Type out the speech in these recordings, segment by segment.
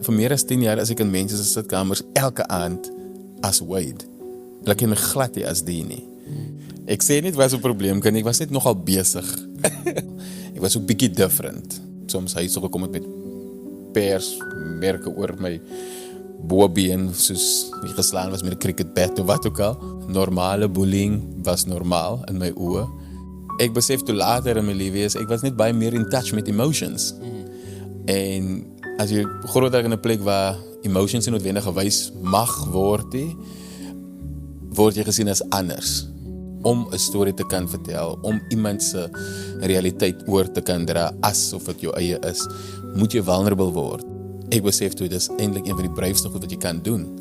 vir meer as 10 jaar as ek in mense se sitkamers elke aand as Wade. Hulle ken my glad nie as die nie. Ek sê nie, het was 'n probleem, ek was net nogal besig. Ek was ook bietjie different. Soms hy so gekom het met persmerke oor my bobeen, soos die geslaan was met 'n cricketbat of wat ook al. Normale bullying was normaal in my oë. Ek besef toe later in my lewe is, ek was net baie meer in touch met emotions. En as jy groot raak in 'n plek waar emotions nie noodwendig gewys mag word nie, word jy gesien as anders. Om 'n storie te kan vertel, om iemand se realiteit oor te kan dra, asof dit jou eie is, moet jy vulnerable word. Ek besef toe, dis eintlik een van die braafste goed wat jy kan doen.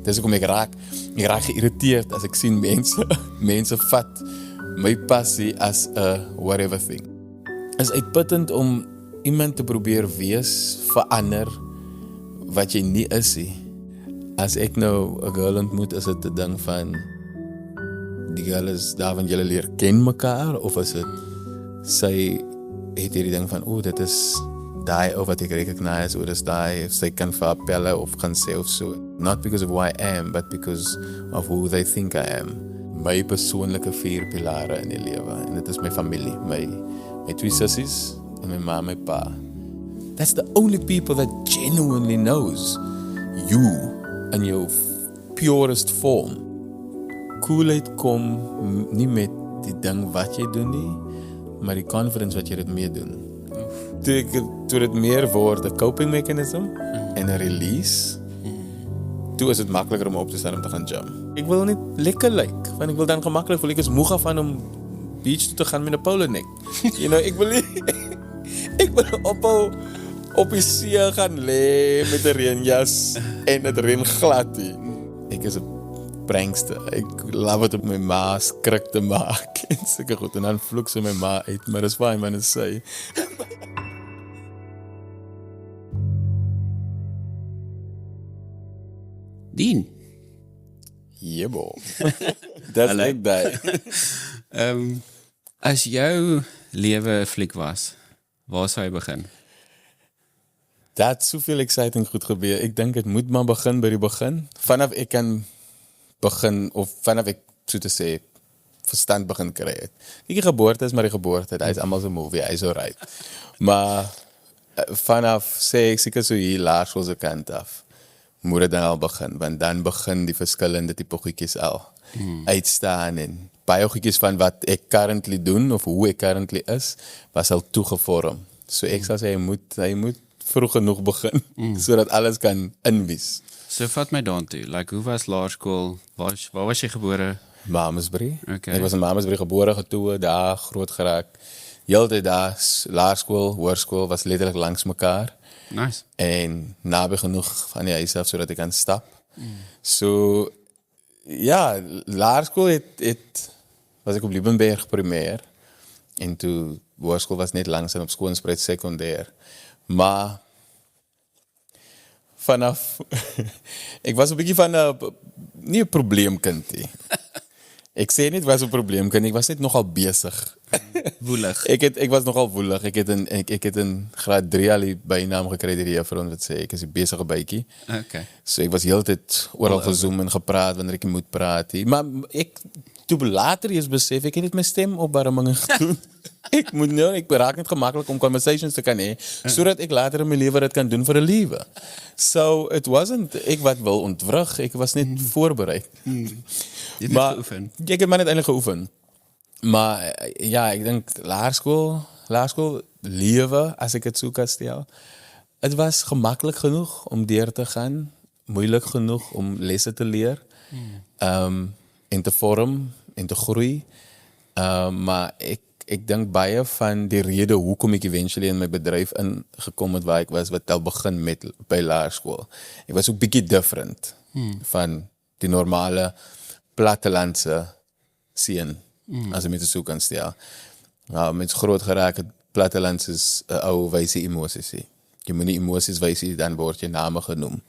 Dis hoekom ek raak geïrriteerd as ek sien mense vat my passie as a whatever thing. Is uitputtend om iemand te probeer wees, verander, wat jy nie is nie. As ek nou 'n girl ontmoet, is dit 'n ding van die girl is daar van julle leer ken mekaar, of is dit sy het hierdie ding van dit is daai of wat ek recognize, of dis daai sy kan vir appelle of kan sê of so. Not because of who I am, but because of who they think I am. My persoonlike 4 pilare in die lewe, en dit is my familie, my 2 sissies en my ma, my pa. That's the only people that genuinely knows you in your purest form. Coolheid kom nie met die ding wat jy doen nie, maar die confidence wat jy dit mee doen. Toe dit meer word 'n coping mechanism en 'n release, toe is dit makliker om op te staan om te gaan gym. Ek wil net lekker lyk, want ek wil dan gemaklik voel. Ek is moeg af van om beach toe te gaan met 'n polo neck. Ek wil nie, ek wil ophou op die see gaan lê met 'n reënjas en dit reën glad nie. Ek is 'n prankster. Ek love het op my ma skrik te maak en seker goed, en dan vloek sy my ma uit, maar dis fine, man, is sy. Dien. Jebo. Dis ek daai. As jou lewe 'n fliek was, waar sou jy begin? Dat soveel exciting goed gebeur. Ek dink dit moet maar begin by die begin. Vanaf ek kan begin, of vanaf ek, so te sê, verstand begin kry het. Die geboorte is maar die geboorte, hy is almal so movie, hy is alright. Maar vanaf, sê ek seker so hier laerskoolse kant af, moet dit dan al begin, want dan begin die verskillende tipe goedjies al uitstaan, en baie goedjies van wat ek currently doen, of hoe ek currently is, was al toegevorm. So ek sal sê, hy moet vroeg genoeg begin, sodat alles kan inwies. So vat my daartoe, hoe was laerskool, waar was jy gebore? Mamasbury. Okay. Ek was in Mamasbury gebore, getoe, daar groot geraak. Heeltyd daar, laerskool, hoërskool was letterlik langs mekaar. Nice. En naby genoeg van die huis af, sodat ek kan stap. So, ja, laerskool was ek op Liebenberg primair, en toe hoërskool was net langs en op Skoonspruit sekondêr. Maar vanaf, ek was 'n bietjie van nie 'n probleemkind nie. Ek sê nie, het was 'n probleemkind, ek was net nogal besig. Woelig. Ek was nogal woelig. Ek het in graad 3 al die bynaam gekry deur die juffrou wat sê ek is 'n besige bytjie. Okay. So ek was heeltyd oral gezoom en gepraat wanneer ek moet praat. Maar toe later eers besef ek het my stem opwarming gedoen. Ek raak net gemaklik om conversations te kan hê, sodat ek later in my lewe dit kan doen vir 'n lewe. So it wasn't ek wat wil ontwrig, ek was net voorberei. Jy het net geoefen. Ek het maar net eintlik geoefen. Maar ja, ek dink laerskool lewe, as ek dit so kan stel, het was gemaklik genoeg om deur te gaan, moeilik genoeg om lesse te leer, en te vorm en te groei. Maar ek dink baie van die rede hoekom ek eventually in my bedryf ingekom het waar ek was, wat al begin met by laerskool. Ek was ook bietjie different van die normale plattelandse seun, as ek met so kan stel. Nou, met groot geraak het plattelands is 'n ou wyse emosies. Jy moet nie emosies wys nie, dan word jy name genoem.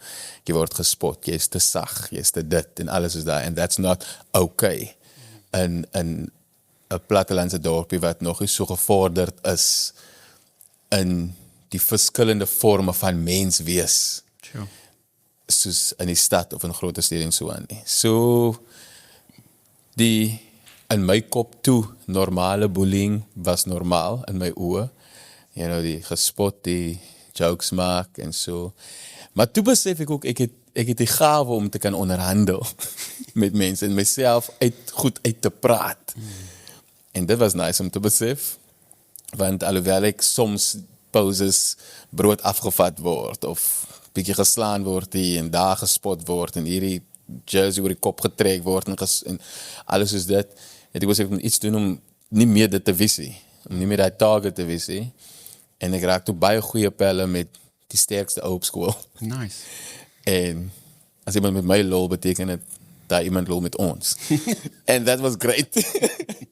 Jy word gespot, jy is te sag, jy is te dit, en alles is daar, and that's not okay. In 'n plattelandse dorpie wat nog nie so gevorderd is in die verskillende vorme van mens wees Sure. soos in die stad of in groter stede en so aan nie. So die in my kop toe normale bullying was normaal in my oë. You know, die gespot, die jokes maak en so. Maar toe besef ek ook ek het die gawe om te kan onderhandel met mense en myself goed uit te praat. En dit was nice om te besef, want alhoewel ek soms pauses brood afgevat word of bietjie geslaan word hier en daar gespot word en hierdie jersey oor die kop getrek word en alles soos dit, het ek besef ek moet iets doen om nie meer dit te wees nie, om nie meer daai target te wees nie. En ek raak toe baie goeie pelle met die sterkste ou op skool. Nice. En as iemand met my lol beteken het dat iemand lol met ons. And that was great.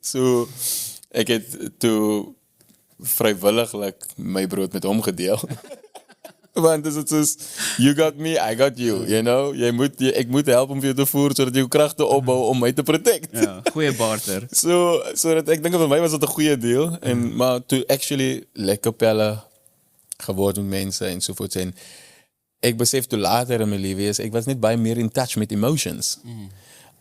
So ek het toe vrywilliglik my brood met hom gedeel. Want dit is soos, you got me, I got you, you know? Ek moet help om vir jou te voer, sodat jy jou kragte opbou om my te protect. Ja, goeie barter. So dat ek dink vir my was dit 'n goeie deal. Maar toe actually lekker pelle geword met mense en sovoorts. En ek besef toe later in my lewe ek was net baie meer in touch met emotions.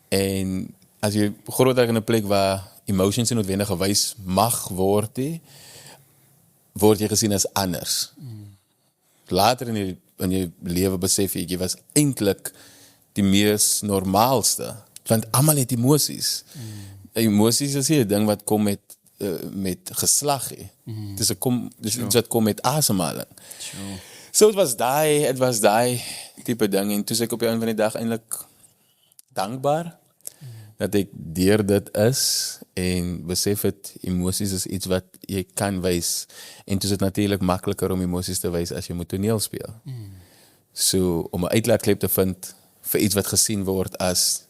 En as jy groot raak in 'n plek waar emotions nie noodwendig gewys mag word nie, word jy gesien as anders. Later in jy lewe besef jy was eintlik die mees normaalste, want almal het emosies. Emosies is nie 'n ding wat kom met geslag nie. Dis iets wat kom met asemhaling. Sure. So het was daai tipe ding en toe ek op die einde van die dag eintlik dankbaar dat ek deur dit is en besef het emosies is iets wat jy kan wys en toe is dit natuurlik makliker om emosies te wys as jy moet toneel speel. So om 'n uitlaatklep te vind vir iets wat gesien word as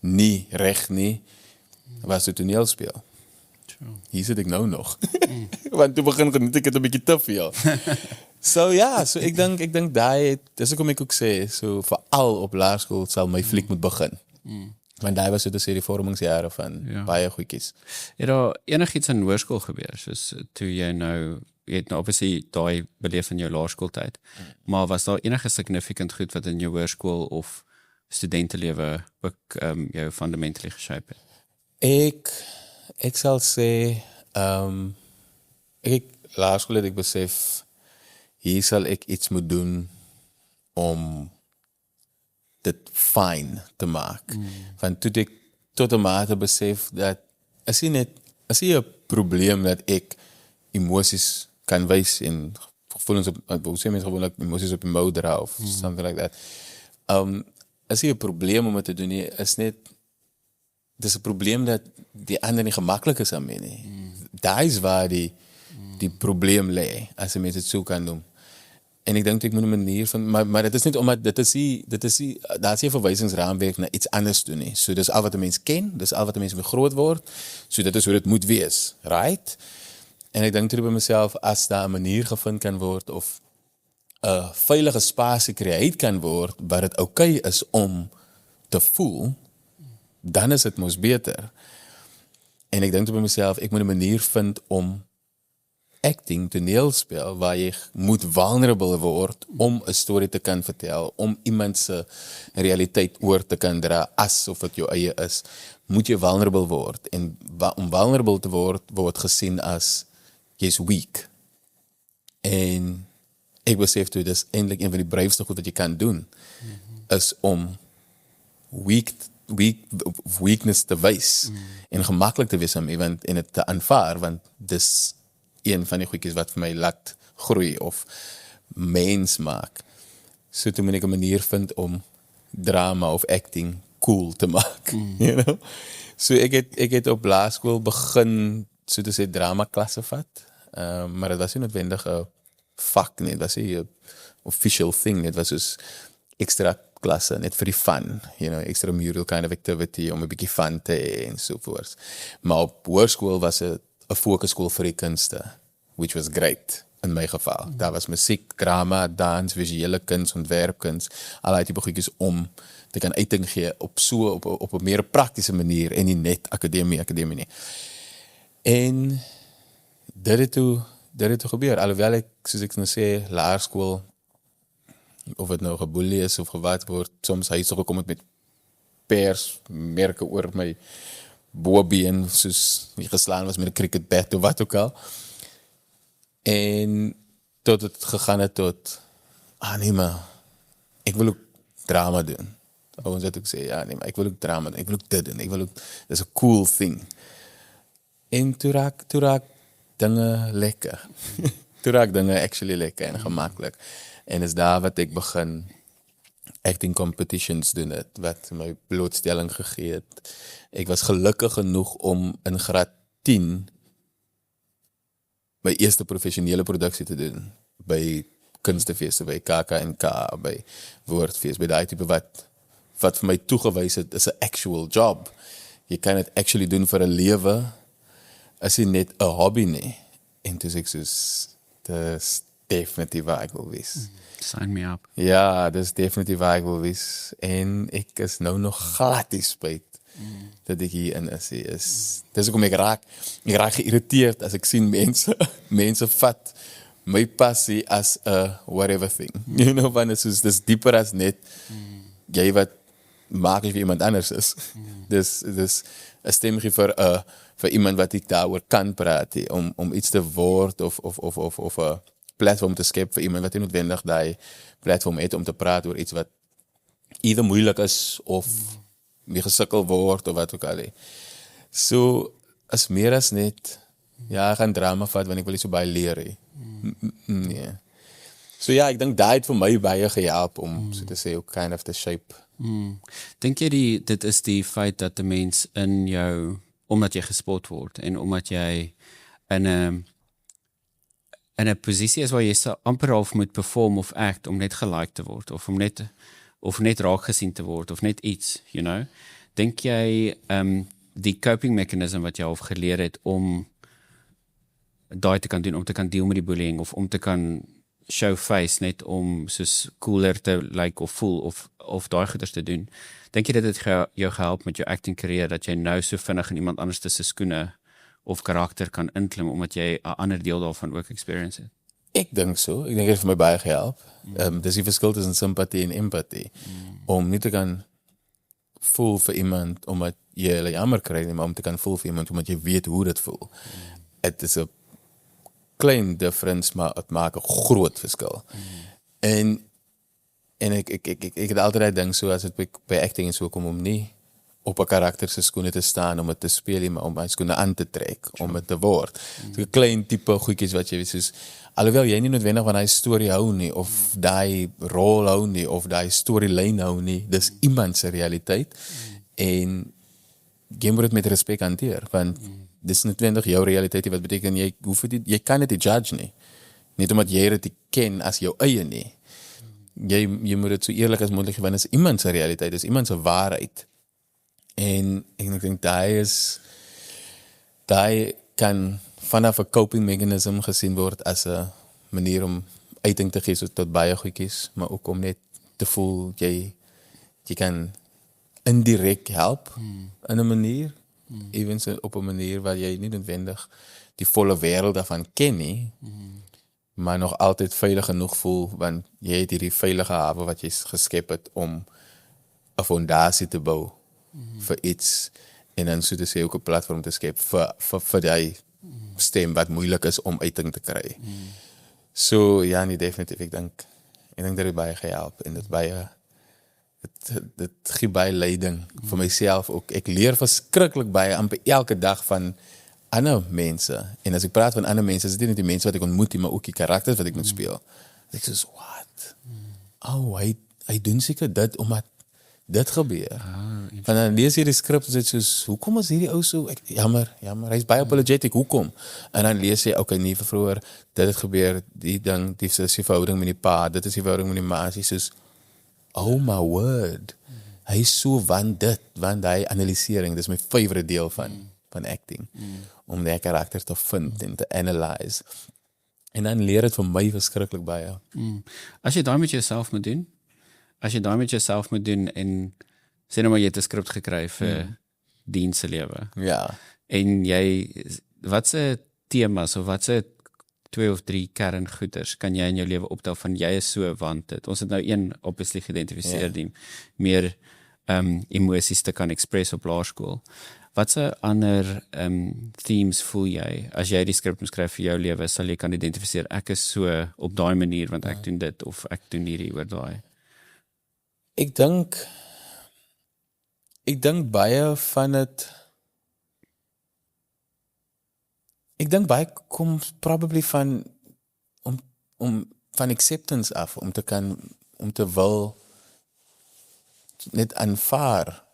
nie reg nie, was dit toneel speel. Sure. Hier sit ek nou nog. Want toe begin geniet ek dit 'n bietjie te veel. So ja, so ek dink daai, dis hoekom ek ook sê, so veral op laerskool sal my fliek moet begin. Want daai was so te sê die vormingsjare van baie goedjies. Het daar enigiets in hoërskool gebeur, soos toe jy het nou obviously daai beleef in jou laerskooltyd, maar was daar enige significant goed wat in jou hoërskool of studentelewe ook jou fundamentally geshape het? Ek sal sê, laerskool het ek besef, hier sal ek iets moet doen om dit fyn te maak. Want toe ek tot 'n mate besef dat is nie 'n probleem dat ek emosies kan wys en gevoelens hoe sê mense gewoonlik emosies op die mou dra of something like that. Is nie 'n probleem om dit te doen nie, dis 'n probleem dat die ander nie gemaklik is daarmee nie. Daar is waar die probleem lê, as jy dit so kan noem. En ek dink ek moet 'n manier van, maar dit is net omdat dit is nie, daar is nie 'n verwysingsraamwerk na iets anders doen nie. So dis al wat 'n mens ken, dis al wat 'n mens mee groot word. So dit is hoe dit moet wees, right? En ek dink toe by myself, as daar 'n manier gevind kan word of 'n veilige spasie gecreëer kan word waar dit okay is om te voel, dan is dit mos beter. En ek dink toe by myself, ek moet 'n manier vind om acting, toneelspel, waar jy moet vulnerable word om 'n storie te kan vertel, om iemand se realiteit oor te kan dra, asof dit jou eie is, moet jy vulnerable word. En om vulnerable te word gesien as jy's weak. En ek besef toe, dis eintlik een van die braafste goed wat jy kan doen, is om weakness te wys en gemaklik te wees om en dit te aanvaar, want dis een van die goedjies wat vir my laat groei of mens maak. So toe moet ek 'n manier vind om drama of acting cool te maak. You know? So ek het op laerskool begin, so te sê, drama klasse vat, maar dit was nie noodwendig 'n vak nie, dit was nie 'n official thing, dit was soos extra klasse, net vir die fun, you know, extramural kind of activity, om 'n bietjie fun te hê en so voort. Maar op hoërskool was dit 'n fokusskool vir die kunste, which was great in my geval. Daar was musiek, drama, dans, visuele kuns, ontwerpkuns, allerlei tipe goedjies om te kan uiting gee op 'n meer praktiese manier en nie net akademie nie. En dit het toe gebeur, alhoewel ek, soos ek nou sê, laerskool of het nou geboelie is of gewat word, soms hy so gekom het met persmerke oor my bobeen, soos nie geslaan was met 'n cricketbat of wat ook al. En tot het gegaan het tot, nee maar, ek wil ook drama doen. Ouens wat ek sê, ja nee maar, ek wil ook drama doen, ek wil ook dit doen, ek wil ook, dis 'n cool thing. En toe raak dinge lekker. Toe raak dinge actually lekker en gemaklik. En is daar wat ek begin acting competitions doen het, wat my blootstelling gegee het. Ek was gelukkig genoeg om in graad 10 my eerste professionele produksie te doen. By kunstefeeste, by KAK&K, by Woordfeest, by daai tipe wat vir my toegewys het, is 'n actual job. Jy kan dit actually doen vir 'n lewe, is nie net 'n hobby nie. En toe sê ek soos, dis definitief waar ek wil wees. Sign me up. Ja, dis definitief waar ek wil wees. En ek is nou nog glad nie spyt dat ek hier in is. Dis hoekom ek raak geïrriteerd as ek sien mense vat my passie as a whatever thing. You know, want dis dieper as net jy wat maak vir iemand anders is. Dis 'n stem gee vir iemand wat ek daaroor kan praat, om iets te word of 'n platform te skep vir iemand wat nie noodwendig daai platform het om te praat oor iets wat either moeilik is of mee gesukkel word of wat ook al. So is meer as net ek gaan drama vat want ek wil nie so baie leer hê. Nee. So ja, ek dink daai het vir my baie gehelp om so te sê ook kind of the shape. Dink jy dit is die feit dat 'n mens in jou, omdat jy gespot word en omdat jy in 'n posisie is waar jy amper half moet perform of act om net gelike te word of net raak gesien te word of net iets, you know? Dink jy die coping mechanism wat jy al geleer het om daai te kan doen, om te kan deel met die bullying of om te kan show face net om soos cooler te lyk of voel of daai goeders te doen. Dink jy dit het jou gehelp met jou acting carrière dat jy nou so vinnig in iemand anders se skoene of karakter kan inklim omdat jy 'n ander deel daarvan ook experience het? Ek dink so. Ek dink dit het vir my baie gehelp. Dis die verskil tussen simpatie en empatie. Om nie te kan voel vir iemand omdat jy hulle jammer kry nie, maar om te kan voel vir iemand omdat jy weet hoe dit voel. Het is 'n klein difference, maar het maak 'n groot verskil. En ek het altyd daai ding so as dit by acting en so kom om nie op 'n karakter se skoene te staan om dit te speel nie, maar om my skoene aan te trek, om dit te word. So 'n klein tipe goedjies wat jy weet soos alhoewel jy nie noodwendig van daai storie hou nie of daai rol hou nie of daai storielyn hou nie, dis iemand se realiteit en jy moet dit met respek hanteer want dis noodwendig jou realiteit wat beteken jy kan dit nie judge nie. Net omdat jy dit ken as jou eie nie. Jy moet dit so eerlik as moontlik want dit is iemand se realiteit, dis iemand se waarheid. En ek dink daai kan vanaf 'n coping mechanism gesien word as 'n manier om uiting te gee tot baie goedjies, maar ook om net te voel jy kan indirek help in 'n manier, evens op 'n manier waar jy nie noodwendig die volle wêreld daarvan ken nie, maar nog altyd veilig genoeg voel want jy het hierdie veilige hawe wat jy geskep het om 'n fondasie te bou vir iets en dan so te sê ook 'n platform te skep vir die stem wat moeilik is om uiting te kry. So ja, nie definitief, ek dink dat dit baie gehelp en dit gee baie leiding vir myself ook. Ek leer verskriklik baie amper elke dag van ander mense. En as ek praat van ander mense, is dit nie net die mense wat ek ontmoet nie, maar ook die karakters wat ek moet speel. Ek sê, what? Hy doen seker dit omdat dit gebeur. Van dan lees jy die skrip en sê soos, hoekom is hierdie ou so, jammer, hy is baie apologetic, hoekom? En dan lees jy, okay, nie vir vroeër, dit het gebeur, die ding, die is die verhouding met die pa, dit is die verhouding met die ma, hy soos, oh my word, hy is so van die analysering, dit is my favorite deel van acting, om die karakter te vind en te analyse. En dan leer het vir my verskriklik baie. As jy daai met jouself moet doen, en sê nou maar jy het 'n skrip gekry vir dienste lewe. Ja. En jy, wat se temas of wat se 2 of 3 kerngoeders kan jy in jou lewe optel van jy is so want dit. Ons het nou een obviously geïdentifiseer die meer emosies te kan express op laerskool. Watse ander themes voel jy as jy die skrip moet skryf vir jou lewe, sal jy kan identifiseer ek is so op daai manier want ek doen dit of ek doen hierdie oor daai. Ek dink baie van dit ek dink baie kom probably van van acceptance af om te wil net aanvaar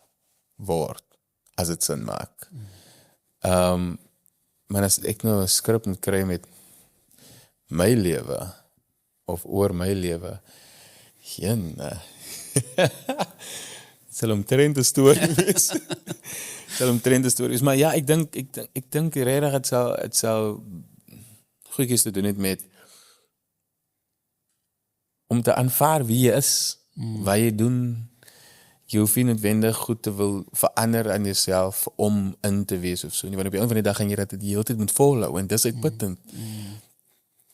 word as dit sin maak. Maar as ek nou 'n skrip moet kry met my lewe of oor my lewe, sal omtrent 'n storie wees. Maar ja, ek dink regtig dit sal goedjies te doen het met om te aanvaar wie jy is, wat jy doen. Jy hoef nie noodwendig goed te wil verander aan jouself om in te wees of so nie, want op die einde van die dag gaan jy dit die hele tyd moet volhou en dis uitputtend.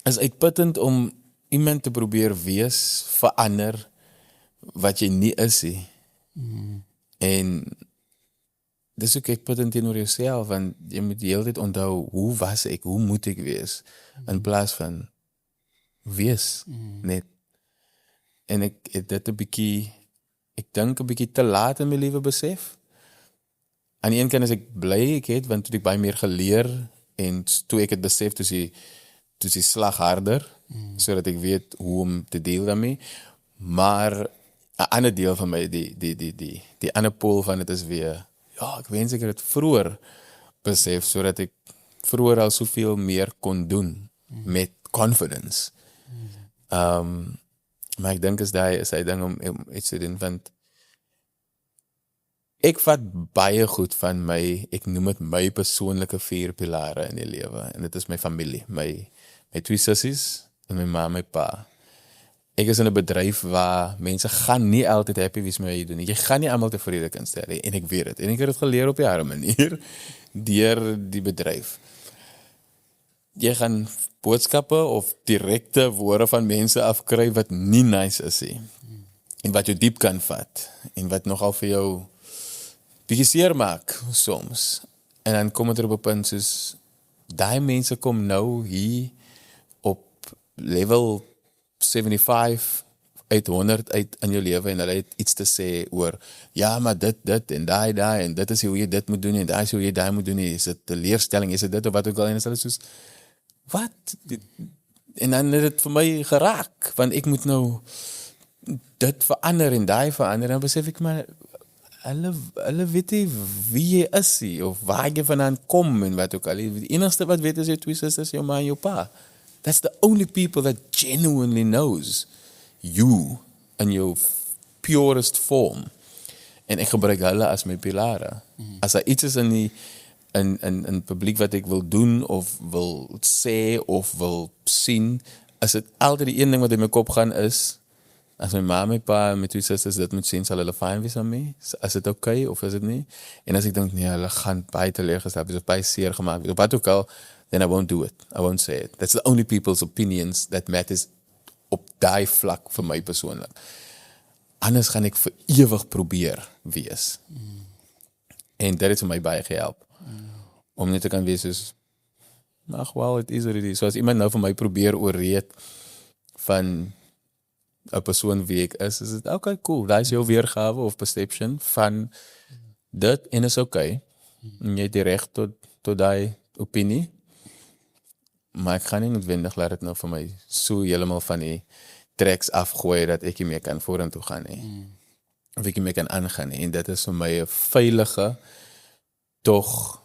Is uitputtend om iemand te probeer wees, verander wat jy nie is nie. En dis ook uitputtend teenoor jouself, want jy moet die hele tyd onthou, hoe was ek, hoe moet ek wees, in plaas van wees, net. En ek het dit 'n bietjie, ek dink 'n bietjie te laat in my lewe besef. Aan die een kant is ek bly ek het, want toe ek baie meer geleer, en toe ek het besef, toe is die slag harder, sodat ek weet hoe om te deel daarmee. Maar 'n ander deel van my, die ander pool van dit is weer, ja, ek wens ek het dit vroeër besef, sodat ek vroeër al soveel meer kon doen, met confidence. Maar ek dink is hy ding om iets te doen, want ek vat baie goed van my, ek noem dit my persoonlike 4 pilare in die lewe, en dit is my familie, my 2 sissies, en my ma, my pa. Ek is in 'n bedryf waar mense gaan nie altyd happy wees met wat jy doen nie. Jy gaan nie almal tevrede kan stel nie, en ek weet dit. En ek het dit geleer op die harde manier, deur die bedryf. Jy gaan boodskappe of direkte woorde van mense afkry wat nie nice is nie. En wat jou diep kan vat. En wat nogal vir jou bietjie seer maak soms. En dan kom dit er op 'n punt soos, daai mense kom nou hier op level 75 uit 100 uit in jou lewe en hulle het iets te sê oor, ja, maar dit en daai en dit is hoe jy dit moet doen en daai is hoe jy daai moet doen, is dit 'n leerstelling, is dit dit of wat ook al, en is hulle soos, wat? En dan het dit vir my geraak, want ek moet nou dit verander en daai verander, en dan besef ek maar, hulle weet nie wie jy is nie, of waar jy vandaan kom en wat ook al. Die enigste wat weet is jou 2 sisters, jou ma en jou pa. That's the only people that genuinely knows you in your purest form. En ek gebruik hulle as my pilare. As daar iets is in publiek wat ek wil doen, of wil sê, of wil sien, is dit altyd die een ding wat in my kop gaan is, as my ma, my pa en my 2 sisters dit moet sien, sal hulle fine wees aan my? Is dit okay, of is dit nie? En as ek dink, nee, hulle gaan baie teleurgesteld wees, of baie seer gemaak wees, of wat ook al, then I won't do it. I won't say it. That's the only people's opinions that matters op daai vlak vir my persoonlik. Anders gaan ek vir ewig probeer wees. En dit het vir my baie gehelp. Om net te kan wees soos, ag, well, it is what it is. So as iemand nou vir my probeer oorreed van 'n persoon wie ek is dit, okay, cool, daar is jou weergawe of perception van dit, en is okay. En jy het die reg tot die opinie. Maar ek gaan nie noodwendig laat dit nou vir my so heeltemal van die tracks afgooi, dat ek nie meer kan vorentoe gaan nie. Of ek nie meer kan aangaan nie. En dit is vir my 'n veilige, tog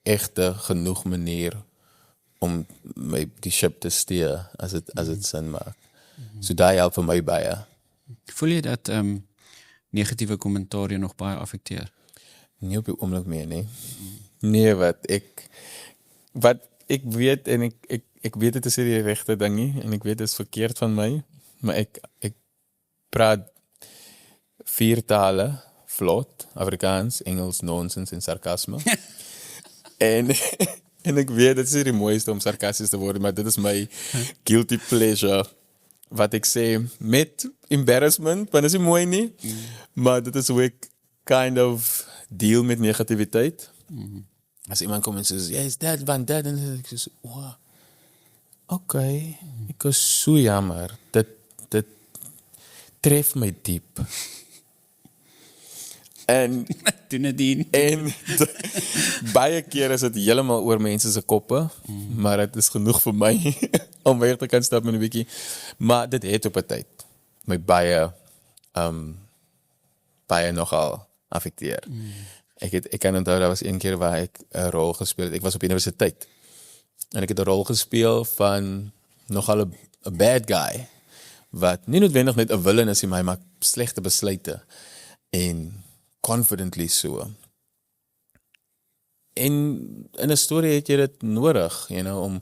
egte genoeg manier om die ship te steer, as dit sin maak. So daai help vir my baie. Voel jy dat negatiewe kommentaar jou nog baie affekteer? Nie op die oomblik meer, nee. Nee, wat ek weet, en ek weet dit is nie die regte ding nie, en ek weet dit is verkeerd van my, maar ek praat 4 tale vlot, Afrikaans, Engels, nonsens en sarkasme. En En ek weet, dit is nie die mooiste om sarcasties te word, maar dit is my guilty pleasure. Wat ek sê, met embarrassment, want dit is nie mooi nie, maar dit is hoe ek kind of deal met negativiteit. As iemand kom en sê, ja, is dat, van dat, en ek sê, wow, okay, ek is so jammer, dit tref my diep. En baie keer is dit heeltemal oor mense se koppe, maar dit is genoeg vir my om weg te kan stap met 'n bietjie. Maar dit het op 'n tyd my baie nogal affekteer. Ek kan onthou, daar was een keer waar ek 'n rol gespeel het. Ek was op universiteit. En ek het 'n rol gespeel van nogal 'n bad guy, wat nie noodwendig net 'n villain is, maar hy maak slegte besluite. En confidently so. En in 'n storie het jy dit nodig, om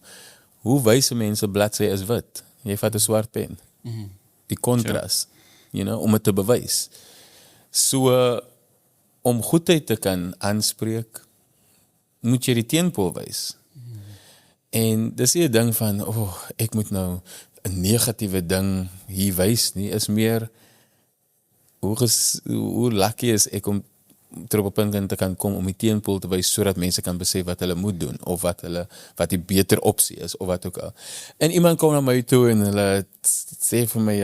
hoe wyse mense bladsy is wit. Jy vat 'n swart pen. Die kontras, om dit te bewys. So, om goedheid te kan aanspreek, moet jy die teenpool wys. En dis nie 'n ding van, ek moet nou 'n negatiewe ding hier wys nie, is meer hoe lucky is ek om terug op 'n punt te kan kom om die teenpool te wys sodat mense kan besef wat hulle moet doen of wat die beter opsie is of wat ook al. En iemand kom na my toe en hulle sê vir my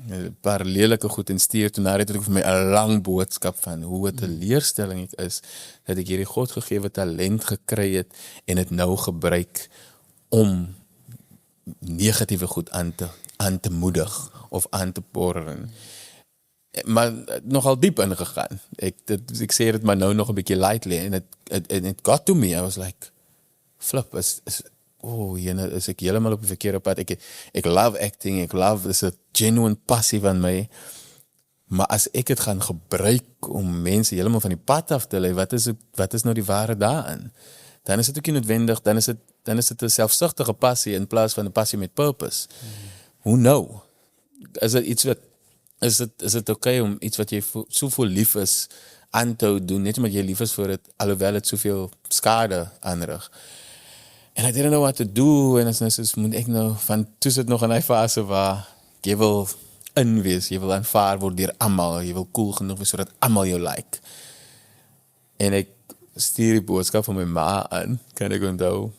'n paar lelike goed en stuur toe na dit vir my 'n lang boodskap van hoe wat 'n leerstelling ek is dat ek hierdie Godgegewe talent gekry het en dit nou gebruik om negatiewe goed aan te moedig of aan te porren. Maar nogal diep ingegaan. Ek sê dit maar nou nog 'n bietjie lightly en it got to me. I was like, flip, is ek heeltemal op die verkeerde pad. Ek love acting, dis 'n genuine passie van my. Maar as ek dit gaan gebruik om mense heeltemal van die pad af te lei, wat is nou die ware daarin? Dan is dit ook nie noodwendig, dan is dit 'n selfsugtige passie in plaas van 'n passie met purpose. Hoe nou? Is dit iets wat is dit okay om iets wat jy soveel lief is aan te doen, net omdat jy lief is vir dit, alhoewel dit soveel skade aanrig. En I didn't know what to do, en as moet ek nou, van toe sit nog in die fase waar jy wil inwees, jy wil aanvaar word deur almal, jy wil cool genoeg wees sodat almal jou like. En ek stuur die boodskap van my ma aan, kan ek onthou.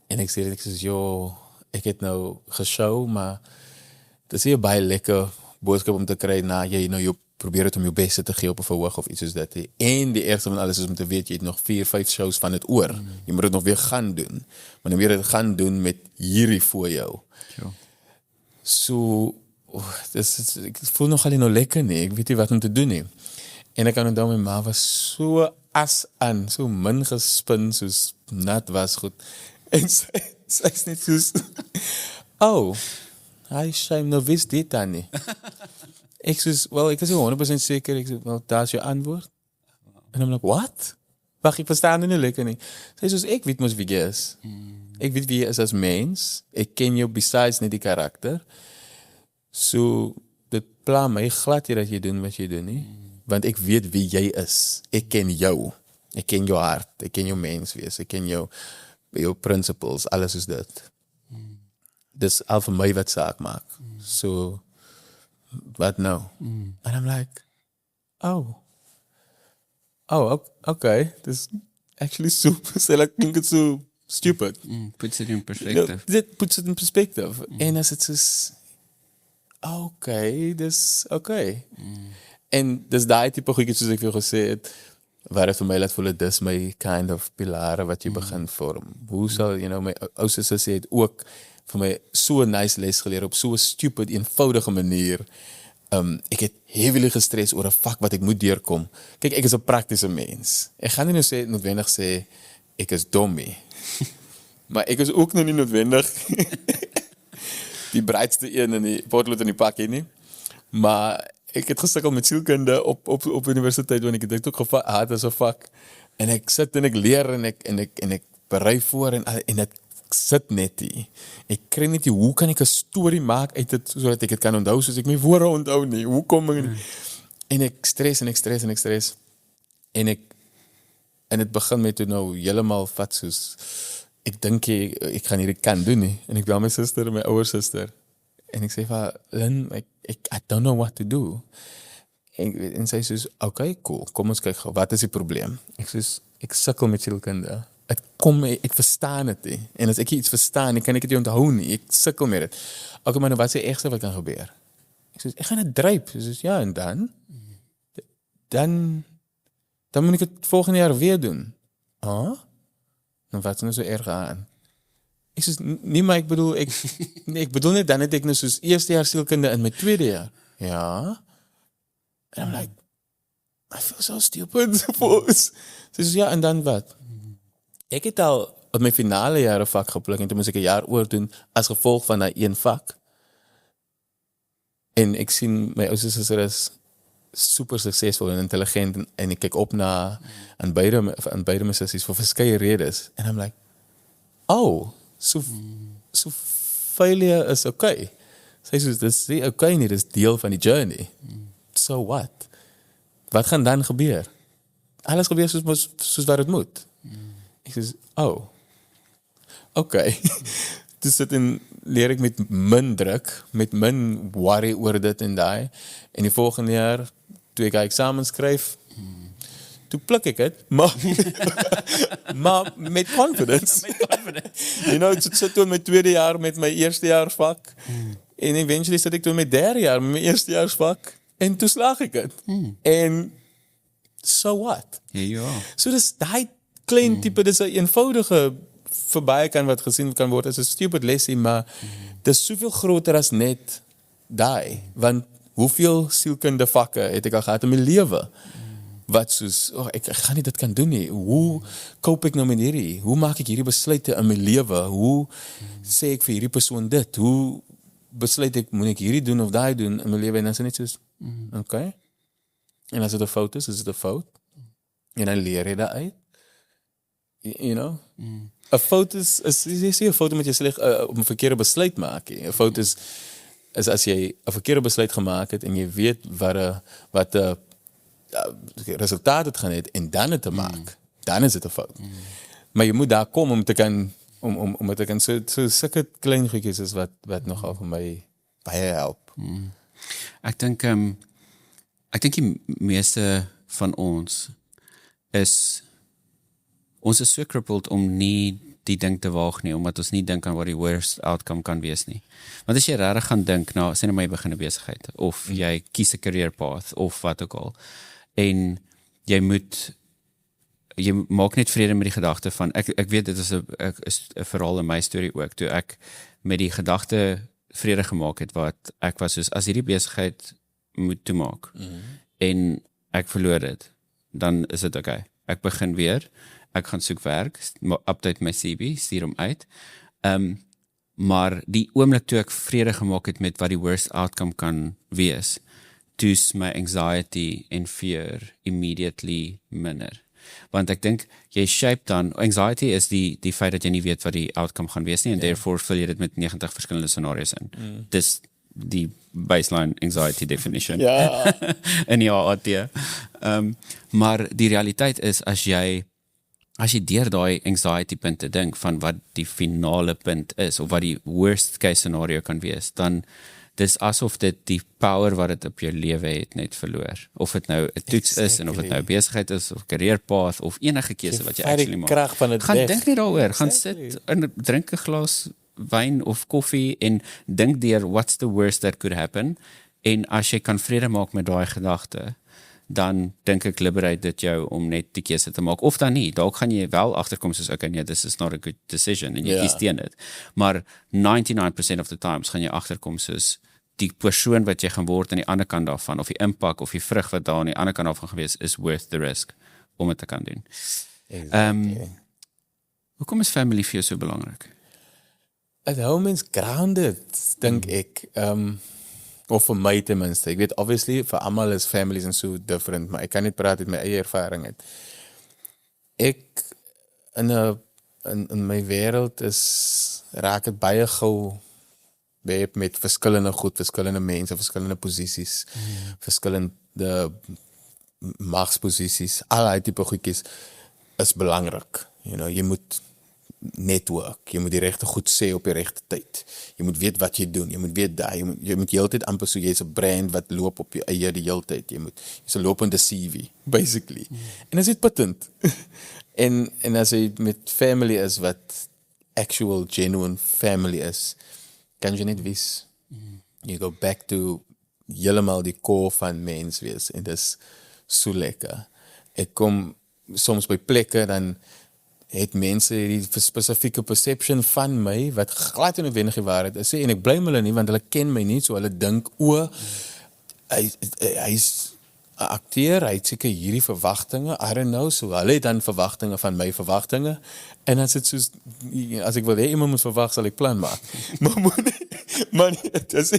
En ek sê, ek het nou geshow, maar dit is nie baie lekker boodskap om te kry na jy probeer het om jou beste te gee op 'n verhoog of iets soos dit. En die eerste van alles is om te weet, jy het nog 4-5 shows van dit oor. Jy moet dit nog weer gaan doen. Maar nou weer dit gaan doen met hierdie voor jou. Sure. So, ek voel nog al lekker nie. Ek weet nie wat om te doen nie. En ek kan onthou, my ma was so as aan, so min gespin, soos nat was goed. En sy is net soos, hy shame, nou wist dit dan nie. Ek soos, ek is 100% seker, ek soos, daar is jou antwoord. En I'm like, what? Wacht, ek verstaan dit nie lekker nie. Sy soos, ek weet mos wie jy is. Ek weet wie jy is as mens. Ek ken jou besides net die karakter. So, dit pla my glad nie dat jy doen wat jy doen nie. Want ek weet wie jy is. Ek ken jou. Ek ken jou hart. Ek ken jou menswees. Ek ken jou principles. Alles is dit. Dis al vir my wat saak maak. So, wat nou? And I'm like, okay. This actually super, I think it's so stupid. Puts it in perspective. Dit puts it in perspective. En as het is, okay. En dis daai tipe goedjies soos ek vir jou gesê het, waar het vir my laat voel, dis my kind of pilare wat jy begin vorm. Hoe sal, my ou sussie sê het ook vir my so 'n nice les geleer op so 'n stupid, eenvoudige manier. Ek het heavily gestres oor 'n vak wat ek moet deurkom. Kyk, ek is 'n praktiese mens. Ek gaan nie nou noodwendig sê ek is dom nie. Maar ek is ook nog nie noodwendig die breedste een in die potlood in die pakkie nie. Maar ek het gesukkel met sielkunde op universiteit, want ek het dit ook gehad as 'n vak. En ek sit en ek leer en ek berei voor en dit sit net nie. Ek kry net nie, hoe kan ek 'n storie maak uit dit, sodat ek dit kan onthou, soos ek my woorde onthou nie. Hoe kom ek? En ek stres. En En dit begin met toe nou heeltemal vat soos ek dink ek gaan hierdie kan doen nie. En ek bel my suster, my ouer suster. En ek sê vir haar, Lynn, I don't know what to do. En sy sê, okay, cool, kom ons kyk gou, wat is die probleem? Ek sê, ek sukkel met sielkunde. Ek verstaan dit nie. En as ek iets verstaan, kan ek dit nie onthou nie. Ek sukkel met dit. Okay, maar nou wat is die ergste wat kan gebeur? Ek sê, ek gaan dit dryp. Sy sê, ja, en dan? Dan moet ek het volgende jaar weer doen. Dan wat is nou so erg aan? Ek sê, nee, maar ek bedoel, ek bedoel net, dan het ek nou soos eerste jaar sielkunde in my tweede jaar. Ja. En I'm like, I feel so stupid. Sy sê, ja, en dan wat? Ek het al op my finale jare vak gepluk en toe moes ek 'n jaar oor doen as gevolg van daai een vak. En ek sien my ouer suster is super suksesvol en intelligent en ek kyk op na aan beide my sissies vir verskeie redes. En I'm like, so failure is okay. Sy sê, dis nie okay nie, dis deel van die journey. So what? Wat gaan dan gebeur? Alles gebeur soos wat het moet. Ek sê, okay. Dus dit leer ek met min druk, met min worry oor dit en daai. En die volgende jaar, toe ek eksamen skryf, toe pluk ek het, maar met confidence. You know, ek sit toe in my tweede jaar met my eerstejaarsvak, en eventually sit ek toe in my derde jaar met my eerstejaarsvak, en toe slaag ek het. En so what? Ja. So dis daai klein tipe, dis 'n eenvoudige verby kan wat gesien kan word as 'n stupid lesie, maar dis soveel groter as net daai, want hoeveel sielkunde vakke het ek al gehad in my lewe? Wat soos, ek gaan nie dit kan doen nie. Hoe koop ek nou met hierdie? Hoe maak ek hierdie besluite in my lewe? Hoe sê ek vir hierdie persoon dit? Hoe besluit ek, moet ek hierdie doen of daai doen in my lewe? En dan is dit net soos, okay. En as dit 'n fout is dit 'n fout. En dan leer jy daaruit. You know? 'n fout is jy 'n fout met jy sleg op 'n verkeerde besluit maak. 'n fout is as jy 'n verkeerde besluit gemaak het en jy weet wat resultaat het gaan hê en dan dit te maak, dan is dit 'n fout. Maar jy moet daar kom om te kan om te kan so sulke klein goedjies is wat nogal vir my baie help. Ek dink die meeste van ons is so crippled om nie die ding te waag nie, omdat ons nie dink aan wat die worst outcome kan wees nie. Want as jy regtig gaan dink, sê nou maar jy begin 'n besigheid, of jy kies 'n career path, of wat ook al, en jy maak net vrede met die gedagte van, ek weet dit is 'n verhaal in my storie ook, toe ek met die gedagte vrede gemaak het, wat ek was soos, as hierdie besigheid moet toemaak, en ek verloor dit, dan is dit okay. Ek begin weer, ek gaan soek werk, update my CV, stuur hom uit, maar die oomblik toe ek vrede gemaak het met wat die worst outcome kan wees, toe's my anxiety en fear immediately minder. Want ek dink, jy shape dan, anxiety is die feit dat jy nie weet wat die outcome gaan wees nie, en therefore vul jy dit met 90 verskillende scenario's in. Dis die baseline anxiety definition. In die AAT. Maar die realiteit is, as jy deur daai anxiety punte dink van wat die finale punt is, of wat die worst case scenario kan wees, dan dis asof dit die power wat dit op jou lewe het net verloor. Of dit nou 'n toets is, en of dit nou 'n besigheid is, of career path, of enige keuse wat jy actually maak. Gaan dink nie daaroor, gaan sit en drink 'n glas wyn of koffie en dink deur what's the worst that could happen, en as jy kan vrede maak met daai gedagte, dan dink ek liberate dit jou om net die keuse te maak, of dan nie, dalk gaan jy wel agterkom soos, okay, nee, this is not a good decision, en jy kies teen dit, maar 99% of the times gaan jy agterkom soos, die persoon wat jy gaan word aan die ander kant daarvan, of die impak, of die vrug wat daar aan die ander kant daarvan gewees, is worth the risk, om het te kan doen. Hoekom is family vir jou so belangrik? Het hou mens grounded, dink ek, of vir my ten minste. Ek weet, obviously, vir almal is families en so different, maar ek kan niet praat uit my eie ervaring het. Ek, in my wêreld raak het baie gauw met verskillende goed, verskillende mense, verskillende posisies, verskillende magsposisies, allerlei type goedjies. is belangrik. Jy moet network, jy moet die regte goed sê op die regte tyd. Jy moet weet wat jy doen, jy moet weet daai, jy moet heeltyd amper so jy's 'n brand wat loop op jou eie die heeltyd. Jy's 'n lopende CV, basically. En is dit patent. en as jy met family is wat actual genuine family is, kan jy net wees. You go back to heeltemal die core van mens wees en dis so lekker. Ek kom soms by plekke dan het mense hierdie spesifieke perception van my wat glad nie noodwendig die waarheid is en ek blame hulle nie want hulle ken my nie, so hulle dink hy's 'n akteur, hy het seker hierdie verwagtinge, I don't know, so hulle het dan verwagtinge van my verwagtinge en dan sit soos as ek wil hê iemand moet verwag sal ek plan maak. maar dis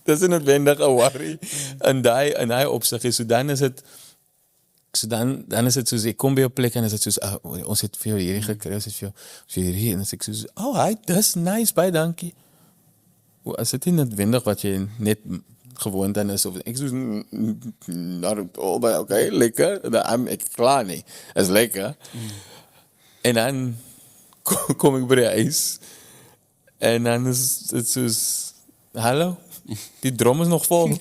is noodwendig 'n worry in daai opsig is, so dan is dit dan is dit soos, ek kom by 'n plek en is dit soos, ons het vir jou hierdie gekry, ons het vir jou hierdie, en as ek soos, hy, dis nice, baie dankie. As dit nie noodwendig wat jy net gewoond aan is, of ek soos, not at all, but okay, lekker, ek klaar nie, is lekker. En dan kom ek by die huis, en dan is dit soos, hallo, die drom is nog vol.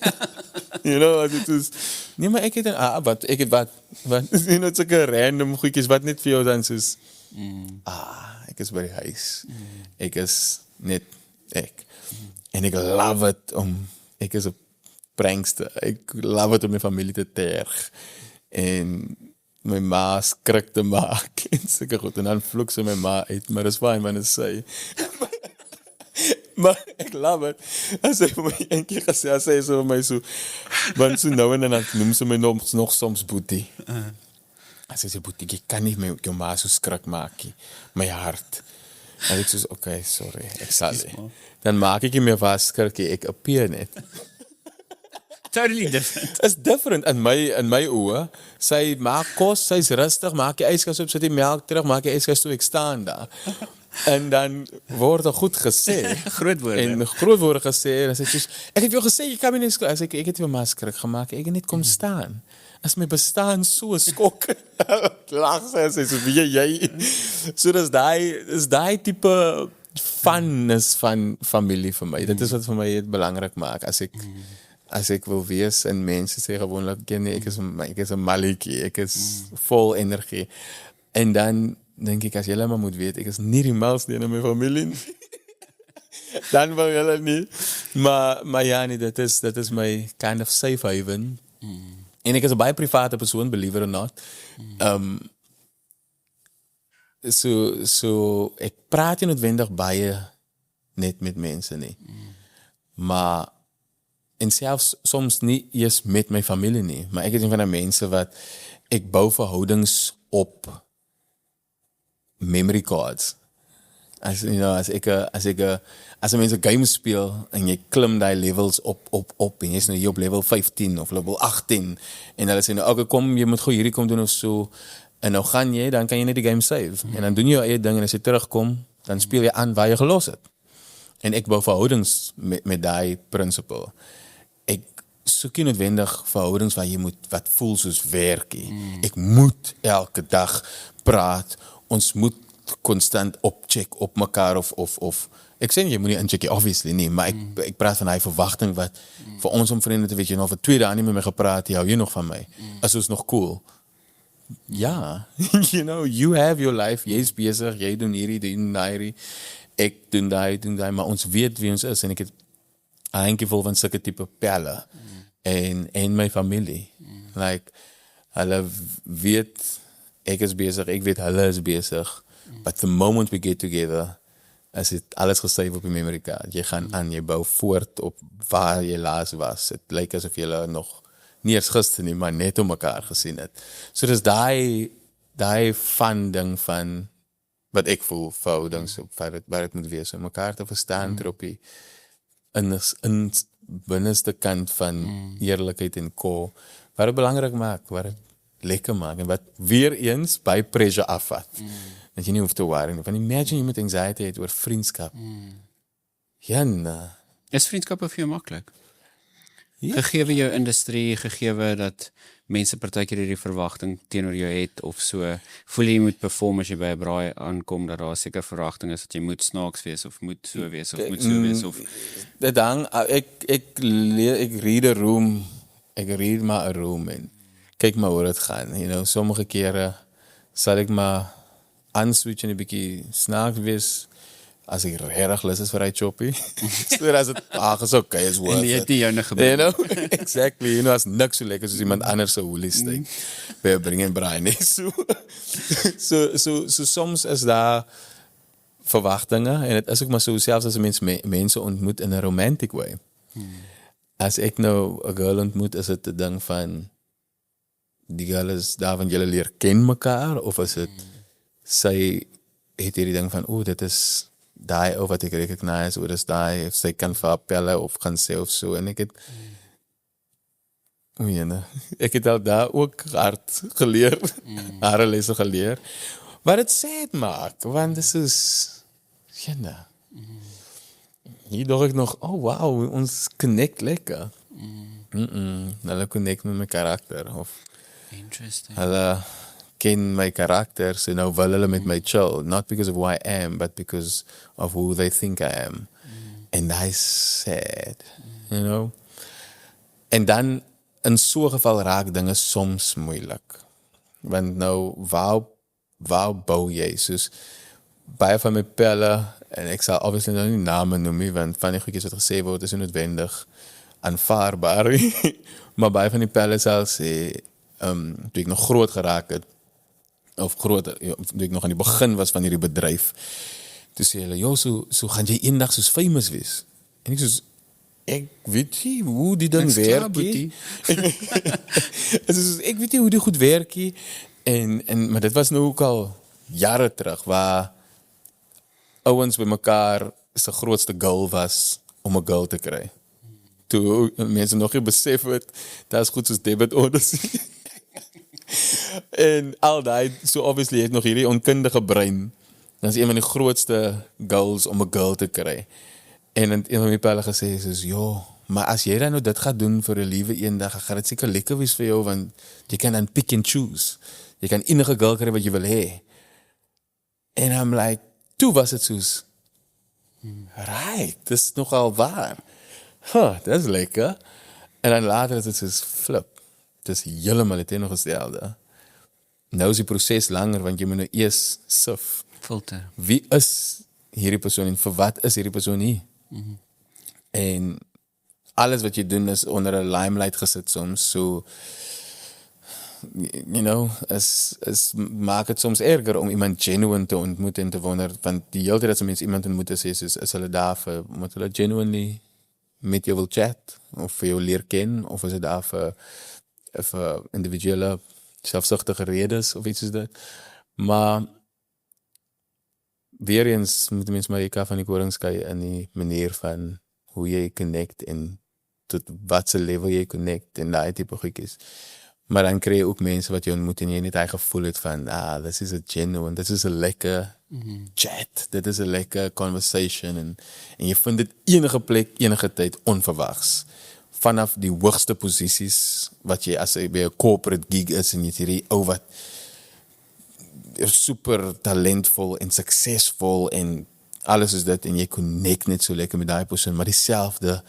As het is, nee, maar ek het het soke random goedjies, wat net vir jou dan soos, ek is by die huis, ek is net ek, en ek love it ek is 'n prankster, ek love it om my familie te terg, en my ma skrik te maak, en seker goed, en dan vloek sy my ma uit, maar dis fine, want dit sê, maar ek love it, as sy vir my een keer gesê, as sy so vir my so, want so nou en dan noem sy my nog soms boetie, as sy sê boetie, ek kan nie my jou ma so skrik maak, my hart, en ek soos, okay, sorry, ek sal nie, dan maak ek nie meer vas skrik, ek appear net, totally different. It's different in my oë. Sy maak kos, sy's rustig, maak die yskas op, sit die melk terug, maak die yskas toe, ek staan daar. En dan word er goed gesê. Groot woorde. En groot woorde gesê, en sy sê, ek het jou gesê, jy kan my nie skrik. Ek het jou maar skrik gemaak, ek het net kom staan. As my bestaan so skok. Lag sy, so wie jy. So dis daai tipe funness van familie vir my. Dit is wat vir my het belangrik maak, as ek wil wees, en mense sê gewoonlik, ek is 'n malletjie, ek is vol energie. En dan dink ek, as julle maar moet weet, ek is nie die malste in my familie nie. Dan wil julle nie. Maar ja, nie, dit is my kind of safe haven. En ek is 'n baie private persoon, believe it or not. So ek praat nie noodwendig baie net met mense nie. Maar en selfs soms nie eers met my familie nie, maar ek is een van die mense wat ek bou verhoudings op memory cards. As mense 'n game speel en jy klim daai levels op en jy's nou hier op level 15 of level 18 en hulle sê nou okay, kom jy moet gou hierdie kom doen of so en nou gaan jy, dan kan jy net die game save en dan doen jy jou eie ding en as jy terugkom, dan speel jy aan waar jy gelos het. En ek bou verhoudings met daai principle. Ek soek nie noodwendig verhoudings waar jy wat voel soos werkie. Ek moet elke dag praat, ons moet konstant opcheck op mekaar of ek sê nie, jy moet nie incheck, obviously nie, maar ek praat van die verwagting wat vir ons om vriende te weet, jy nou vir 2 dae nie met my gepraat, hou jy nog van my? Is ons nog cool? Ja, you have your life, jy is besig, jy doen hierdie, doen hierdie, ek doen daai, maar ons weet wie ons is, en ek het 'n handjevol van sulke tipe pelle, en my familie, like, hulle weet, ek is besig, ek weet hulle is besig, but the moment we get together, is dit alles gesave op die memory card, jy gaan aan, jy bou voort op waar jy laas was, het lyk asof jy nog nie eens gister nie, maar net om mekaar gesien het. So dis daai fun ding van wat ek voel, verhoudings op waar het moet wees, om mekaar te verstaan ter op die in binneste kant van eerlikheid en core, wat het belangrik maak, wat het lekker maak, en wat weer eens by pressure afvat. Dat jy nie hoef te worry, want imagine jy met anxiety het oor vriendskap. Is vriendskap vir jou maklik? Ja. Gegewe jou industrie, gegewe dat mense partykeer hierdie verwagting teenoor jou het of so, voel jy moet perform as jy by 'n braai aankom, dat daar seker verwagting is dat jy moet snaaks wees of moet so wees of moet so wees of Dit hang, ek read a room, ek read maar 'n room en kyk maar hoe dit gaan, you know, sommige kere sal ek maar aanswitch en 'n bietjie snaaks wees, as ek regtig lus is vir hy choppie. So as dit is okay, is worth en jy it. het nie joune gebring. You know, exactly. You know, as niks so lekker soos iemand anders se hoelie steek. By 'n bring en braai nie. So soms is daar verwagtinge en dit is ook maar so selfs as 'n mens mense ontmoet in 'n romantic way. As ek nou 'n girl ontmoet, is dit 'n ding van die girl is daar van julle leer ken mekaar of is dit sy het hierdie ding van dit is daai ou wat ek recognize, of dis daai, of sy kan vir haar pelle of gaan sê of so, en ek het al daar ook hard geleer, harde lesse geleer, wat het sad maak, want dis is, hier dacht ek nog, wow, ons connect lekker. Hulle connect met my karakter, of Interesting. hulle ken my karakter, so nou wil hulle met my chill, not because of who I am, but because of who they think I am. And that is sad, you know. En dan, in so 'n geval raak dinge soms moeilik. Want nou, waar bou jy? Soos, baie van my pelle, en ek sal obviously nou nie name noem nie, want van die goedjies wat gesê word, is nie noodwendig aanvaarbaar nie. Maar baie van die pelle sal sê, toe ek nog groot geraak het, of groter, toe ek nog aan die begin was van hierdie bedryf, toe sê hulle, so gaan jy eendag soos famous wees. En ek weet nie hoe die ding werk nie. Ek weet nie hoe die goed werk nie. Maar dit was nou ook al jare terug, waar ouens by mekaar se grootste goal was om 'n girl te kry. Toe mense nog nie besef het, dat is goed soos debit orders. En al die, so obviously het nog hierdie onkundige brein. Dat is een van die grootste goals om 'n girl te kry. En een van my pelle gesê is, maar as jy dan nou dit gaat doen vir 'n liewe eendag, gaan dit seker lekker wees vir jou, want jy kan dan pick and choose. Jy kan enige girl kry wat jy wil hê. En I'm like, toe was het soos, right, dis nogal waar. Dat is lekker. En dan later is het soos, flip. Het is heeltemal het teenoorgestelde. Nou is die proses langer, want jy moet nou eers sif. Filter. Wie is hierdie persoon en vir wat is hierdie persoon nie? En alles wat jy doen is onder 'n limelight gesit soms, so you know, maak het soms erger om iemand genuine te ontmoet en te wonder, want die hele tyd as mense iemand ontmoet is hulle daar vir, moet hulle genuinely met jou wil chat, of vir jou leer ken, of is dit daar vir individuele selfsugtige redes, of iets soos dit. Maar weer eens moet die mens maar die kaf van die koring skei in die manier van hoe jy connect en tot wat se level jy connect en daai tipe goedjies. Maar dan kry jy ook mense wat jy ontmoet en jy net hy gevoel het van, this is a genuine, this is a lekker chat, dit is a lekker conversation en jy vind dit enige plek, enige tyd onverwags. Vanaf die hoogste posisies wat jy as jy by 'n corporate gig is en jy het hierdie ou wat super talentvol en suksesvol en alles is dit en jy connect net so lekker met daai persoon, maar dieselfde,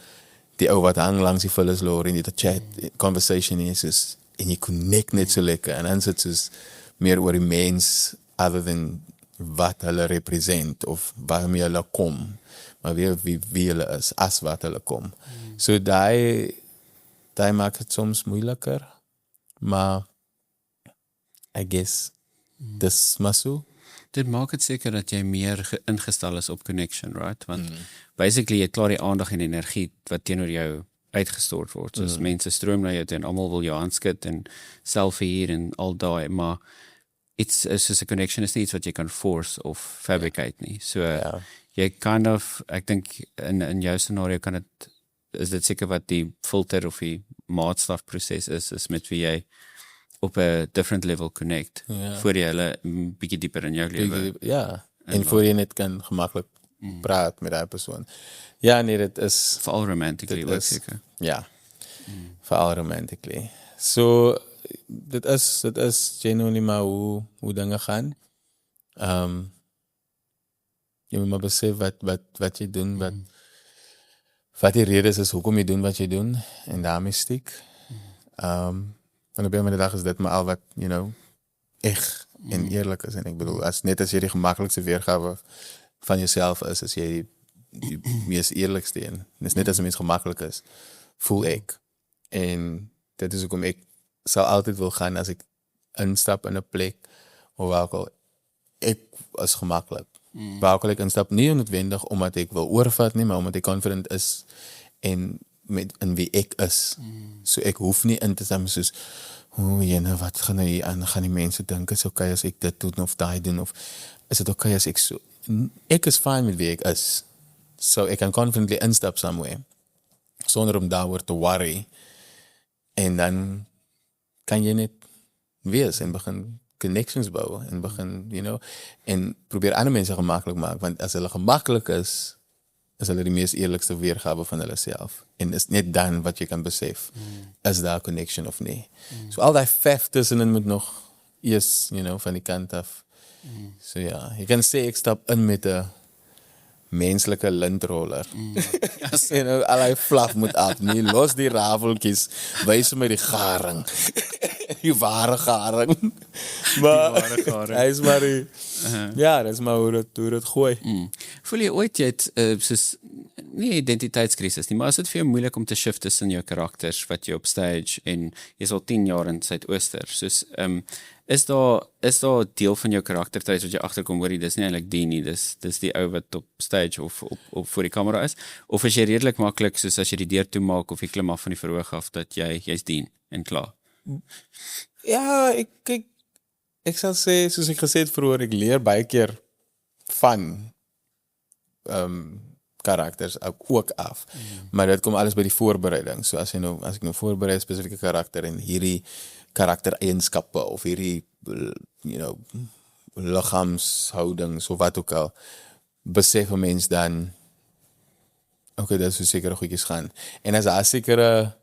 die ou wat hang langs die vullisloor en die chat, conversation is en jy connect net so lekker en dan is dit soos meer oor die mens other than wat hulle represent of waarmee hulle kom, maar weer wie hulle is as wat hulle kom. So daai maak het soms moeiliker, maar I guess dis maar so. Dit maak het seker dat jy meer ingestel is op connection, right? Want basically jy het klaar die aandag en energie wat teenoor jou uitgestort word. Soos mense stroom na jou toe en almal wil jou aanskud en selfie hier en al daai, maar soos 'n connection is nie iets wat jy kan force of fabricate nie. So jy kind of, ek dink in jou scenario is dit seker wat die filter of die maatstafproses is met wie jy op 'n different level connect, voor jy hulle 'n bietjie dieper in jou lewe. Ja, en voor jy net kan gemaklik praat met daai persoon. Ja, nee, dit is Veral romantically ook seker. Ja, veral romantically. So, dit is genuinely maar hoe dinge gaan. Jy moet maar besef wat jy doen, wat die rede is hoekom jy doen wat jy doen, en daarmee stiek. Van op 'n van die dag is dit maar al wat, echt en eerlijk is. En ik bedoel, as jy die gemakkelijkste weergawe van jezelf is, as jy die meest eerlijkste en is net as een mens gemakkelijk is, voel ik. En dit is hoekom ik sal altyd wil gaan as ek instap in 'n plek, of welke ek is gemakkelijk. Waar ek instap, nie noodwendig omdat ek wil oorvat nie, maar omdat ek confident is en in wie ek is. So ek hoef nie in te staan soos, wat gaan hier aan, gaan die mense dink, is okay as ek dit doen of daai doen, of is dit okay as ek so, ek is fine met wie ek is. So ek kan confidently instap somewhere, sonder om daaroor te worry, en dan kan jy net wees en begin connections bouwen en begin, en probeer ander mense gemakkelijk maken, want as hulle gemakkelijk is hulle die meest eerlijkste weergave van hulle self. En is net dan wat jy kan besef, is daar connection of nie. So al die vef tussenin moet nog eers, van die kant af. So ja, jy kan sê ek stap in met 'n menslike lindroller. Al die flaf moet af, nie los die rafeltjies, wys my die garing. Die ware garing. Maar hy is maar die, ja, dat is maar hoe dit gooi. Voel jy ooit jy het soos nie identiteitskrisis nie, maar is dit vir jou moeilik om te shift tussen jou karakters wat jy op stage en jy is al 10 jaar in Suid-Ooster, soos is daar deel van jou karaktertreis wat jy agterkom, hoorie, dis nie eintlik die nie, dis die ou wat op stage of op voor die kamera is, of is jy redelik maklik soos as jy die deur toe maak of jy klim af van die verhoog af dat jy's dien en klaar? Ja, ek sal sê, soos ek gesê het vroeër, ek leer baie keer van karakters ook af. Maar dit kom alles by die voorbereiding. So as ek nou voorberei spesifieke karakter en hierdie karaktereienskappe of hierdie liggaamshoudings of wat ook al, besef 'n mens dan okay, dit is so sekere goedjies gaan. En as daar sekere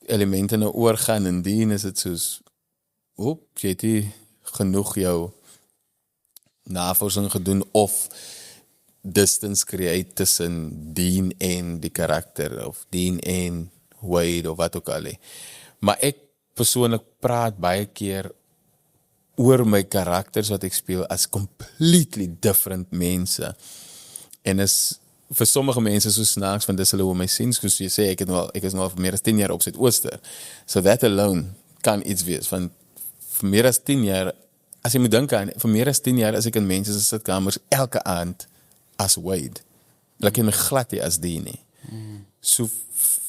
elemente nou oorgaan en dien is dit soos jy het nie genoeg jou navorsing gedoen of distance create tussen Dean en die karakter of Dean en Wade of wat ook al. Maar ek persoonlik praat baie keer oor my karakters wat ek speel as completely different mense. En is vir sommige mense so snaaks, want dis hulle hoe my sien, soos jy sê, ek is nou al vir meer as 10 jaar op Suid-Ooster. So that alone kan iets wees, want vir meer as 10 jaar, as jy moet dink aan, vir meer as 10 jaar is ek in mense se sitkamers elke aand as Wade. Like my glad nie as die nie. So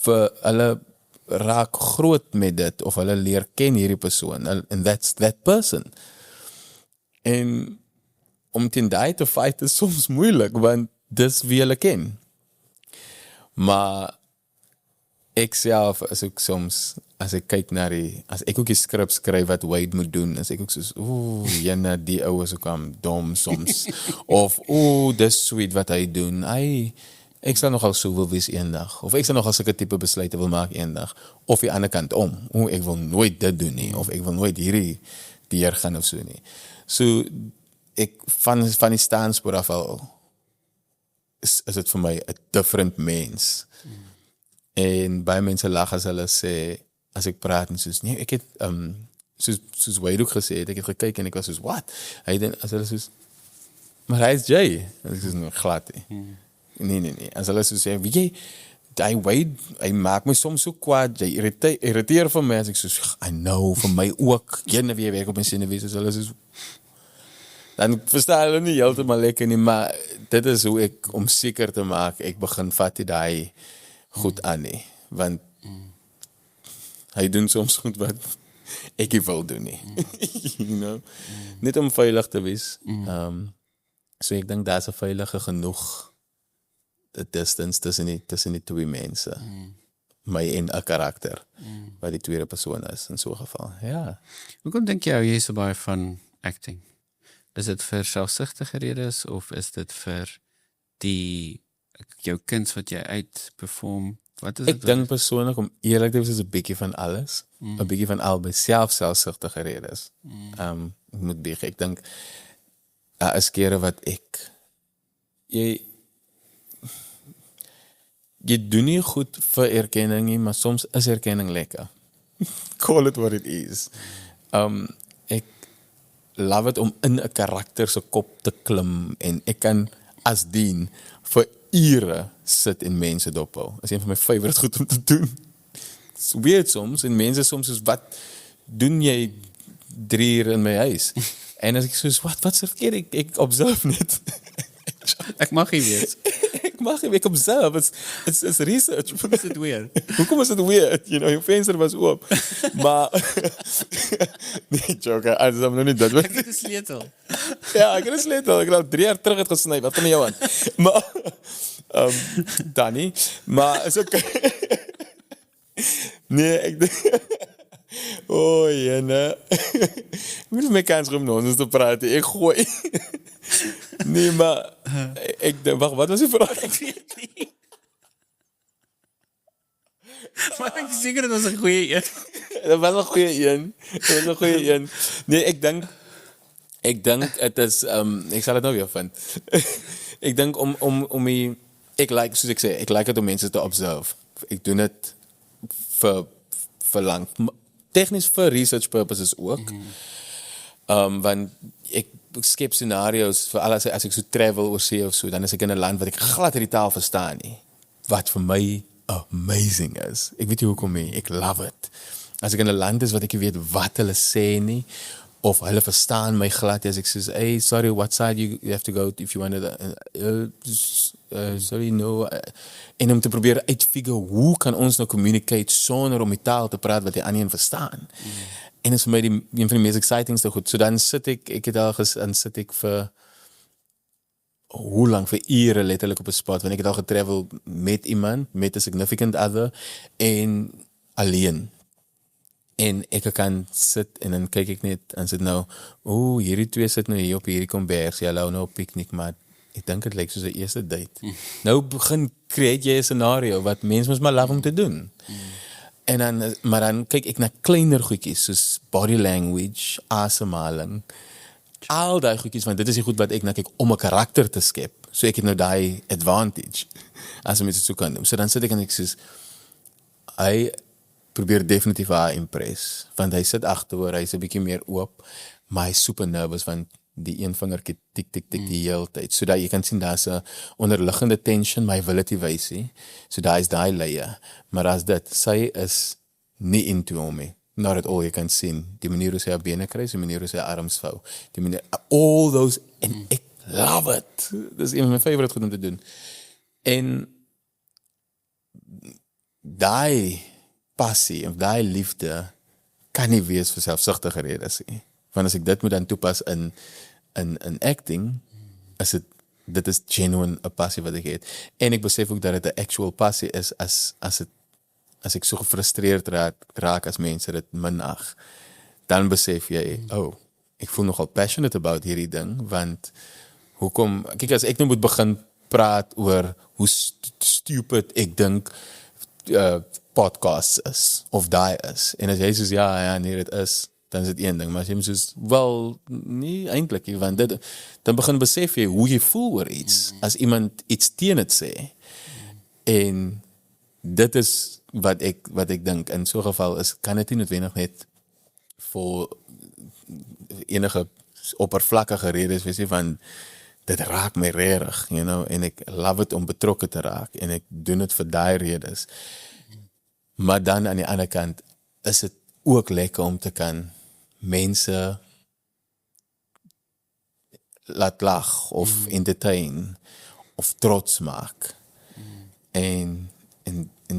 vir hulle raak groot met dit, of hulle leer ken hierdie persoon, and that's that person. En om teen daai te fight is soms moeilik, want dis wie hulle ken. Maar ek self is ook soms, as ek kyk na as ek ook die skrip skryf wat Wade moet doen, as ek ook soos, jyne, die ou is ook am dom soms. Of, dis sweet wat hy doen. Ek sal nogal so wil wees eendag. Of ek sal nogal sulke tipe besluite wil maak eendag. Of die ander kant om. Ek wil nooit dit doen nie. Of ek wil nooit hierdie deur gaan of so nie. So, ek van die staanspoor af al is dit vir my 'n different mens. En baie mense lag as hulle sê, as ek praat en soos, nee, ek het, soos Wade ook gesê het, ek het gekyk en ek was soos, what? As hulle soos, maar hy is Jay. En ek soos, nou, glad nie. Nee. As hulle soos sê, weet jy, die Wade, hy maak my soms so kwaad, jy irriteer vir my, as ek soos, I know, vir my ook, jyne wie werk op my sinewees, as hulle soos, dan verstaan hulle nie heeltemal lekker nie, maar dit is hoe ek, om seker te maak, ek begin vat die goed aan nie, want hy doen soms goed wat ek nie wil doen nie. Net om veilig te wees. So ek dink daar is 'n veilige genoeg distance tussen die twee mense. My en 'n karakter, wat die tweede persoon is, in so 'n geval. Ja. Hoekom dink jy jy is so baie van acting? Is dit vir selfsugtige redes, of is dit vir jou kuns wat jy uitperform? Wat is Ek dit? dink persoonlik om eerlik te wees is 'n bietjie van alles. 'n Bietjie van albei, selfsugtige redes. Ek moet bieg, ek dink daar is kere wat jy doen nie goed vir erkenning nie, maar soms is erkenning lekker. Call it what it is. Ek love it om in 'n karakter se kop te klim en ek kan as dien vir ure sit en mense dophou. Is een van my favorite goed om te doen. It's weird soms en mense soms is wat doen jy 3 uur in my huis? En as ek soos wat se verkeerd ek observe net. Ek mag nie weet. ek observe. It's research. Is dit weer? Hoekom is dit weird? You know, jou venster was oop. Maar nee, joke. As I'm nog nie dit. Ek het 'n sleutel. Ja, ek het 'n sleutel. Ek het al 3 jaar terug het gesny. Wat van jou aan? Maar Danny, maar is ook nee, ek dink jene. Ek moet my kans om nou ons te praat. Ek gooi. Nee, maar ek dink wat was die vraag? Ek weet nie. Maar ek is seker dit was 'n goeie een. Dit was 'n goeie een. Nee, ek dink dit is ek sal dit nou weer vind. Ek dink om die ek like soos ek sê, ek like dit om mense te observe. Ek doen dit vir lank. Tegnies vir research purposes ook. Want ek skep scenario's vir alles as ek so travel oor see of so, dan is ek in 'n land wat ek glad nie die taal verstaan nie. Wat vir my amazing is. Ek weet nie hoekom nie, ek love it. As ek in 'n land is wat ek nie weet wat hulle sê nie, of hulle verstaan my glad as ek sê, hey, sorry, what side you have to go if you want to, sorry, no. En om te probeer uitfigure, hoe kan ons nou communicate sonder om die taal te praat wat die ander een verstaan. En is vir my een van die meest excitingste goed. So dan sit ek het al dan sit ek vir hoe lang, vir ure letterlik op 'n spot, want ek het al getravel met iemand, met 'n significant other, en alleen. En ek kan sit en dan kyk ek net en sit nou, hierdie twee sit nou hier op hierdie kombers, hulle hou nou op piknik, maar ek dink dit lyk soos 'n eerste date. Nou begin create jy 'n scenario wat mense mos maar love om te doen. En dan, maar dan kyk ek na kleiner goedjies soos body language, asemhaling, al daai goedjies, want dit is die goed wat ek na kyk om 'n karakter te skep. So ek het nou daai advantage as om dit so kan doen. So dan sit ek en ek sê hy probeer definitief haar impress, want hy sit agteroor, hy's 'n bietjie meer oop, maar hy's super nervous want die een vingertjie tik tik tik die hele tyd. So dat jy kan sien daar's 'n onderliggende tension, maar hy wil dit nie wys nie. So daar is daai layer. Maar as dit, sy is nie into hom. Not at all, jy kan sien. Die manier hoe sy haar bene kry, die manier hoe sy haar arms vou. Die manier, all those, en ek love it. Dis een van my favorite goed om te doen. En daai passie, of daai liefde, kan nie wees vir selfsugtige redes nie. Want as ek dit moet dan toepas in acting, dit is genuine 'n passie wat ek het. En ek besef ook dat dit 'n actual passie is as ek so gefrustreerd raak as mense dit minag. Dan besef jy, ek voel nogal passionate about hierdie ding, want hoekom, kyk as ek nou moet begin praat oor hoe stupid ek dink podcasts is, of daai is, en as jy soos, ja, nee, dit is, dan is dit een ding, maar as jy soos, wel, nie eintlik, want dit, dan begin besef jy hoe jy voel oor iets, as iemand iets teen het sê, en dit is wat ek dink, in so'n geval kan dit nie noodwendig net vir enige oppervlakkige redes wees nie, van dit raak my regtig, you know, en ek love it om betrokke te raak, en ek doen dit vir daai redes. Maar dan aan die ander kant is dit ook lekker om te kan mense laat lag of entertain of trots maak. En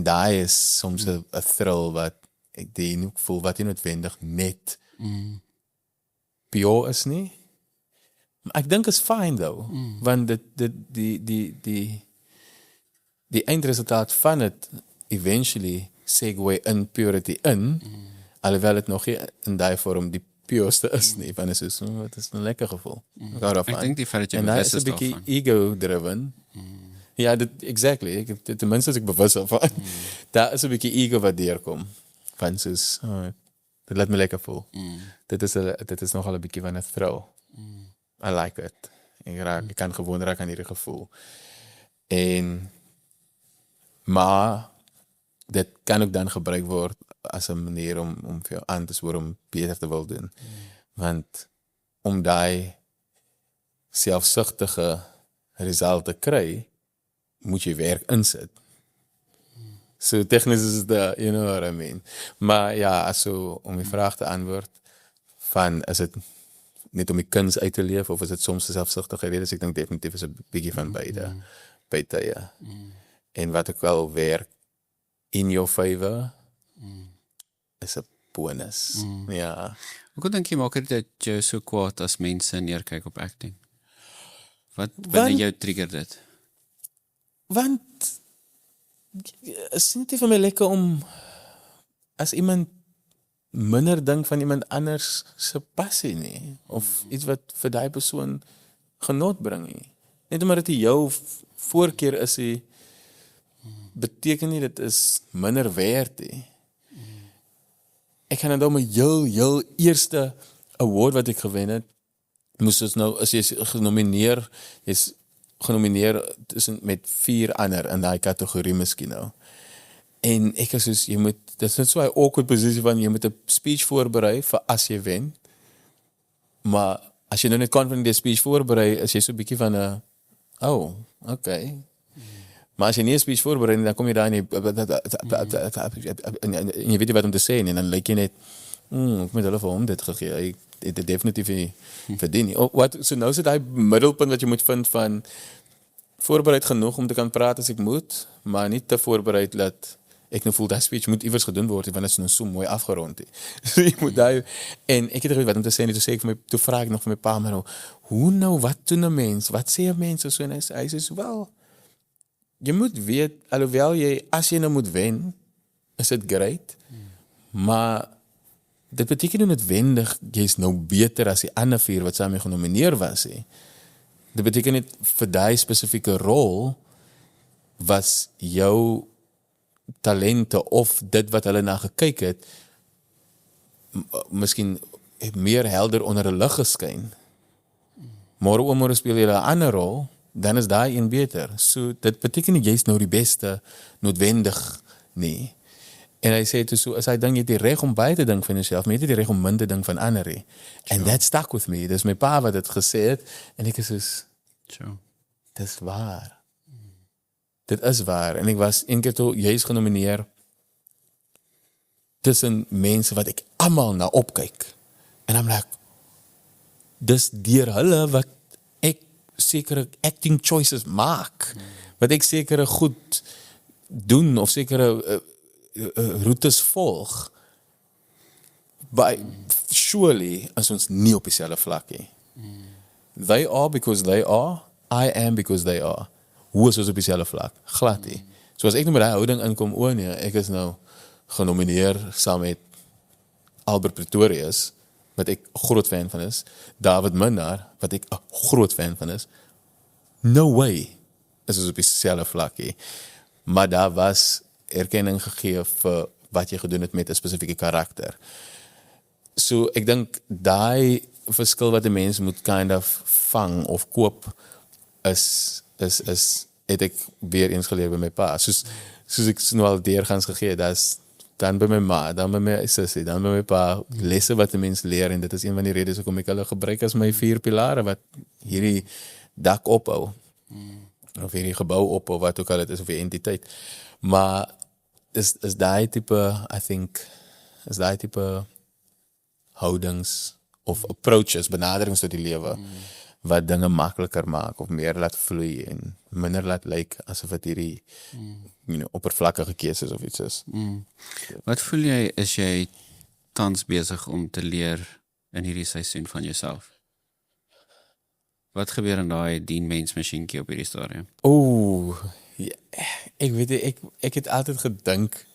daai is soms 'n thrill wat ek die voel wat nie noodwendig net pure is nie. Maar ek dink is fine though, want die eindresultaat van het eventually segue in purity in, alhoewel het nog nie in die vorm die pureste is nie, van is so, het is een lekker gevoel. Ek dink die feit dat jy en bewus is 'n bietjie daarvan. ego-driven, Ja, exactly. Tenminste as ek bewus van. Daar is 'n bietjie ego wat deurkom. Van soos, dit laat my lekker voel. Dit is nogal 'n bietjie van 'n thrill. I like it. Ek kan gewoon raak aan hierdie gevoel. Maar dit kan ook dan gebruik word as 'n manier om vir jou aan te spoor om beter te wil doen. Want om daai selfsugtige result te kry, moet jy werk insit. So tegnies is dit, you know what I mean. Maar ja, also om die vraag te antwoord van, is dit net om die kuns uit te leef, of is dit soms 'n selfsugtige rede? Ek dink definitief is 'n bietjie van beide. Ja. En wat ook al werk in your favor, is 'n bonus. Ja. Hoe dink jy maak dit jou so kwaad as mense neerkyk op acting? Wat binne jou trigger dit? Want is niet vir my lekker om as iemand minder dink van iemand anders se passie nie, of iets wat vir daai persoon genot bring nie. Net omdat dit jou voorkeur is, beteken nie dit is minder werd nie. Ek gaan onthou my heel eerste award wat ek gewen het, moes ons nou, as jy is genomineer met 4 ander in daai kategorie miskien nou. En ek is soos, dit is net so 'n awkward posisie van, jy moet 'n speech voorberei vir as jy wen. Maar as jy nou net confident die speech voorberei, is jy so 'n bietjie van okay. Maar as jy nie 'n speech voorberei nie, dan kom jy daar en jy weet nie wat om te sê nie, en dan lyk jy net, ek moet hulle vir hom dit gegee, hy het dit definitief nie verdien nie. So nou is dit daai middelpunt wat jy moet vind van, voorbereid genoeg om te kan praat as ek moet, maar nie te voorbereid dat ek nou voel, dat speech moet iewers gedoen word, want het is nou so mooi afgerond. So jy moet daar, en ek het geweet wat om te sê, en toe vraag ek nog vir my pa, maar nou, wat doen 'n mens, wat sê 'n mens, so, en hy sê, wel, jy moet weet, alhoewel as jy nou moet wen, is dit great, maar dit beteken nie noodwendig, jy is nou beter as die ander 4 wat saam mee genomineer was. Dit beteken net vir daai spesifieke rol was jou talente of dit wat hulle na gekyk het, miskien meer helder onder 'n lig geskyn. Môre speel jy 'n ander rol, dan is daai een beter. So dit beteken nie jy's nou die beste noodwendig nie. En hy sê toe so, as hy dink jy het die reg om baie te dink van jouself, maar jy het die reg om min te dink van ander nie. And that stuck with me. Dis my pa wat dit gesê het, en ek is soos, dis waar. Dit is waar. En ek was een keer toe juist genomineer tussen mense wat ek almal na opkyk. En I'm like, dis deur hulle wat ek sekere acting choices maak. Wat ek sekere goed doen, of sekere routes volg. But surely is ons nie op dieselfde vlak nie. They are because they are, I am because they are. Hoe is ons op dieselfde vlak? Glad nie. So as ek nou met daai houding inkom, nee, ek is nou genomineer saam met Albert Pretorius, wat ek groot fan van is, David Minnar, wat ek 'n groot fan van is. No way is ons op dieselfde vlak nie. Maar daar was erkenning gegee vir wat jy gedoen het met 'n spesifieke karakter. So ek dink daai verskil wat 'n mens moet kind of vang of koop is het ek weer eens geleer by my pa. Soos ek nou al deurgangs gegee, dat dan by my ma, dan by my sussie, dan by my pa, lesse wat 'n mens leer, en dit is een van die redes hoekom ek hulle gebruik as my 4 pilare wat hierdie dak ophou. Of hierdie gebou ophou, wat ook al dit is, of die entiteit. Maar is daai tipe, I think, is daai tipe houdings of approaches, benaderings tot die lewe, wat dinge makliker maak, of meer laat vloei, en minder laat lyk asof dit hierdie oppervlakkige keuses of iets is. Wat voel jy, is jy tans besig om te leer in hierdie seisoen van jouself? Wat gebeur in daai dienmensmasjienkie op hierdie stadium? Ja, ek weet ek het altyd gedink,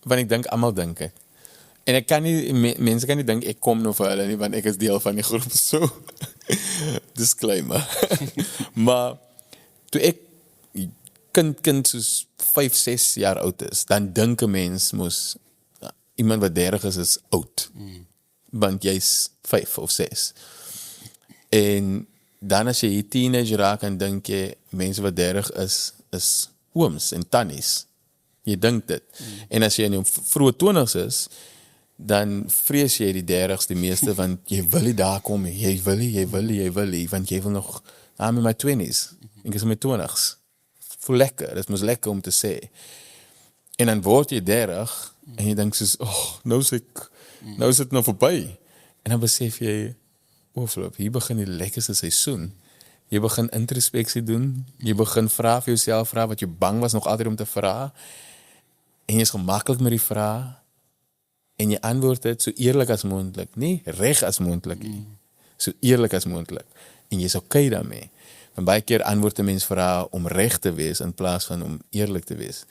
want ek dink almal dink ek. En ek kan nie, mense kan nie dink ek kom nou vir hulle nie, want ek is deel van die groep, so disclaimer. Maar toe ek kind soos 5, 6 jaar oud is, dan dink 'n mens mos iemand wat 30 is oud. Want jy's 5 of 6. En dan as jy hier teenager raak en dink jy mense wat 30 is ooms en tannies. Jy dink dit. En as jy in jou vroeë 20's is, dan vrees jy die 30's die meeste, want jy wil nie daar kom nie. Jy wil nie, want jy wil nog, I'm in my 20's. Ek is in my 20's. Voel lekker, dit is lekker om te sê. En dan word jy 30, en jy dink soos, nou is dit nou verby. En dan besef jy, Flip, hier begin die lekkerste seisoen. Jy begin introspeksie doen, jy begin vra vir jouself, vra wat jy bang was nog altyd om te vra, en jy is gemaklik met die vraag, en jy antwoord dit so eerlik as moontlik, nie reg as moontlik nie, so eerlik as moontlik, en jy is okay daarmee. Want baie keer antwoord 'n mens vrae om reg te wees, in plaas van om eerlik te wees.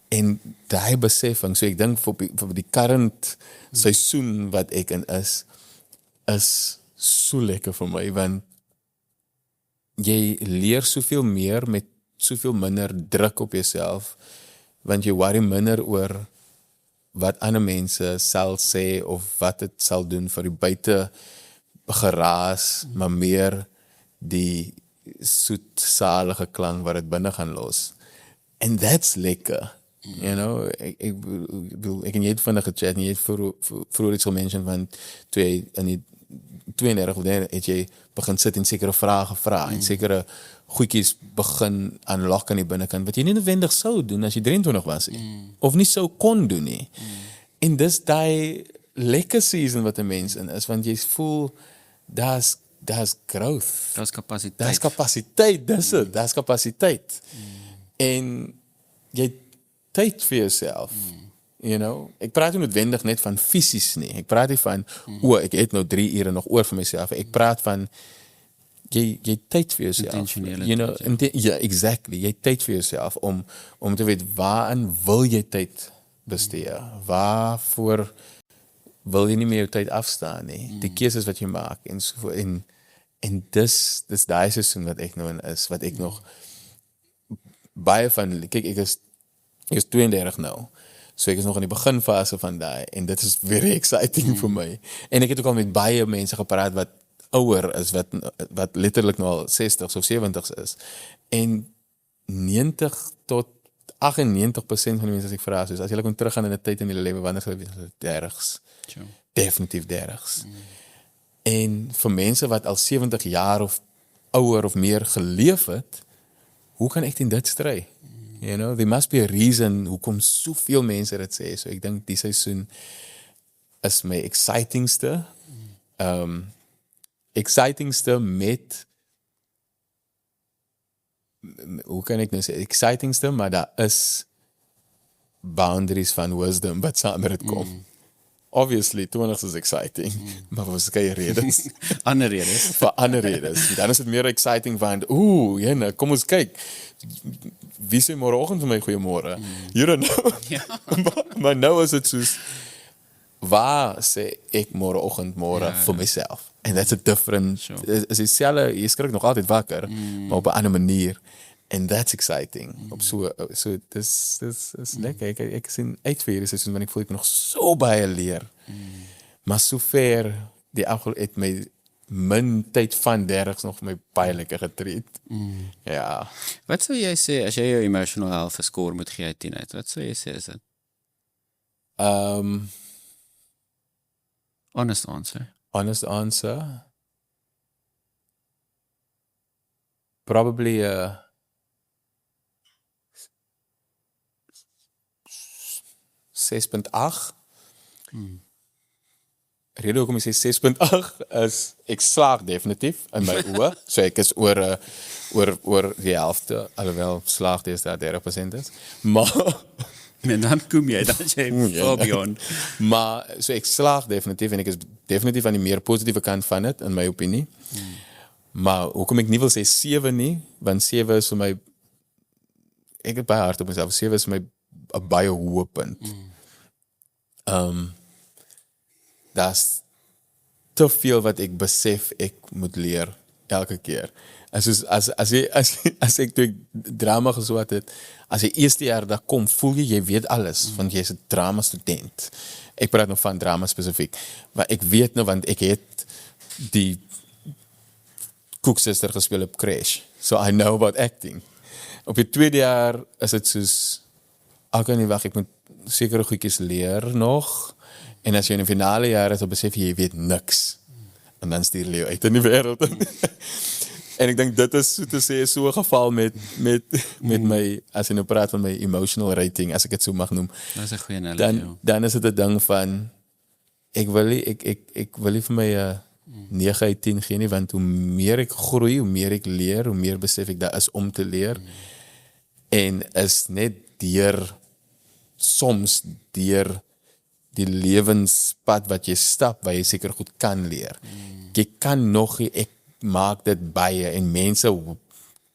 En daai besefing, so ek dink vir die current seisoen wat ek in is so lekker vir my, want jy leer soveel meer met soveel minder druk op jouself, want jy worry minder oor wat ander mense sal sê of wat dit sal doen vir die buite geraas, maar meer die soetsalige klank wat dit binne gaan los. And that's lekker. You know, ek en jy het vinnig gechat en jy het vroeger iets gemention van toe jy in die 32 of het jy begin sit en sekere vrae gevra en sekere goedjies begin unlock aan die binnekant wat jy nie noodwendig sou doen as jy 23 was nie. Of nie sou kon doen nie. En dis die lekker season wat 'n mens in is, want jy voel daar's growth. Daar's kapasiteit. Daar's kapasiteit, daar's kapasiteit. En jy tyd vir jouself. You know, ek praat nie noodwendig net van fisies nie. Ek praat nie van ek het nou 3 ure nog oor vir myself. Ek praat van jy tyd vir jouself. Intentionele You know, ja, exactly. Jy tyd vir jouself om te weet waaraan wil jy tyd bestee? Waarvoor wil jy nie meer jou tyd afstaan nie? Die keuses wat jy maak en so en dis daai seisoen wat ek nou in is, wat ek nog baie van kyk ek is 32 nou. So ek is nog in die beginfase van daai en dit is very exciting vir my. En ek het ook al met baie mense gepraat wat ouer is, wat letterlik nou al 60s of 70s is. En 90 tot 98% van die mense as ek vra, soos as jy kon teruggaan in 'n tyd in die lewe wanneer sou jy wees? 30s. Sure. Definitief 30s. En vir mense wat al 70 jaar of ouer of meer geleef het, hoe kan ek teen dit stry? You know, there must be a reason hoekom soveel mense dit sê. So ek dink die seisoen is my excitingste. Excitingste met hoe kan ek nou sê? Excitingste, maar daar is boundaries van wisdom wat saam met dit kom. Obviously, 20 is exciting, maar vir skeye redes. Ander redes. Vir ander redes. Dan is dit meer exciting van, jene, kom ons kyk. Wie sê môreoggend vir my goeiemôre? You don't know. Ja. maar nou is dit soos, waar sê ek môreoggend vir myself? And that's a different, is dieselfde, jy skrik nog altyd wakker, maar op 'n ander manier. And that's exciting. Op so dis lekker. Ek sien uit vir hierdie seisoen, want ek voel ek nog so baie leer. Maar sover die afgelope het my min tyd van 30's nog my baie lekker getreed. Ja. Wat sou jy sê as jy jou emotional health 'n score moet gee uit 10 uit? Wat sou jy sê is dit? Honest answer. Honest answer. Probably 6.8. Rede hoekom ek sê 6.8 is ek slaag definitief in my oë. So ek is oor die helfte, alhoewel slaag dis daar 30% is. Maar En dan kom jy, dan jy far beyond. Maar so ek slaag definitief en ek is definitief aan die meer positiewe kant van dit in my opinie. Maar hoekom ek nie wil sê 7 nie, want 7 is vir my ek het baie hard op myself. 7 is vir my 'n baie hoë punt. Daar's te veel wat ek besef ek moet leer elke keer. As ek toe ek drama geswat het, as jy eerste jaar daar kom, voel jy weet alles, want jy is 'n drama student. Ek praat nog van drama spesifiek, maar ek weet nou, want ek het die koeksuster gespeel op Crash, so I know about acting. Op die tweede jaar is dit soos, ek kan nie wag, ek moet sekere goedjies leer nog, en as jy in die finale jaar is, dan besef jy weet niks, en dan stuur jy jou uit in die wêreld. En ek dink dit is so te sê so 'n geval met my, as jy nou praat van my emotional rating, as ek dit so mag noem. Dat is 'n goeie analogie. Dan is dit 'n ding van ek wil nie vir my 'n 9 uit 10 gee nie, want hoe meer ek groei, hoe meer ek leer, hoe meer besef ek daar is om te leer. En is net soms deur die lewenspad wat jy stap, waar jy seker goed kan leer. Jy kan nog nie, ek maak dit baie, en mense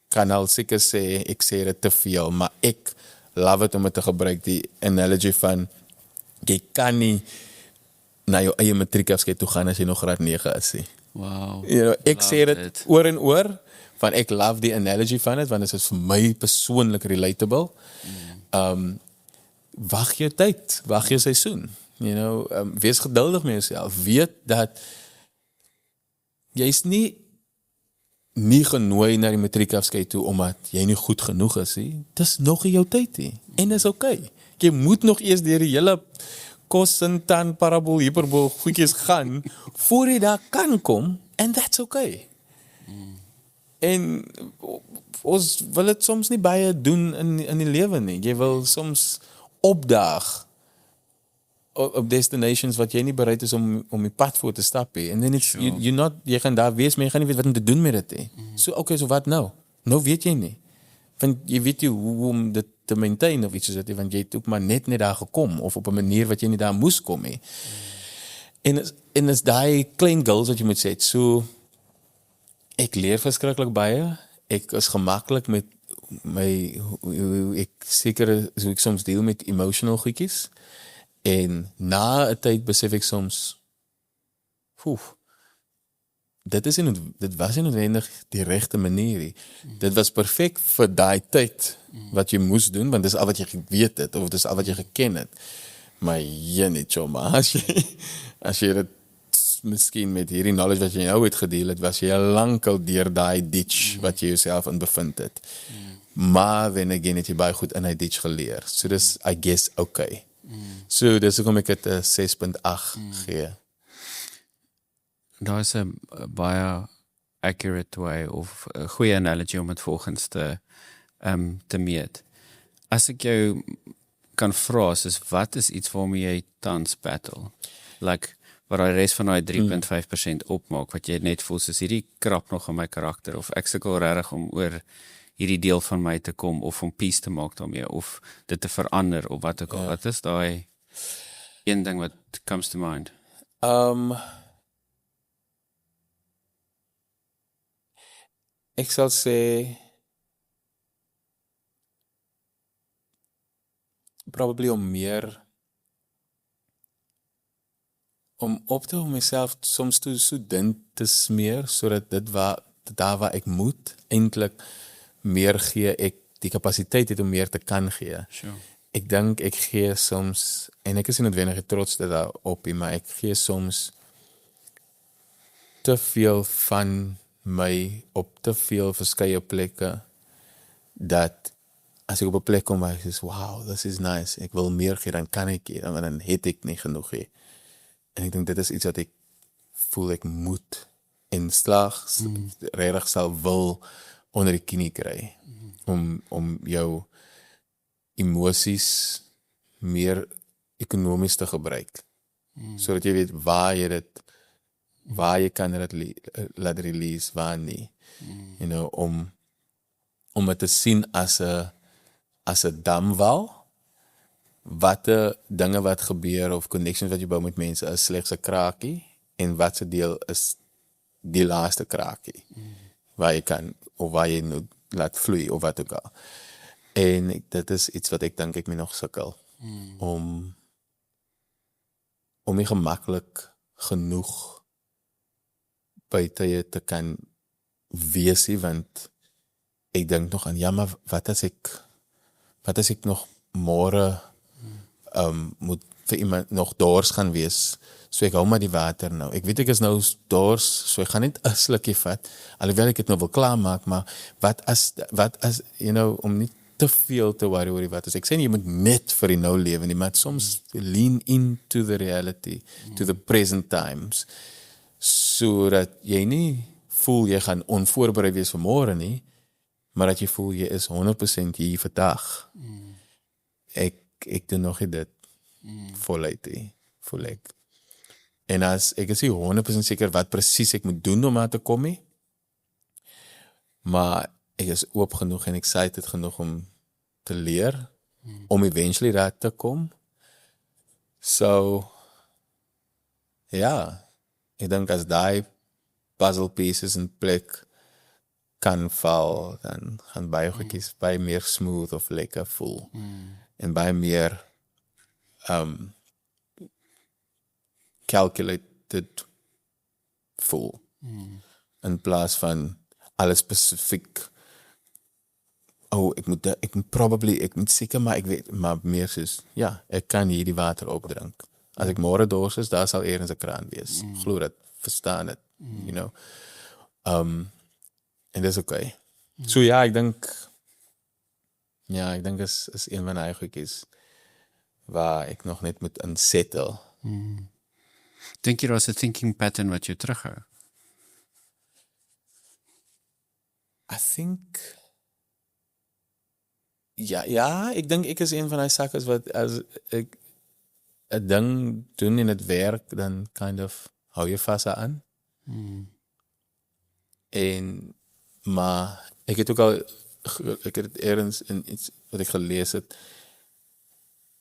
kan al seker sê, ek sê dit te veel, maar ek love it om het te gebruik, die analogy van, jy kan nie na jou eie matriekafskeid toe gaan as jy nog graad 9 is. Wow. You know, ek sê Love dit it. oor en oor, van ek love die analogy van dit, want dit is vir my persoonlik relatable. Wag jou tyd, wag jou seisoen. You know, wees geduldig met jouself. Weet dat jy's nie genooi na die matriekafskeid toe omdat jy nie goed genoeg is nie. Dis nog nie jou tyd nie. En dis okay. Jy moet nog eers deur die hele kosintan, parabool, hyperbool goedjies gaan voor jy daar kan kom, and that's okay. En ons wil dit soms nie baie doen in die lewe nie. Jy wil soms opdaag op destinations wat jy nie bereid is om die pad voor te stap nie. And then it's, jy gaan daar wees, maar jy gaan nie weet wat om te doen met dit nie. So, okay, so wat nou? Nou weet jy nie. Want jy weet nie hoe om dit te maintain of iets soos dit, want jy het ook maar net daar gekom, of op 'n manier wat jy nie daar moes kom nie. En is daai klein goals wat jy moet set. So, ek leer verskriklik baie. Ek is gemaklik met hoe ek seker so ek soms deel met emotional goedjies. En na 'n tyd besef ek soms, dit was nie noodwendig die regte manier nie. Dit was perfek vir daai tyd wat jy moes doen, want dis al wat jy geweet het, of dis al wat jy geken het. Maar jy choma, as jy dit miskien met hierdie knowledge wat jy nou het gedeel het, was jy lankal deur daai ditch wat jy jouself in bevind het. Maar then again het jy baie goed in hy ditch geleer. So dis, I guess, okay. So dis hoekom ek het 'n 6.8 gee. Daar is 'n baie accurate way of 'n goeie analogy om dit volgens te meet. As ek jou kan vra, soos wat is iets waarmee jy tans battle? Like, wat die res van daai 3.5% opmaak, wat jy net voel, soos hierdie krap nog in my karakter, of ek sukkel regtig om oor hierdie deel van my te kom, of om peace te maak daarmee, of dit te verander, of wat ook al. Wat is daai een ding wat comes to mind? Ek sal sê probably om op te hou myself soms toe so dun te smeer, sodat daar waar ek moet eintlik meer gee, ek die kapasiteit het om meer te kan gee. Sure. Ek dink ek gee soms, en ek is nie noodwendig trots daarop, maar ek gee soms te veel van my op te veel verskeie plekke, dat as ek op 'n plek kom waar ek sê, wow, this is nice, ek wil meer gee, dan kan ek gee, dan het ek nie genoeg gee. En ek dink dit is iets wat ek voel ek moet en regtig sal wil onder die knie kry, om jou emosies meer ekonomies te gebruik, sodat jy weet waar jy kan dit laat release, waar nie. You know, om het te sien as 'n damwal, watte dinge wat gebeur, of connections wat jy bou met mense, is slegs 'n kraakie, en wat se deel is die laaste kraakie, waar jy kan, of waar jy nou laat vloei, of wat ook al. En dit is iets wat ek dink ek my nog sukkel, om nie gemaklik genoeg buite jy te kan wees nie, want ek dink nog aan, ja, maar wat as ek nog môre moet vir iemand nog dors gaan wees, so ek hou maar die water nou. Ek weet ek is nou dors, so ek gaan net 'n slukkie vat, alhoewel ek dit nou wil klaarmaak, maar wat as, om nie te veel te worry oor die wat as. Ek sê nie, jy moet net vir die nou lewe nie, maar soms lean into the reality, to the present times, sodat jy nie voel jy gaan onvoorbereid wees vir môre nie, maar dat jy voel jy is 100% hier vandag. Ek doen nog nie dit voluit nie, voel ek. En as ek is nie 100% seker wat presies ek moet doen om daar te kom nie, maar ek is oop genoeg en excited genoeg om te leer, om eventually daar te kom. So, ja, ek dink as die puzzle pieces in plek kan val, dan gaan baie goedjies baie meer smooth of lekker voel. En baie meer calculated voel. In plaas van alles spesifiek, ek moet seker, maar ek weet, maar meer soos, ja, ek kan hier die water opdrink. As ek môre dors is, daar sal eers 'n kraan wees. Glo dit, verstaan dit, you know. En dis okay. So ja, ek dink is een van die goedjies waar ek nog net moet insettle. Dink jy daar's 'n thinking pattern wat jou terughou? I think ja, ek dink ek is een van die sakkes wat as ek 'n ding doen en dit werk, dan kind of hou jy vas aan. Maar ek het ook al ek het ergens in iets wat ek gelees het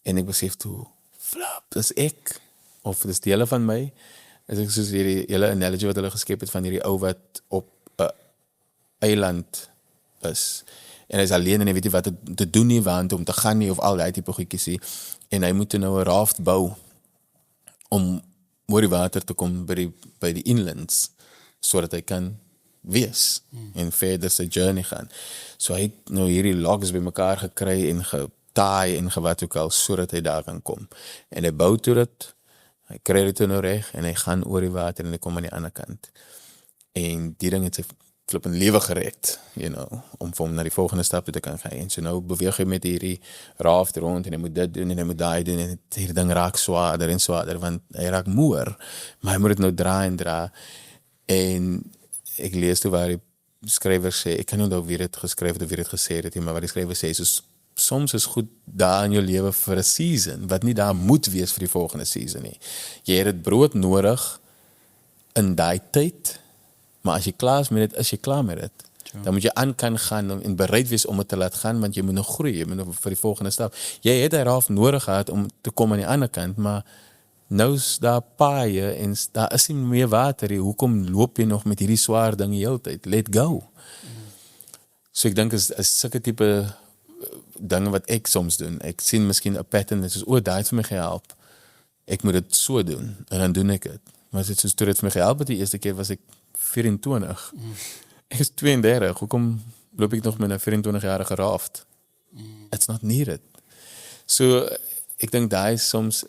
en ek besef toe, flap, dis ek of dis dele van my. As ek soos hierdie hele analogy wat hulle geskep het van hierdie ou wat op 'n eiland is en hy is alleen en hy weet nie wat te doen nie, want om te gaan nie of al die tipe goedjies nie, en hy moet nou 'n raft bou om oor die water te kom by die inlands, sodat hy kan wees en verder sy journey gaan. So hy het nou hierdie logs bymekaar gekry en getaai en wat ook al, sodat hy daar kan kom. En hy bou toe dit, hy kry dit nou reg en hy gaan oor die water en hy kom aan die ander kant. En die ding het sy flippend lewe gered, om vir hom na die volgende stap te kan gaan. En so nou beweeg hy met hierdie raft rond en hy moet dit doen en hy moet daai doen en hierdie ding raak swaarder en swaarder, want hy raak moer, maar hy moet dit nou dra en dra. En ek lees toe waar die skrywer sê, ek kan nie onthou wie dit geskryf het of wie dit gesê het, maar waar die skrywer sê, soms is goed daar in jou lewe vir 'n season, wat nie daar moet wees vir die volgende season nie. Jy het dit brood nodig in daai tyd, maar as jy klaar is met dit, is jy klaar met dit. Dan moet jy aan kan gaan en bereid wees om dit te laat gaan, want jy moet nog groei, jy moet nog vir die volgende stap. Jy het daarof nodig gehad om te kom aan die ander kant, maar nou is daar paaie en daar is nie meer water nie. Hoekom loop jy nog met hierdie swaar ding die hele tyd? Let go. So ek dink is sulke tipe dinge wat ek soms doen. Ek sien miskien 'n pattern en soos, daai het vir my gehelp. Ek moet dit so doen en dan doen ek dit. Maar dit soos toe dit vir my gehelp het die eerste keer was ek 24. Ek is 32. Hoekom loop ek nog met 'n 24-jarige raft? It's not needed. So ek dink daai is soms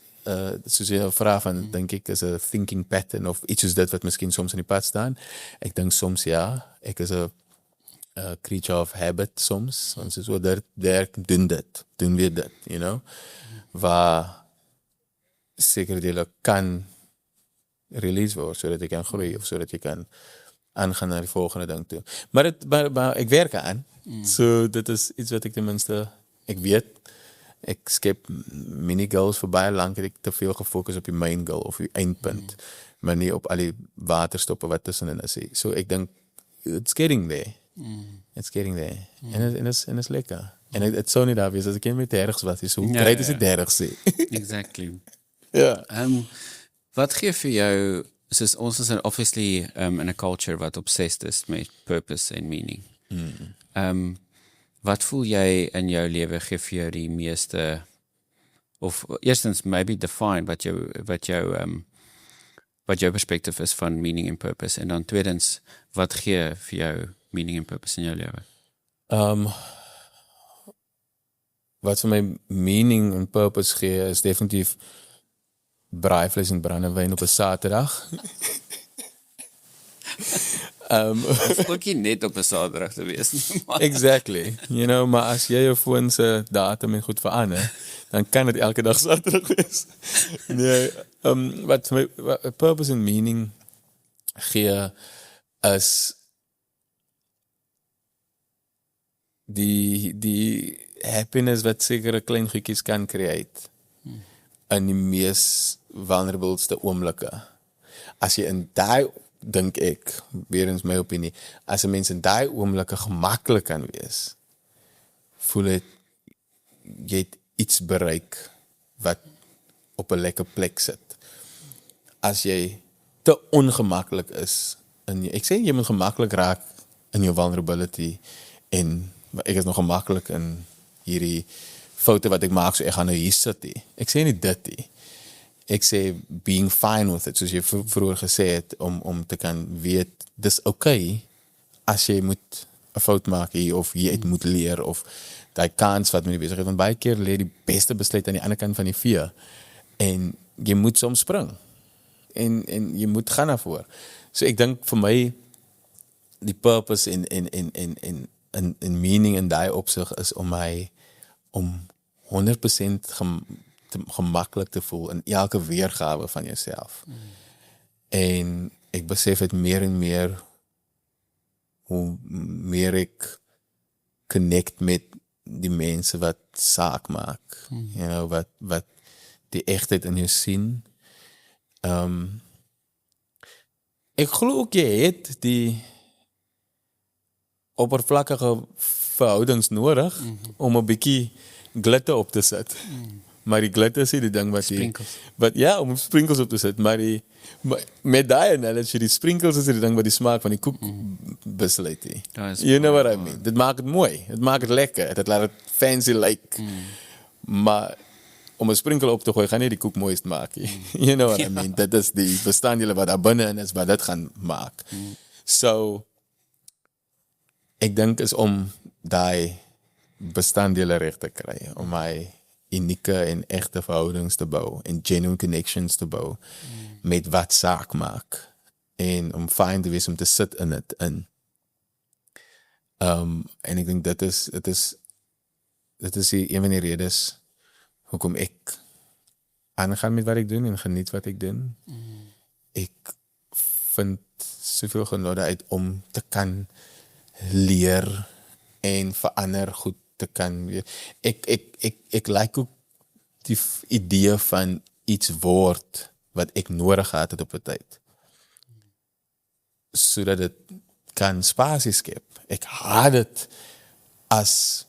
soos jy nou vra van, dink ek is 'n thinking pattern of iets soos dit wat miskien soms in die pad staan. Ek dink soms ja, ek is 'n creature of habit soms. Ons is so doen weer dit, waar seker dele kan release word, sodat jy kan groei of sodat jy kan aangaan na die volgende ding toe. Maar ek werk aan. So dit is iets wat ek ten minste, ek weet, ek skep mini-goals vir baie lank het ek te veel gefokus op die main goal of die eindpunt, maar nie op al die waterstoppe wat tussenin is. So ek dink, it's getting there. It's getting there. En is lekker. En het sou nie daar wees, as ek met dergs was, so hoe kry dit sy dergs sê? Exactly. Ja. Wat gee vir jou, soos ons is obviously in a culture wat obsessed is met purpose and meaning. Wat voel jy in jou lewe gee vir jou die meeste, of eerstens maybe define wat jou wat jou perspektief is van meaning en purpose, en dan tweedens, wat gee vir jou meaning en purpose in jou lewe? Wat vir my meaning en purpose gee, is definitief braaivleis en brandewyn op 'n Saterdag. Dit is ook nie net op 'n Saterdag te wees nie, maar Exactly. Maar as jy jou foon se datum en goed verander, dan kan dit elke dag Saterdag wees. Nee, wat vir my purpose en meaning gee, is die happiness wat sekere klein goedjies kan create in die mees vulnerabelste oomblikke. As jy in daai, dink ek, weer eens my opinie, as 'n mens in daai oomblikke gemaklik kan wees, voel dit jy het iets bereik wat op 'n lekker plek sit. As jy te ongemaklik is, ek sê jy moet gemaklik raak in jou vulnerability, en ek is nog gemaklik in hierdie foute wat ek maak, so ek gaan nou hier sit nie. Ek sê nie dit nie. Ek sê being fine with it, soos jy vroeër gesê het, om te kan weet, dis okay, as jy moet 'n fout maak hier, of jy het moet leer, of daai kans wat met die besigheid, want baie keer lê die beste besluit aan die ander kant van die vee, en jy moet soms spring, en jy moet gaan daarvoor. So ek dink vir my, die purpose en meaning in daai opsig is om 100% gemaklik te voel in elke weergawe van jouself. En ek besef het meer en meer, hoe meer ek connect met die mense wat saak maak, wat die echtheid in jou sien. Ek glo ook jy het die oppervlakkige verhoudings nodig om 'n bietjie glitter op te sit. Maar die glitter is die ding om sprinkles op te sit, maar met daai analogy, die sprinkles is die ding wat die smaak van die koek besluit. You know what I mean? Dit maak het mooi, dit maak het lekker, dit laat het fancy lyk. Maar om 'n sprinkel op te gooi, gaan nie die koek mooist maak nie. You know what I mean? Dit is die bestanddele wat daar binne in is, wat dit gaan maak. So, ek dink is om daai bestanddele reg te kry, om my unieke en egte verhoudings te bou, en genuine connections te bou, met wat saak maak, en om fine te wees om te sit in dit. En ek dink dit is een van die redes hoekom ek aangaan met wat ek doen en geniet wat ek doen. Ek vind soveel genade uit om te kan leer en verander goed te kan weet. Ek like ook die idee van iets word wat ek nodig gehad het op 'n tyd, sodat dit kan spasie skep. Ek haat dit as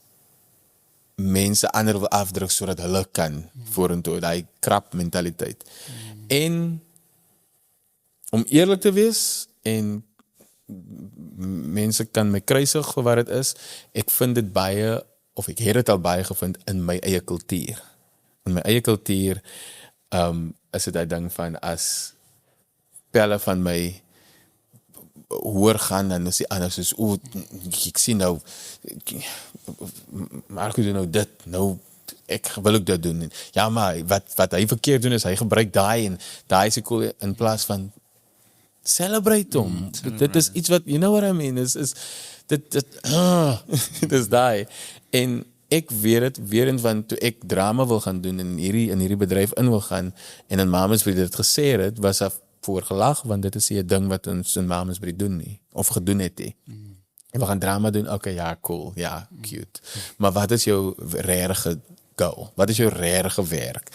mense ander wil afdruk sodat hulle kan vorentoe, daai krap mentaliteit. En om eerlik te wees, en mense kan my kruisig vir wat dit is, ek vind dit baie, of ek het dit al baie gevind in my eie kultuur. In my eie kultuur is dit 'n ding van, as pelle van my hoor gaan, dan is die ander soos, ek sien nou, Marco doen nou dit, nou, ek wil ook dit doen. Ja, maar wat hy verkeerd doen is, hy gebruik daai, en daai is cool, in plaas van, celebrate hom. Dit is iets wat, you know what I mean, dit is daai. En ek weet het, weer eens, want toe ek drama wil gaan doen, en in hierdie bedryf in wil gaan, en in Mamasbrief dit gesê het, was hy voorgelag, want dit is nie 'n ding wat ons in Mamasbrief doen nie, of gedoen het nie. En we gaan drama doen, okay, ja, cool, ja, cute. Maar wat is jou regte goal? Wat is jou regte werk?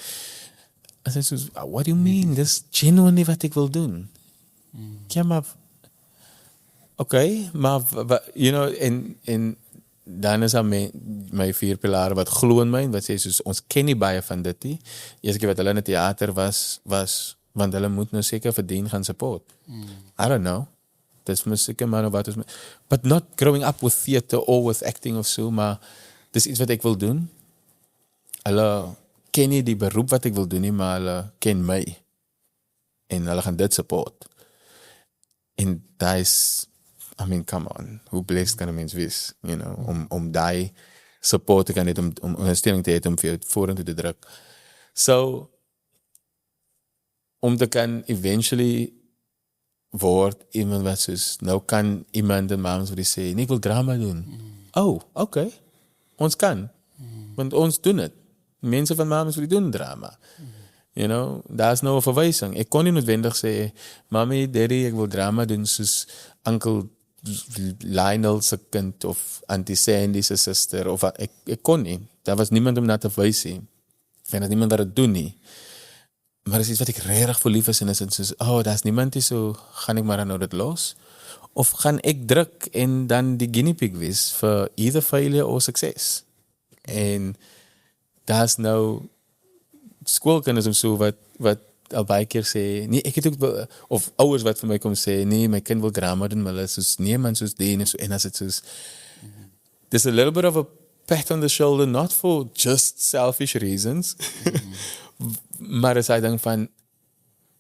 En sy sê, what do you mean? Dis genuinely wat ek wil doen. Ja, maar okay, maar you know, en dan is daar my 4 pilare wat glo in my, wat sê soos, ons ken nie baie van dit nie. Eerste keer wat hulle in die theater was want hulle moet nou seker verdien gaan support. I don't know. Dis musiek, maar wat is but not growing up with theater or with acting of so, maar dis iets wat ek wil doen. Hulle ken nie die beroep wat ek wil doen nie, maar hulle ken my. en hulle gaan dit support. En daai is, I mean, come on, hoe blessed kan 'n mens wees, you know, om daai support te kan hê, om ondersteuning te hê om vir jou vorentoe te druk. So, om te kan eventually word iemand wat soos, nou kan iemand en mams wat die sê, nee, ek wil drama doen. Oh, okay. Ons kan. Want ons doen het. Mense van mams wat die doen drama. You know, daar is nou 'n verwysing. Ek kon nie noodwendig sê, mami, daddy, ek wil drama doen soos Uncle Lionel se kind of Auntie Sandy se suster, of ek kon nie. Daar was niemand om na te wys nie. En dat niemand dat doen nie. Maar is iets wat ek regtig vir lief is en is soos, oh, daar's niemand hier, so gaan ek maar nou dit los. Of gaan ek druk en dan die guinea pig wees vir either failure or success. En daar's nou skoolkinders of so wat al baie keer sê, nee, ek het ook, of ouers wat vir my kom sê, nee, my kind wil drama doen, maar hulle soos, nee man, soos die en so, en as het soos, there's a little bit of a pat on the shoulder, not for just selfish reasons, maar as hy dink van,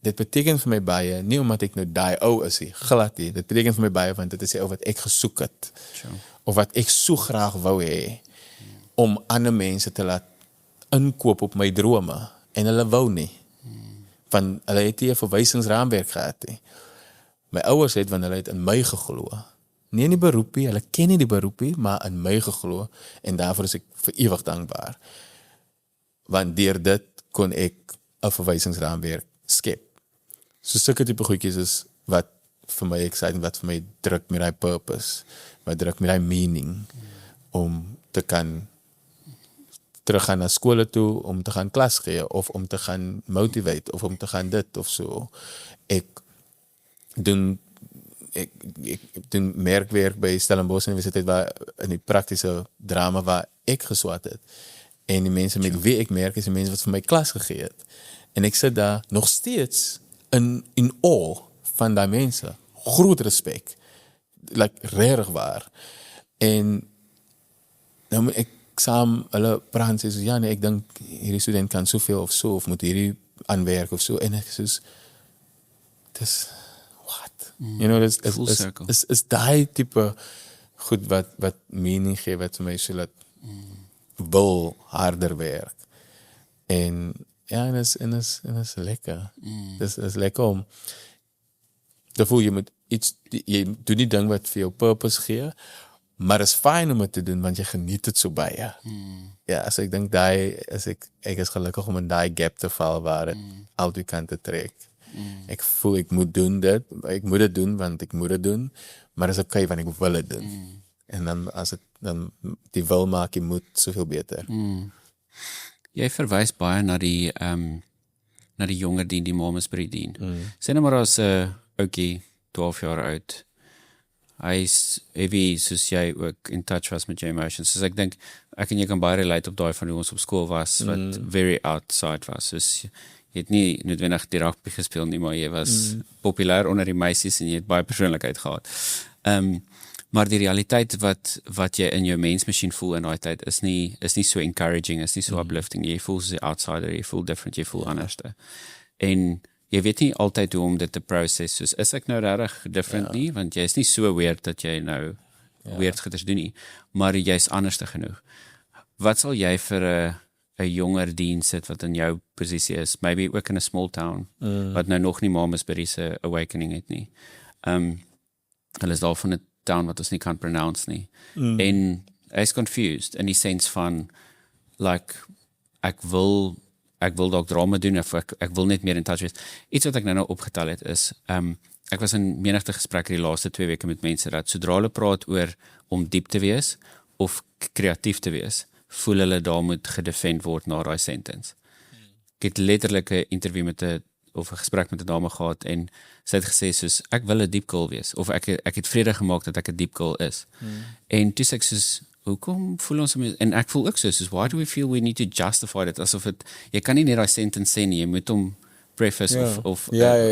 dit beteken vir my baie, nie omdat ek nou die ou is nie, glad nie, dit beteken vir my baie, want dit is die ou wat ek gesoek het, of wat ek so graag wou hê, om ander mense te laat inkoop op my drome, en hulle wou nie, van hulle het nie 'n verwysingsraamwerk gehad nie. My ouers het, want hulle het in my geglo, nie in die beroepie, hulle ken nie die beroepie, maar in my geglo, en daarvoor is ek vir ewig dankbaar, want deur dit kon ek 'n verwysingsraamwerk skep. So sulke tipe goedjies is wat vir my exciting, wat vir my druk met die purpose, wat druk met die meaning, om te kan teruggaan na skole toe, om te gaan klas gee, of om te gaan motivate, of om te gaan dit, of so. Ek doen merkwerk by Stellenbosch Universiteit, waar in die praktiese drama waar ek geswat het, en die mense met wie ek merk, is die mense wat vir my klas gegee het. En ek sit daar nog steeds in awe van die mense. Groot respect. Like, regtig waar. En nou moet ek saam hulle praat en sê, so, ja nee, ek dink hierdie student kan soveel of so, of moet hierdie aanwerk of so, en ek soos, dis, what? You know, is die type goed wat mening gee, wat vir my so dat wil harder werk. En ja, en is lekker. Dis is lekker om te voel, jy doen die ding wat vir jou purpose gee, maar is fyn om het te doen, want jy geniet het so baie. Ja, as ek dink ek is gelukkig om in die gap te val, waar het al die kante trek. Ek voel ek moet doen dit, ek moet het doen, want ek moet het doen, maar is okay, want ek wil het doen. En dan, as het dan die wil maak, jy moet soveel beter. Jy verwys baie na die jonger dien, die mamas by die dien. Sê nou maar as 'n ouetjie, 12 jaar oud, hy is heavy, soos jy ook in touch was met jou emotions. Soos ek dink, ek en jy kan baie relate op daai van hoe ons op skool was, wat very outside was. Soos, jy het nie noodwendig die rugby gespeel nie, maar jy was populêr onder die meisies en jy het baie persoonlikheid gehad. Maar die realiteit wat jy in jou mensmasjien voel in daai tyd is nie so encouraging, is nie so uplifting. Jy voel soos 'n outsider, jy voel different, jy voel anderste. En jy weet nie altyd hoe om dit te process, soos is ek nou regtig different nie, want jy is nie so weird dat jy nou weird goeders doen nie, maar jy is anderste genoeg. Wat sal jy vir 'n jonger dien sit wat in jou posisie is, maybe ook in 'n small town, wat nou nog nie mamas by die awakening het nie. Hulle is daar van 'n town wat ons nie kan pronounce nie. En hy is confused in die sens van, like, ek wil dalk drama doen, of ek wil net meer in touch wees. Iets wat ek nou opgetel het is, ek was in menigte gesprekke die laaste 2 weke met mense, dat sodra hulle praat oor om diep te wees, of kreatief te wees, voel hulle daar moet gedefend word na daai sentence. Ek het letterlik 'n interview of 'n gesprek met 'n dame gehad, en sy het gesê soos, ek wil 'n diep girl wees, of ek het vrede gemaak dat ek 'n diep girl is. En toe sê ek soos, hoekom voel ons, en ek voel ook soos, why do we feel we need to justify it, asof jy kan nie net daai sentence sê nie, jy moet hom preface of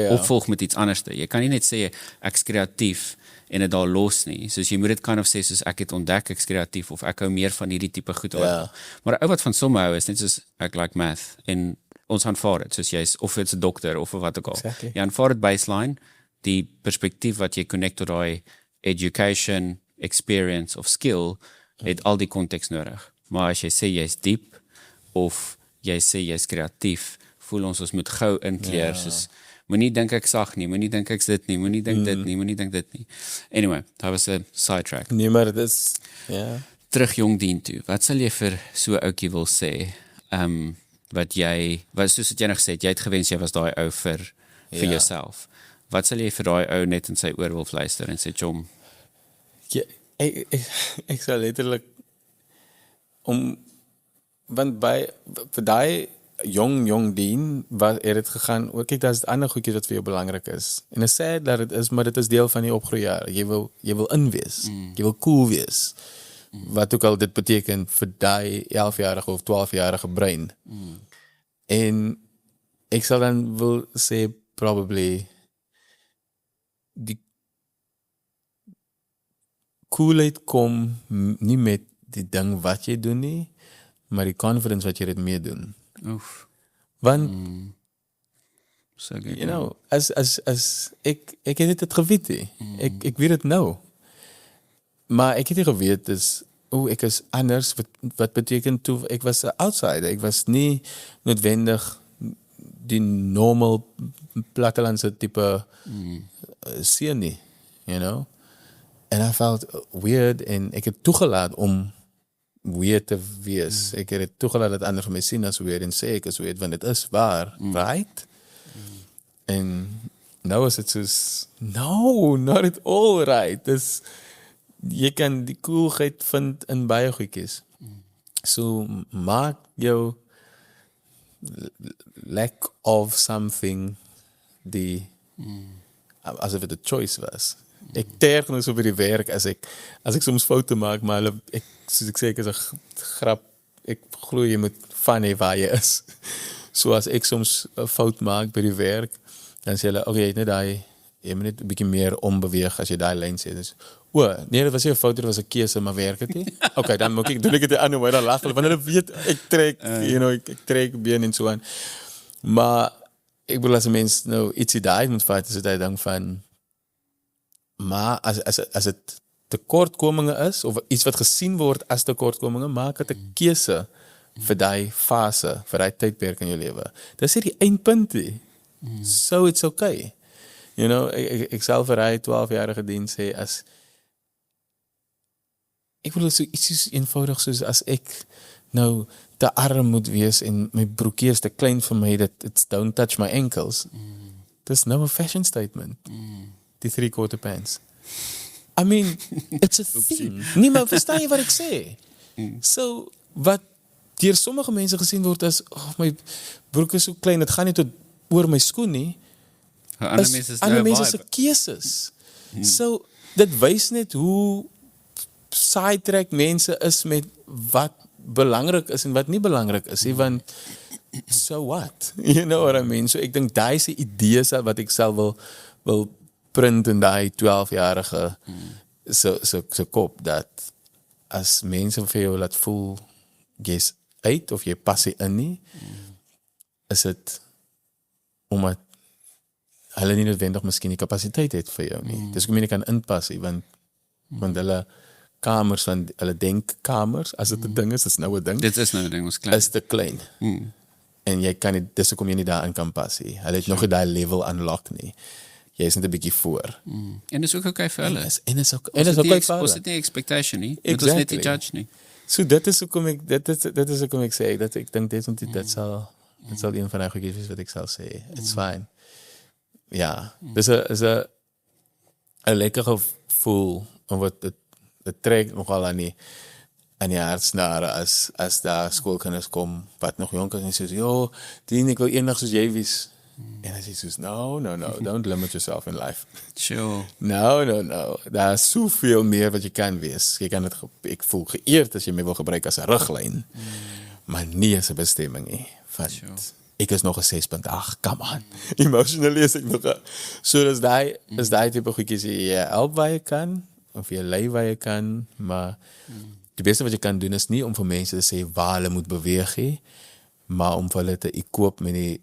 opvolg met iets anders. Jy kan nie net sê, ek is kreatief, en dit daar los nie, soos jy moet dit kind of sê, soos ek het ontdek, ek is kreatief, of ek hou meer van hierdie tipe goed. Maar 'n ou wat van somme hou, is net soos, ek like math, en ons aanvaar dit, soos jy's, of dit's 'n dokter, of wat ook al. Exactly. Jy aanvaar dit baseline, die perspektief wat jy connect tot daai education, experience of skill, het al die konteks nodig. Maar as jy sê jy's diep, of jy sê jy's kreatief, voel ons moet gou inkleer, soos, moenie dink ek sag nie, moenie dink ek's dit nie, moenie dink dit nie, moenie dink dit nie. Anyway, dat was 'n sidetrack. Nee, maar dit is, ja. Terug jong dien toe, wat sal jy vir so ouetjie wil sê, wat soos wat jy nog gesê het, jy het gewens jy was daai ou vir jouself. Wat sal jy vir daai ou net in sy oor wil fluister en sê, Chom? Ja, ek sal letterlik want vir daai jong dien, wat het gegaan, ook kyk, daar is ander goedjies wat vir jou belangrik is. En dit is sad dat dit is, maar dit is deel van die opgroeijare. Jy wil inwees, jy wil cool wees. Wat ook al dit beteken vir daai 11-jarige of 12-jarige brein. En ek sal dan wil sê, probably, die coolheid kom nie met die ding wat jy doen nie, maar die confidence wat jy dit mee doen. Oef. Want, So good. you know, as ek het dit geweet, ek weet dit nou. Maar ek het nie geweet, ek is anders, wat beteken toe, ek was 'n outsider, ek was nie noodwendig die normal plattelandse type seun nie, you know. And I felt weird, en ek het toegelaat om weird te wees. Ek het dit toegelaat dat ander my sien as weird, en sê ek is weird, want dit is waar, right? En nou is dit soos, no, not at all right. Dus, jy kan die coolheid vind in baie goedjies. So, maak jou lack of something asof het 'n choice was. Ek terg nou so by die werk as ek soms foute maak, maar soos ek sê, ek is 'n grap, ek glo jy moet van hê waar jy is. So as ek soms 'n fout maak by die werk, dan sê hulle, okay, jy moet net 'n bietjie meer ombeweeg as jy daai lyn sê. Dus, nee, dit was nie 'n fout, dit was 'n keuse, maar werk dit nie? Okay, dan doen ek dit aan, maar dan lag hulle, want hulle weet, ek trek, ek trek been en so aan. Maar, ek bedoel, as 'n mens nou ietsie daai moet vat, is dit hy ding van, maar as dit tekortkominge is, of iets wat gesien word as tekortkominge, maak dit 'n keuse vir daai fase, vir daai tydperk in jou lewe. Dis nie die eindpunt nie. So it's okay. You know, ek sal vir hy 12-jarige dien sê, ek bedoel, so iets eenvoudig soos as ek nou te arm moet wees en my broekie is te klein vir my, it's don't touch my ankles. Dis nou 'n fashion statement. Die 3/4 pants. I mean, it's a thing. Nee, maar verstaan jy wat ek sê? So, wat deur sommige mense gesien word as, my broek is so klein, dit gaan nie tot oor my skoen nie, ander mense se keuses. So, dit wys net hoe sidetrack mense is met wat belangrik is en wat nie belangrik is, want so what? You know what I mean? So ek dink daai se idees wat ek self wil print in daai 12-jarige se kop, dat as mense vir jou laat voel jy's uit of jy pas nie in nie, is dit omdat hulle nie noodwendig miskien die kapasiteit het vir jou nie. Dis hoekom jy nie kan inpas nie, want hulle kamers, van hulle denkkamers, as dit 'n ding is nou 'n ding. Dit is nou 'n ding, ons klein. Is te klein. En jy kan nie, dis hoekom jy nie daarin kan pas nie. Hulle het nog nie daai level unlock nie. Jy is net 'n bietjie voor. En dis ook okay vir hulle. En is ook okay vir hulle. Ons het nie expectation nie. Dit is net die judge nie. So dit is hoekom ek sê, dat ek dink dit sal een van die goedjies wees wat ek sal sê. It's fine. Ja, dis is 'n lekker gevoel, wat dit trek nogal aan die hartsnare as daar skoolkinders kom wat nog jonk is en sê, Dien, ek wil eendag soos jy wees. En as jy soos, no, don't limit yourself in life. Sure. No. Daar is soveel meer wat jy kan wees. Jy kan ek voel geëerd as jy my wil gebruik as 'n riglyn, maar nie as 'n bestemming nie. Ek is nog 'n 6.8, come on. Emotionally is ek nog so is daai tipe goedjies jy help waar jy kan, of jy lei waar jy kan, maar die beste wat jy kan doen is nie om vir mense te sê waar hulle moet beweeg nie, maar om vir hulle te equip met die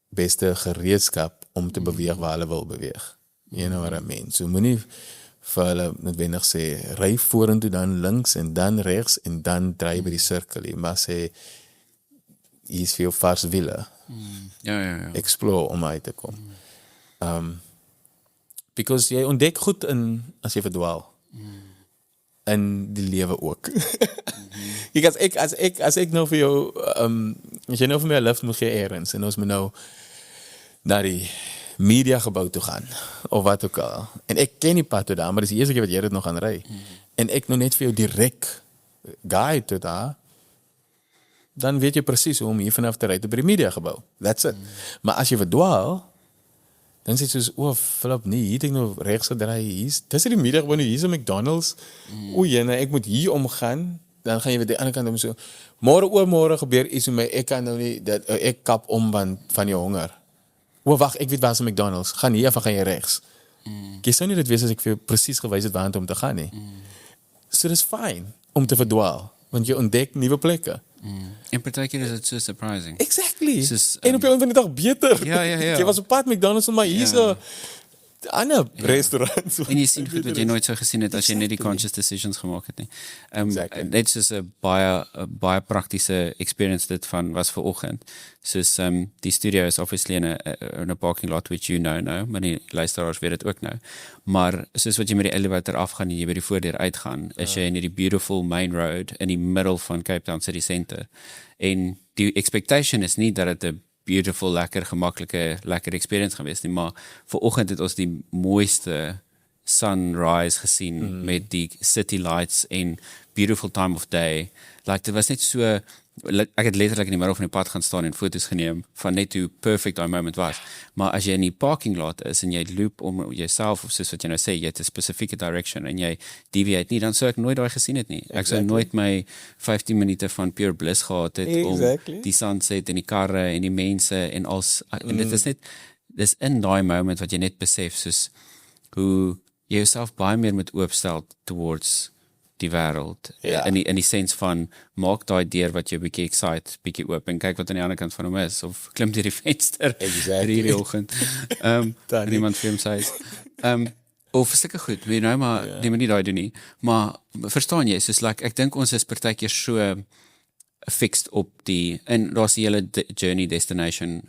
beste gereedskap om te beweeg waar hulle wil beweeg. You know what I mean? So moenie vir hulle noodwendig sê, ry vorentoe, dan links en dan regs en dan draai by die sirkel nie, maar sê, hier is veel vars wiele. Ja. Explore om uit te kom. Because jy ontdek goed as jy verdwaal. In die lewe ook. Kijk, as ek nou vir jou, as jy nou vir my 'n lift moet gee ergens, en ons moet nou na die mediagebou toe gaan, of wat ook al, en ek ken die pad toe daar, maar dis die eerste keer wat jy dit nog gaan ry, en ek nou net vir jou direk guide toe daar, dan weet jy presies hoe om hier vanaf te ry tot by die mediagebou. That's it. Maar as jy verdwaal, dan sê jy soos, Philip, nee, hier het ek nou regs gedraai, dis die mediagebou, hier is 'n McDonald's, ek moet hier omgaan, dan gaan jy weer die ander kant om so, môre gebeur iets met my, ek kan nou nie, ek kap om van jou honger. Wag, ek weet waar is 'n McDonald's, gaan hier of gaan jy regs? Jy sou nie dit wees as ek vir jou presies gewys het waar om te gaan nie. So dis fyn om te verdwaal, want jy ontdek nuwe plekke. En partykeer is dit so surprising. Exactly. Soos, en op die ander dag beter. Ja. Jy was op pad McDonald's, maar hier is 'n ander restaurant. En jy sien goed wat jy nooit sou gesien het as jy net die conscious decisions gemaak het nie. Exactly. Net soos 'n baie praktiese experience dit van was vir oggend. Soos die studio is obviously in 'n parking lot which you know now, maar die luisteraars weet dit ook nou. Maar soos wat jy met die elevator afgaan en jy by die voordeur uitgaan, is jy in hierdie beautiful main road in die middle van Cape Town City Centre. En die expectation is nie dat dit 'n beautiful, lekker experience geweest nie, maar vir oggend het ons die mooiste sunrise gesien met die city lights en beautiful time of day. Like, dit was net so, ek het letterlik in die middel van die pad gaan staan en foto's geneem van net hoe perfect daai moment was. Maar as jy in die parking lot is en jy loop om jouself, of soos wat jy nou sê, jy het 'n spesifieke direction en jy deviate nie, dan sou ek nooit daai gesien het nie. Ek sou nooit my 15 minute van pure bliss gehad het om die sunset en die karre en die mense en als, en dit is net, dis in daai moment wat jy net besef, soos hoe jy jouself baie meer moet oopstel towards die wêreld, in die sens van, maak daai deur wat jou bietjie excite, bietjie oop, en kyk wat aan die ander kant van hom is, of klim deur die venster, hierdie oggend, niemand vir hom sê, of sulke goed, weet nou maar, nee, maar nie daai doen nie, maar, verstaan jy, soos like, ek dink ons is partykeer so fixed op die, en daar's die hele journey destination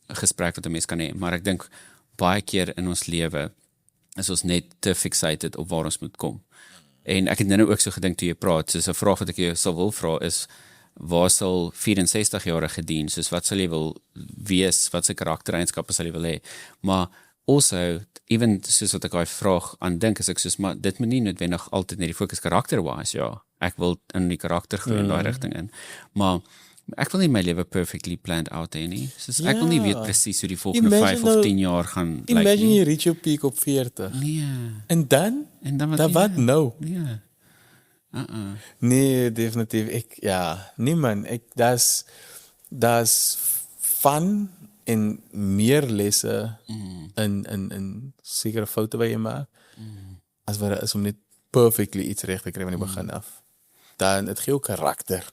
gesprek wat 'n mens kan hê, maar ek dink, baie keer in ons lewe, is ons net te fixated op waar ons moet kom. En ek het nou ook so gedink toe jy praat, soos 'n vraag wat ek jou sal wil vra is, waar sal 64-jarige dien, soos wat sal jy wil wees, wat se karaktereienskappe sal jy wil hê, maar also, even soos wat ek daai vraag aan dink, is ek soos, maar dit moet nie noodwendig altyd net die fokus karakter-wise, ja, ek wil in die karakter groei in daai rigting in, maar ek wil nie my lewe perfectly planned out hê nie, soos ek wil nie weet presies hoe die volgende 5 of 10 jaar gaan lyk nie. Imagine jy reach your peak op 40. Nee. En dan wat nou? Nee. Nee, definitief. Nee man, daar's fun en meer lesse in sekere foute wat jy maak, as wat dit is om net perfectly iets reg te kry van die begin af. Dan het gee ook karakter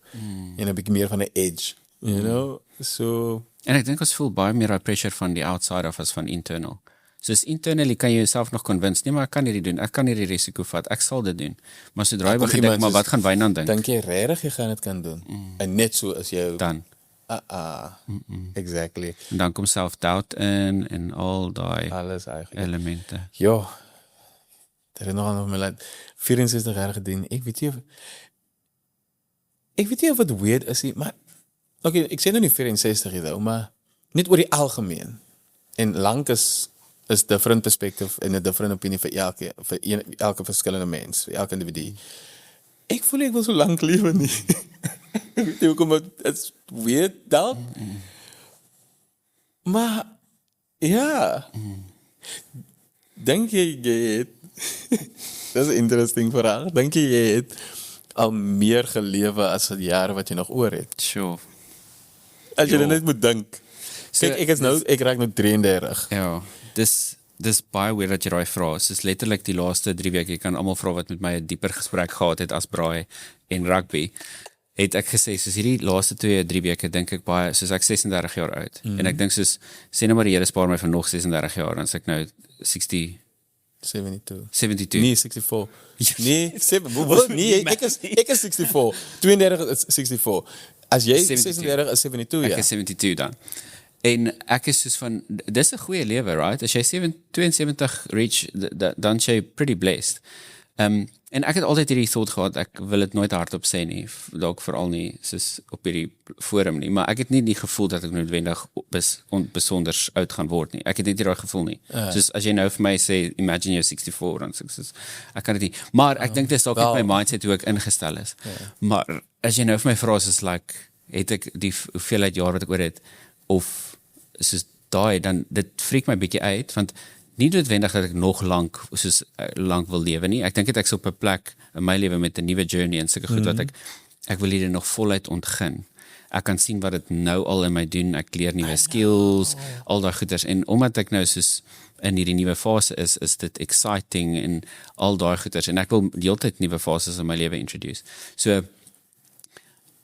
en 'n bietjie meer van 'n edge, you know? So, en ek dink ons voel baie meer pressure van die outside of as van internal. Soos internally kan jy jouself nog convince, nee, maar ek kan hierdie doen, ek kan hierdie risiko vat, ek sal dit doen. Maar sodra jy begin dink, maar wat gaan Wynand dink? Dink jy regtig jy gaan dit kan doen? En net so as jy dan exactly. En dan kom self-doubt in en al daai alles eigenlijk elemente. Ja. Dit is nog my laat 64 jaar gedoen. Ek weet nie of het weird is nie, maar okay, ek sê nou nie 64 hier, maar net oor die algemeen. En lank is different perspective en 'n different opinie vir elke verskillende mens, vir elke individu. Ek voel ek wil so lank lewe nie. Ek weet nie hoekom het is weird dalk. Maar ja. Dink jy het dis 'n interesting vraag. Dink jy het al meer gelewe as die jare wat jy nog oor het? Sure. As jy net moet dink. Kyk, ek raak nou 33. Ja, dis baie weird dat jy daai vra. Dis letterlik die laaste 3 weke, jy kan almal vra wat met my 'n dieper gesprek gehad het as braai en rugby. het ek gesê, soos hierdie laaste 2-3 weke, dink ek baie, soos ek 36 jaar oud, en ek dink soos, sê nou maar die Here spaar my van nog 36 jaar, dan is ek nou 60, 72. 72. Nee, 64. Nee, 7. Nee, ek is 64. 32 is 64. As jy 36 is 72, Ek ja. is 72 dan. En ek is soos van, dis 'n goeie lewe, right? As jy 72 reach, dan is jy pretty blessed. En ek het altyd hierdie thought gehad, ek wil dit nooit hardop sê nie, dalk veral nie soos op hierdie forum nie, maar ek het nie die gevoel dat ek noodwendig besonders oud gaan word nie. Ek het net nie daai gevoel nie. Soos as jy nou vir my sê, imagine you're 64, dan soos, ek kan dit nie. Maar ek dink dis dalk net my mindset hoe ek ingestel is. Maar as jy nou vir my vra, soos like, het ek die hoeveelheid jaar wat ek oor het, of soos daai, dan dit freak my bietjie uit, want nie noodwendig dat ek nog lank wil lewe nie. Ek dink ek is op 'n plek in my lewe met 'n nuwe journey en sulke goed wat ek wil hier nog voluit ontgin. Ek kan sien wat dit nou al in my doen. Ek leer nuwe skills, al daai goeders, en omdat ek nou soos in hierdie nuwe fase is dit exciting en al daai goeders, en ek wil die hele tyd nuwe fases in my lewe introduce. So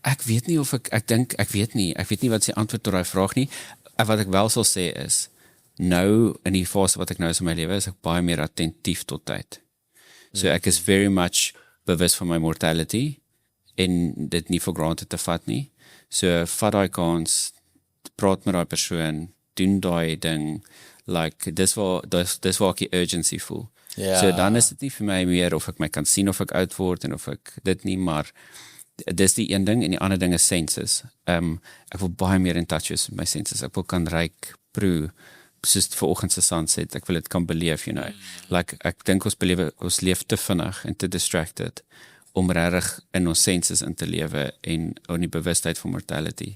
ek weet nie of ek weet nie wat die antwoord tot daai vraag nie. Wat ek wel sal sê is, nou in die fase wat ek nou is in my lewe, is ek baie meer attentief tot tyd. So ek is very much bewus van my mortality en dit nie for granted te vat nie. So vat daai kans, praat met daai persoon, doen daai ding, like dis waar ek die urgency voel. So dan is dit nie vir my meer of ek my kan sien of ek oud word en of ek dit nie, maar dis die een ding, en die ander ding is senses. Ek wil baie meer in touch wees met my senses. Ek wil kan ruik, proe, soos vanoggend se sunset, ek wil dit kan beleef, you know. Like, ek dink ons leef te vinnig en te distracted om regtig in ons senses in te lewe en in die bewustheid van mortality.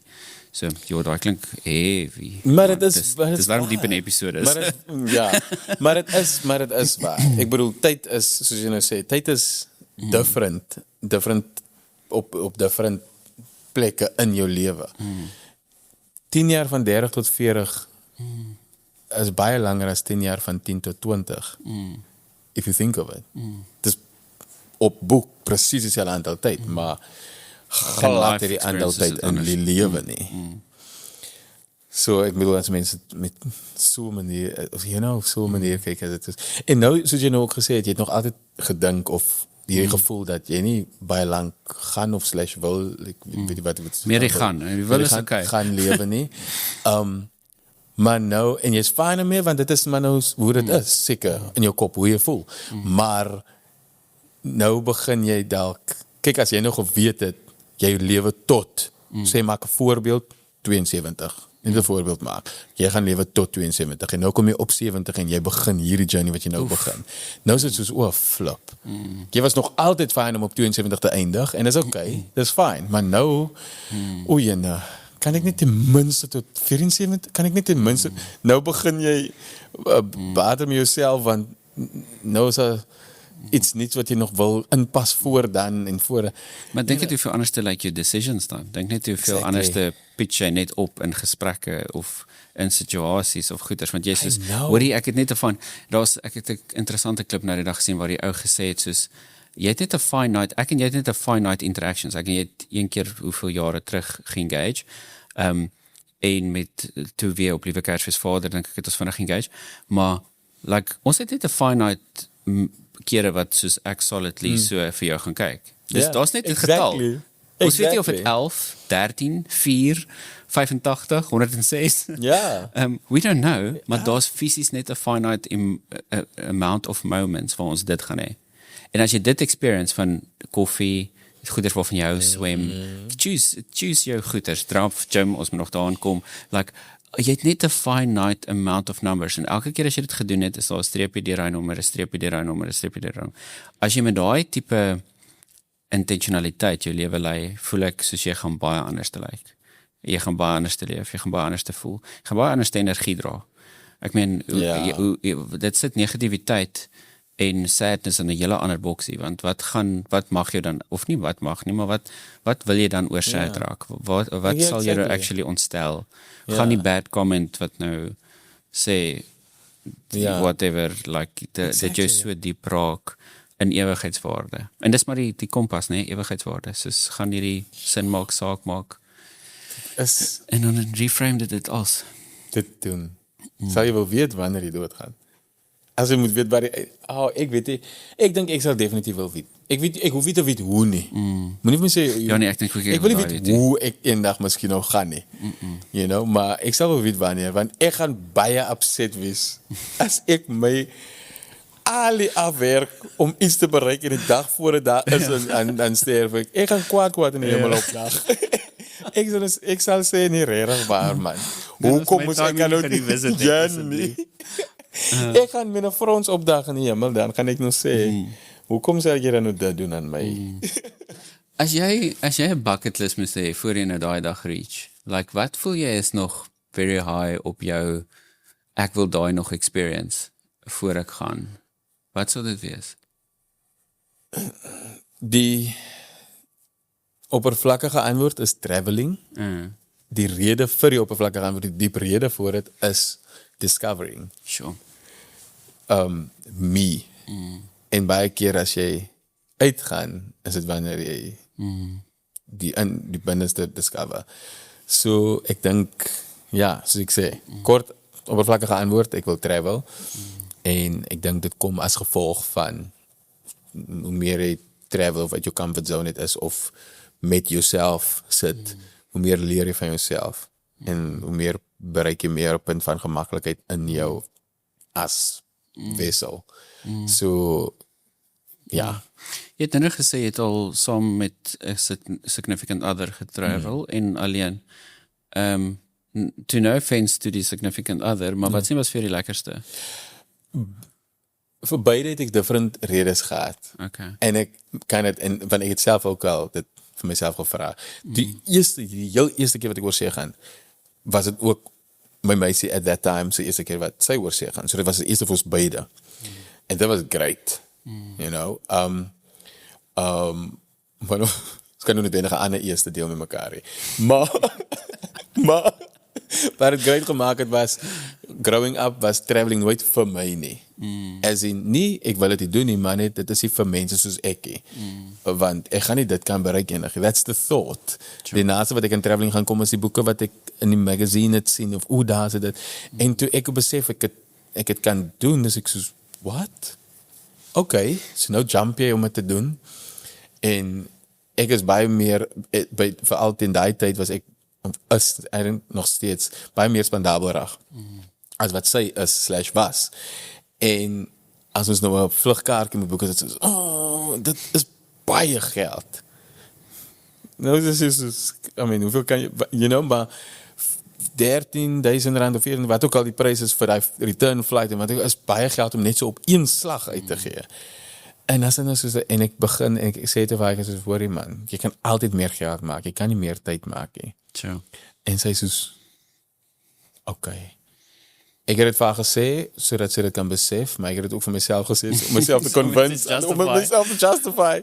So, ja, daai klink heavy. Maar dit is waarom diep in die episode is. Maar dit is waar. Ek bedoel, tyd is, soos jy nou sê, tyd is different op different plekke in jou lewe. 10 jaar van 30 tot 40 is baie langer as 10 jaar van 10 tot 20. If you think of it. Dis op boek presies dieselfde aantal tyd, maar glad hierdie aantal tyd in die lewe nie. So ek bedoel, as mense met so 'n manier, of jy nou op so 'n manier kyk, as dit is. En nou, soos jy nou ook gesê het, jy het nog altyd gedink of die gevoel dat jy nie baie lank gaan of wil, ek weet nie wat meer die gaan, en die wil is okay. Gaan lewe nie. Maar nou, en jy's fine mee, want dit is maar nou hoe dit is, seker, in jou kop, hoe jy voel. Maar nou begin jy dalk, kyk, as jy nog geweet het, jy lewe tot, sê maak 'n voorbeeld, 72, net 'n voorbeeld maak, jy gaan lewe tot 72, en nou kom jy op 70, en jy begin hierdie journey wat jy nou begin. Nou is dit soos, flip. Jy was nog altyd fine om op 72 te eindig, en is okay, dis fine, maar nou, kan ek net ten minste tot 74, kan ek net ten minste, nou begin jy bader met jouself, want nou is iets niets wat jy nog wil inpas voor dan en voor. Maar dink net hoeveel anders te like your decisions dan. Dink net hoeveel anders te pitch jy net op in gesprekke of in situasies of goeders, want jy soos, hoorie, ek het net ek het 'n interessante klip nou die dag gesien waar die ou gesê het soos, jy het net 'n finite, ek en jy het net 'n finite interactions, ek en jy het een keer hoeveel jare terug geengage, en met toe weer op Liewe Kersfees Vader, dink ek het ons vinnig engage, maar like, ons het net 'n finite kere wat soos ek solidly so vir jou gaan kyk. Dus daar's net 'n getal. Ons weet nie of het 11, 13, 4, 85, 106. We don't know, maar daar's fisies net 'n finite amount of moments waar ons dit gaan hê. En as jy dit experience van koffie, goeders waarvan jy hou, swem, choose jou goeders, draf, gym, ons moet nog daaraan kom, like, jy het net 'n finite amount of numbers, en elke keer as jy dit gedoen het, is daar 'n streepie deur daai nommer, 'n streepie deur daai nommer, 'n streepie deur daai nommer. As jy met daai tipe intentionaliteit jou lewe lei, voel ek soos jy gaan baie anders te lyk. Jy gaan baie anders te leef, jy gaan baie anders te voel, jy gaan baie anders te energie dra. Ek meen, dit sit negativiteit en sadness in 'n hele ander boksie, want wat mag jy dan, of nie wat mag nie, maar wat wil jy dan oor sad raak? Wat sal jy nou actually ontstel? Gaan die bad comment wat nou sê, whatever, like, dat jy so diep raak, in ewigheidswaarde. En dis maar die kompas, né, ewigheidswaarde. Soos gaan hierdie sin maak, saak maak. En dan reframe dit als. Dit doen. Sal jy wel weet wanneer jy doodgaan? As jy moet weet waar jy... ek weet nie. Ek dink ek sal definitief wil weet. Ek hoef nie te weet hoe nie. Moenie vir my sê... Ja nee, ek dink ek wil nie weet hoe ek eendag miskien nog gaan nie. You know, maar ek sal wel weet wanneer, want ek gaan baie upset wees as ek my al die afwerk om iets te bereik en die dag voor die dag is en dan sterf ek. Ek gaan kwaad in die hemel opdag. Ek sal sê nie regtig waar, man. Hoekom moet ek nou nie? Ek gaan met 'n frons opdag in die hemel, dan gaan ek nou sê, hoekom sal jy dan nou dit doen aan my? As jy 'n bucket list moet hê voor jy nou daai dag reach, like wat voel jy is nog very high op jou ek wil daai nog experience voor ek gaan? Wat sou dit wees? Die oppervlakkige antwoord is traveling. Die rede vir die oppervlakkige antwoord, die diep rede voor dit is discovering. Sure. Me. En baie keer as jy uitgaan, is dit wanneer jy die binneste discover. So ek dink, ja, soos ek sê, kort oppervlakkige antwoord, ek wil travel. En ek dink dit kom as gevolg van hoe meer jy travel of uit jou comfort zone het is of met jouself sit, hoe meer leer jy van jouself en hoe meer bereik jy meer op punt van gemaklikheid in jou as wissel. So, ja. Jy het nou gesê jy het al saam met 'n significant other getravel en alleen. To no offense to die significant other, maar wat sien was vir die lekkerste? Vir beide het ek different redes gehad. Okay. En ek kan dit, en want ek het self ook al dit vir myself gevra. Die heel eerste keer wat ek oor see gaan, was dit ook my meisie at that time, so eerste keer wat sy oor see gaan. So dit was die eerste vir ons beide. En dit was great. You know. Maar ons kan nou net enige ander eerste deel met mekaar hê. Maar wat het great gemaak het was, growing up was traveling nooit vir my nie. As in, nie, ek wil dit doen nie, maar net, dit is nie vir mense soos ek nie. Want ek gaan nie dit kan bereik enig. That's the thought. Die naaste wat ek in traveling gaan kom is die boeke wat ek in die magazine het sien, of daar is dit. En toe ek besef ek het kan doen, dus ek soos, what? Okay, so nou jump jy om het te doen. En ek is baie meer, veral in die tyd was ek, is eigenlijk nog steeds baie meer spendabelrag as wat sy is / was. En as ons nou 'n vlugkaartjie moet boek, is dit so, dit is baie geld. Nou, dit is, hoeveel kan jy, you know, maar R13,000 of 14, wat ook al die prijs is vir die return flight, en wat ook, is baie geld om net so op een slag uit te gee. En as dit nou soos, en ek begin, en ek sê te vaak, soos, hoorie man, jy kan altyd meer geld maak, jy kan nie meer tyd maak nie. Sure. En sy soos, okay. Ek het dit vir haar gesê, sodat sy dit kan besef, maar ek het dit ook vir myself gesê, om myself te convince, om myself te justify.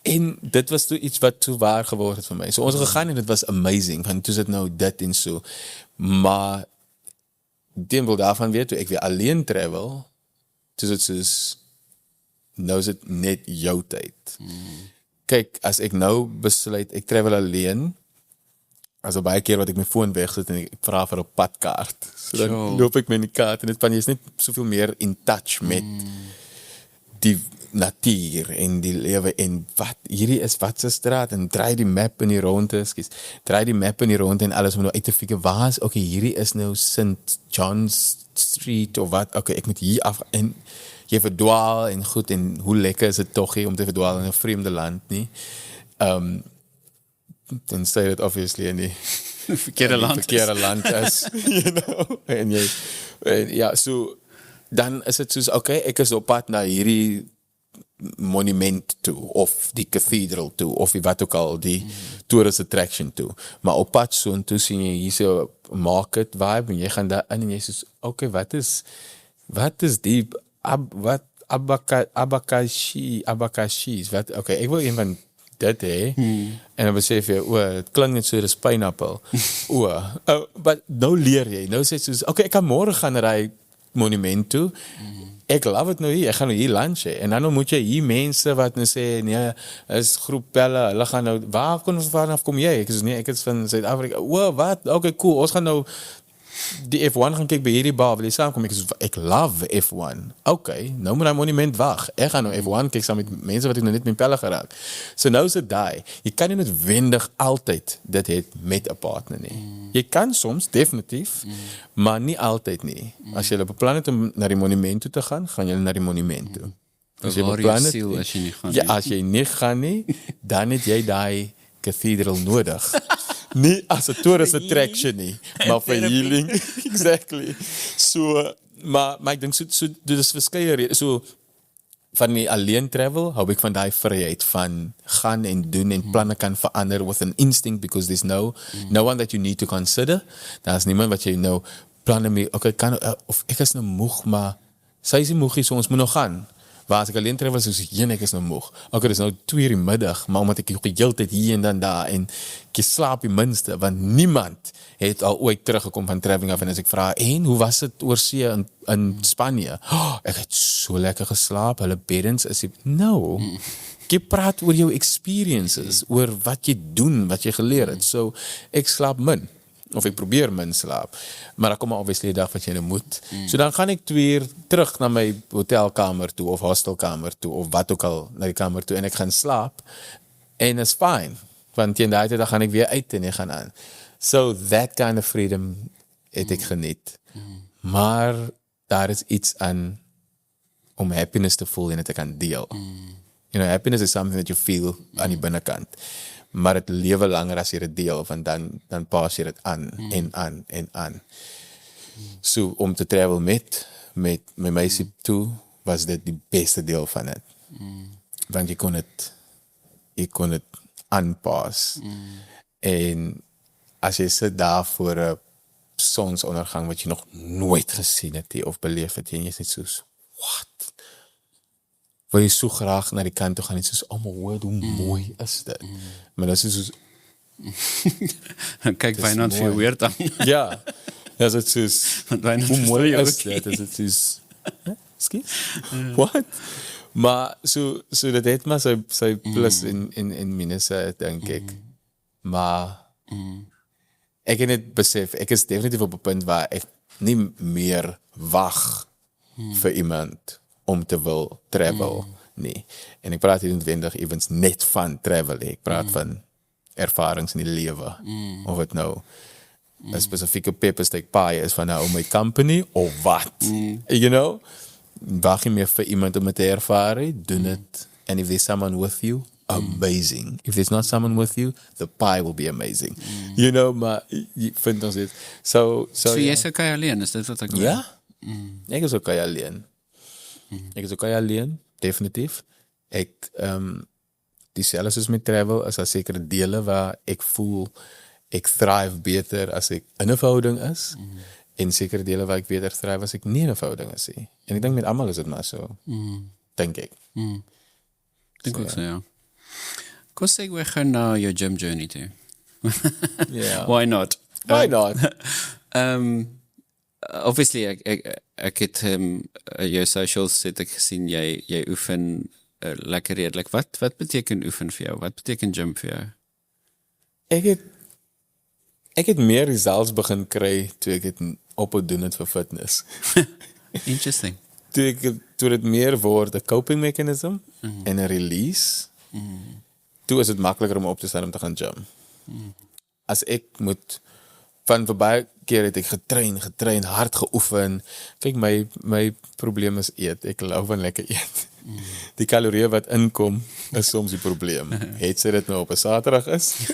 En dit was toe iets wat toe waar geword het vir my. So ons het gegaan en dit was amazing, want toe is dit nou dit en so. Maar, die wil daarvan weet, toe ek weer alleen travel, toe is het soos, nou is het net jou tyd. Kyk, as ek nou besluit, ek travel alleen, also baie keer wat ek my foon wegsit en ek vra vir 'n padkaart. So dan loop ek met die kaart en dit van jy is net soveel meer in touch met die natuur en die lewe en wat hierdie is wat se straat en draai die map in die ronde, draai die map in die ronde en alles om nou uit te figure waar is, okay, hierdie is nou St. John's Street of wat, okay, ek moet hier af en jy verdwaal en goed en hoe lekker is dit tog hier om te verdwaal in 'n vreemde land nie. Dan sê dit obviously in die verkeerde land is, you know, en jy, ja, so, dan is het soos, okay, ek is op pad na hierdie monument toe, of die cathedral toe, of wat ook al, die tourist attraction toe, maar op pad so, toe sien jy hier so market vibe, en jy gaan daar in, en jy soos, okay, wat is die, abakashi, wat, okay, ek wil een van dit hê, en dan besef jy, het klink net so, dis pineapple, but nou leer jy, nou sê jy soos, okay, ek kan môre gaan na die monument toe, ek love het nou hier, ek gaan nou hier lunch hê. En dan moet jy hier mense wat nou sê, nee, is groep pelle, hulle gaan nou, vanaf kom jy? Ek is van Suid-Afrika. Wow, wat? Okay, cool, ons gaan nou die F1 gaan kyk by hierdie bar, wil jy saamkom? Ek love F1. Okay, nou moet hy monument wag. Ek gaan nou F1 kyk saam met mense wat ek nou net met pelle geraak. So nou is dit daai. Jy kan nie noodwendig altyd dit het met 'n partner nie. Jy kan soms, definitief, maar nie altyd nie. As jy beplan het om na die monument toe te gaan, gaan jy na die monument toe. As jy beplan het, siel as jy nie gaan ja, nie. as jy nie gaan nie, dan het jy daai cathedral nodig. Nie as 'n tourist attraction nie, maar vir healing. Exactly. So, maar ek dink so dit is verskeie redes. So van die alleen travel hou ek van daai vryheid van gaan en doen en planne kan verander with an instinct because there's no one that you need to consider. Daar's niemand wat jy nou planne mee. Okay, of ek is nou moeg, maar sy is nie moeg nie, so ons moet nog gaan. Waar as ek alleen travel, so ek is nou moeg. Okay, dis nou 2:00 die middag, maar omdat ek die hele tyd hier en dan daar en ek slaap die minste, want niemand het al ooit teruggekom van traveling af en as ek vra, en hoe was dit oor see in Spanje? Oh, ek het so lekker geslaap, hulle beddens is no. Jy praat oor jou experiences, oor wat jy doen, wat jy geleer het. So, ek slaap min. Of ek probeer min slaap. Maar dan kom obviously 'n dag wat jy nou moet. So dan gaan ek 2 uur terug na my hotelkamer toe of hostelkamer toe of wat ook al na die kamer toe en ek gaan slaap en is fine. Want teen daai tyd dan gaan ek weer uit en ek gaan aan. So that kind of freedom het ek geniet. Maar daar is iets aan om happiness te voel en dit te kan deel. You know, happiness is something that you feel aan die binnekant. Maar het lewe langer as jy dit deel, want dan pas jy dit aan en aan en aan. So, om te travel met my meisie toe, was dit die beste deel van dit. Want jy kon het aanpas. En as jy sit daar voor 'n sonsondergang wat jy nog nooit gesien het of beleef het, en jy is net soos, what? Wil jy so graag na die kant toe gaan en soos, oh my word, hoe mooi is dit? Maar dat is soos... Kyk Wynand vir jou weird aan. Ja, dat is soos, hoe mooi is dit? Is dit soos, excuse? What? Maar so dit het maar sy plus en minusse, denk ek. Maar ek het net besef, ek is definitief op 'n punt waar ek nie meer wag vir iemand om te wil travel, nee. En ek praat hier noodwendig evens net van travel, ek praat van ervarings in die lewe, of het nou 'n spesifieke peppersteak pie is van nou my company, of wat, you know, wag jy meer vir iemand om het te ervaren, doen het, and if there's someone with you, amazing. If there's not someone with you, the pie will be amazing. You know, maar jy vind ons dit, so jy is okay alleen, is dit wat ek hoor? Ja, ek is okay alleen. Ek is okay alleen, definitief. Ek, dieselfde soos met travel, is daar sekere dele waar ek voel, ek thrive beter as ek in 'n verhouding is, en sekere dele waar ek beter thrive as ek nie in 'n verhouding is nie. En ek dink met almal is dit maar so, denk ek. Dink ook so, ja. Kom sê we gaan na your gym journey toe. Yeah. Why not? Why not? Obviously, ek het jou socials het ek gesien, jy oefen lekker redelik. Wat beteken oefen vir jou? Wat beteken gym vir jou? Ek het meer results begin kry toe ek het opgedoen het vir fitness. Interesting. Toe dit meer word 'n coping mechanism en 'n release, toe is dit makliker om op te staan om te gaan gym. As ek moet van baie keer het ek getrain, hard geoefen. Kyk, my probleem is eet. Ek hou van lekker eet. Die kalorieë wat inkom is soms die probleem. Het sy dit nou op 'n Saterdag is,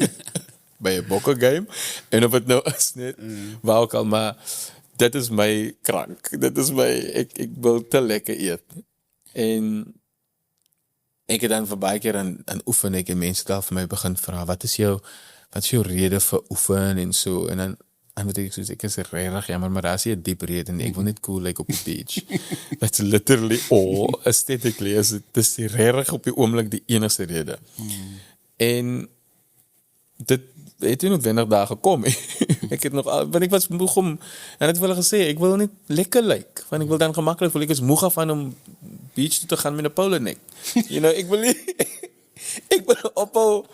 by 'n bokke game, en of dit nou is net, waar ook al, maar dit is my krank. Dit is my, ek wil te lekker eet. En ek het dan vir baie keer aan oefen, ek en mense daar vir my begin vra, wat is jou rede vir oefen en so, en dan moet ek soos, ek is regtig jammer, maar daar is nie 'n diep rede nie, ek wil net cool like op die beach. That's literally all, aesthetically, is dit is regtig op die oomblik die enigste rede. En dit het nie noodwendig daar gekom, Ek het nog, want ek was moeg om, en het vir hulle gesê, ek wil nie lekker lyk, want ek wil dan gemakkelijk voel, ek is moeg af aan om beach toe te gaan met 'n polo neck. You know, ek wil nie, ek wil ophou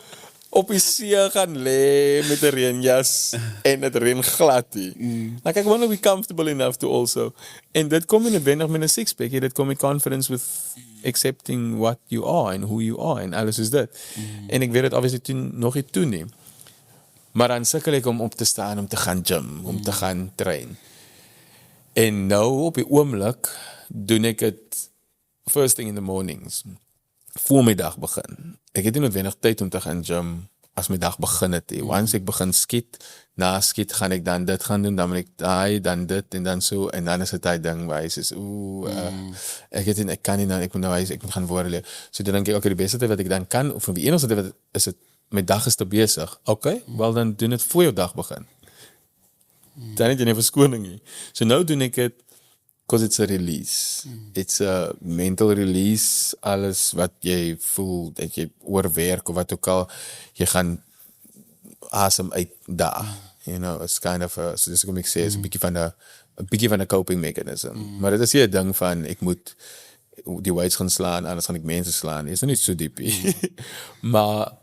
op die see gaan lê met 'n reënjas en dit reën glad nie. Like I want to be comfortable enough to also. En dit kom nie noodwendig met 'n six-pack, dit kom met confidence with accepting what you are and who you are en alles is dit. En ek weet dit obviously toen nog nie toe nie. Maar dan sukkel ek om op te staan, om te gaan gym, om te gaan train. En nou op die oomblik doen ek dit first thing in the mornings. Voor my dag begin. Ek het nie noodwendig tyd om te gaan gym as my dag begin het. Once ek begin skiet, na skiet gaan ek dan dit gaan doen, dan moet ek daai, dan dit en dan so, en dan is dit daai ding waar hy sê, ek kan nie nou, ek moet gaan woorde leer. So dan dink ek, okay, die beste tyd wat ek dan kan, of die enigste tyd wat is dit, my dag is te besig. Okay, wel dan doen dit voor jou dag begin. Dan het jy nie verskoning nie. So nou doen ek dit, because it's a release. It's a mental release. Alles wat jy voel, dat jy oorwerk of wat ook al, jy gaan asem uit daar. You know, it's kind of a, so dis kom ek sê, is 'n bietjie van 'n coping mechanism. Maar dit is nie 'n ding van, ek moet die weights gaan slaan, anders gaan ek mense slaan. Dit is nie so diep. Maar,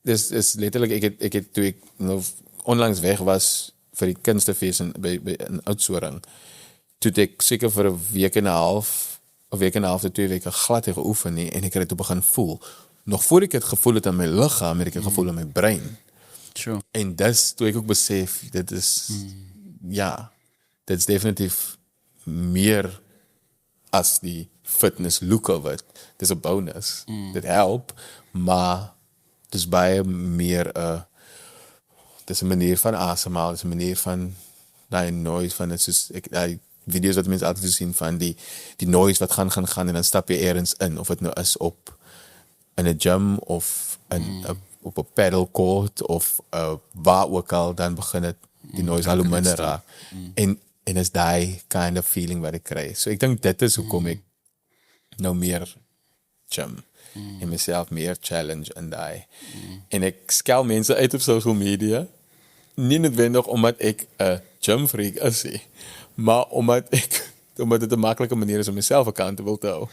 dis is letterlik, ek het toe ek nou onlangs weg was, vir die kunstefees in Oudtshoorn, toe ek seker vir 'n week en 'n half tot 2 weke glad nie geoefen nie, en ek het dit begin voel. Nog voor ek het gevoel het aan my liggaam, het ek het gevoel aan my brein. Sure. En dis toe ek ook besef, dit is, ja, dit is definitief meer as die fitness look of it. Dit is 'n bonus. Dit help, maar dit is baie meer dit is 'n manier van asemhaal, dit is 'n manier van daai noise van dit soos daai video's wat mense altyd sien van die noise wat gaan en dan stap jy eers in, of dit nou is in 'n gym of op 'n paddle court of waar ook al, dan begin dit die noise al hoe minder raak. En is daai kind of feeling wat ek kry. So ek dink dit is hoekom ek nou meer gym en myself meer challenge in daai. En ek skel mense uit op social media, nie noodwendig omdat ek 'n gym freak is nie, maar omdat dit 'n maklike manier is om myself accountable te hou.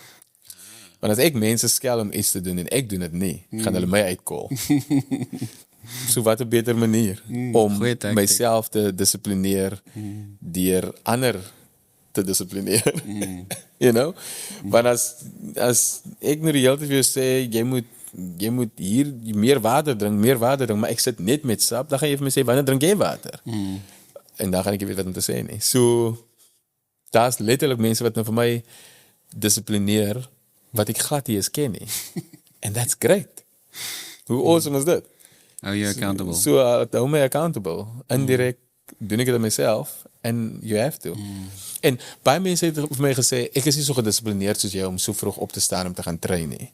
Want as ek mense skel om iets te doen en ek doen dit nie, gaan hulle my uitcall. So wat 'n beter manier om myself te dissiplineer deur ander te dissiplineer. You know? Want as ek nou die hele tyd vir jou sê, jy moet hier meer water drink, maar ek sit net met sap, dan gaan jy vir my sê, wanneer drink jy water? En dan gaan ek nie weet wat om te sê nie. So, daar's letterlik mense wat nou vir my dissiplineer, wat ek glad nie eens ken nie. And that's great. Hoe awesome is dit? Are you accountable? So, hou my accountable. Indirect doen ek dit aan myself, and you have to. En baie mense het vir my gesê, ek is nie so gedisciplineerd soos jy om so vroeg op te staan om te gaan train nie.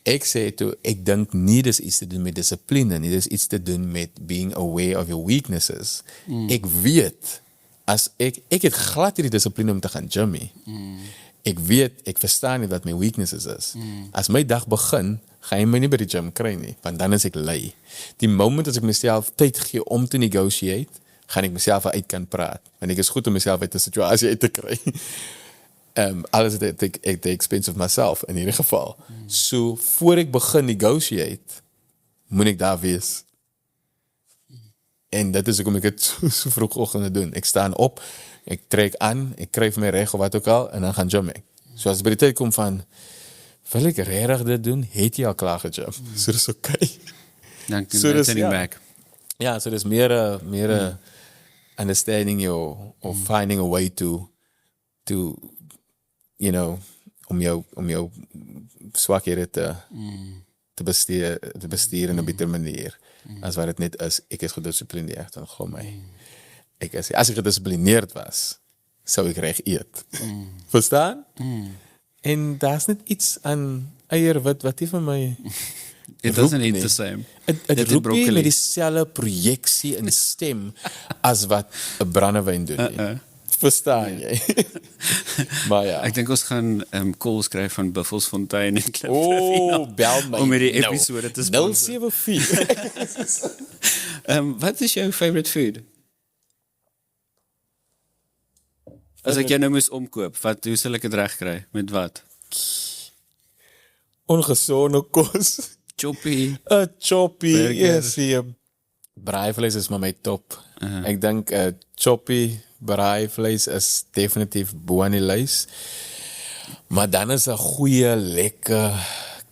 Ek sê toe, ek dink nie dis iets te doen met dissipline nie, dis iets te doen met being aware of your weaknesses. Ek weet, as ek het glad hierdie dissipline om te gaan gym nie. Ek weet, ek verstaan nie wat my weaknesses is. As my dag begin, gaan jy my nie by die gym kry nie, want dan is ek lui. Die moment as ek myself tyd gee om te negotiate, gaan ek myself uit kan praat. Want ek is goed om myself uit 'n situasie uit te kry. Alles at the expense of myself, in ieder geval. So, voor ek begin negotiate, moet ek daar wees. En dit is hoekom ek het so vroegoggend doen. Ek staan op, ek trek aan, ek kry vir my reg of wat ook al, en dan gaan gym ek. So as by die tyd kom van, wil ek regtig dit doen, het jy al klaar gegym. So dis okay. Dan kan jy back. Ja, so dis meer understanding your, or finding a way to you know, om jou swakhede te bestuur in 'n beter manier, as wat dit net is, ek is gedisciplineerd, dan glo my. As ek gedisciplineerd was, sou ek reg eet. Verstaan? En daar's net iets aan eierwit wat nie vir my It doesn't eat the same. Het roep nie met dieselfde projeksie en stem as wat 'n brandewyn doen nie. Verstaan jy? Maar ja. Ek dink ons gaan calls kry van Buffelsfontein en Klip Bel my. om hierdie episode te sponsor. 074. Wat is jou favorite food? As ek jou nou moes omkoop, hoe sal ek dit regkry? Met wat? Ongesonde kos. Choppy. Choppy, Burger. yes. Braaivleis is maar my top. Ek dink choppy braaivleis is definitief bo aan die lys. Maar dan is 'n goeie lekker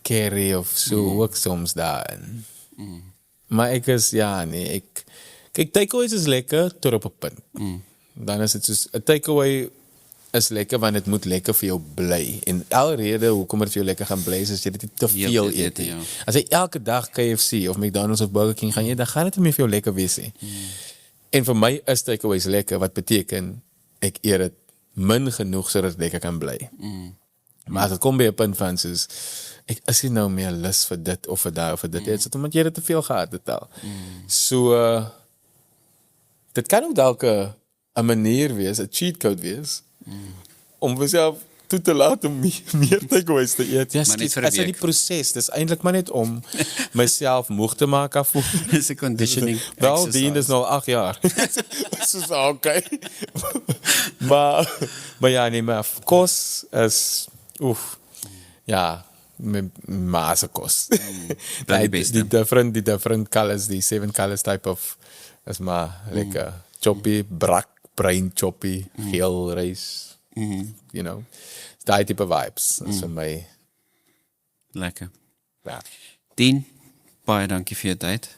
curry of so ook soms daarin. Maar ek is kyk takeaways is lekker tot op 'n punt. Dan is dit soos 'n takeaway is lekker want dit moet lekker vir jou bly. En alrede hoekom dit vir jou lekker gaan bly is as jy dit nie te veel eet nie. Ja. As jy elke dag KFC of McDonald's of Burger King gaan jy, dan gaan dit nie meer vir jou lekker wees nie. En vir my is takeaways lekker wat beteken ek eet dit min genoeg sodat dit lekker kan bly. Maar as dit kom by 'n punt van soos ek is nie nou meer lus vir dit of vir daai of vir dit. Dit is omdat jy dit te veel gehad het al. So dit kan ook dalk 'n manier wees, 'n cheat code wees om myself toe te laat om meer takeaways te eet. Ja, Maar net vir 'n dit is week. die proses. Dis eintlik maar net om myself moeg te maak af. Dis 'n conditioning Wel, exercise. die is nou 8 jaar. Soos okay. maar ja, nee, maar kos is ja, masekos. die beste. Die different colors, die 7 colors type of is maar lekker. Choppy, brak, bruin choppy, geel rys. You know. Daai tipe vibes. Dis vir my Lekker. ja. Dien, baie dankie vir jou tyd.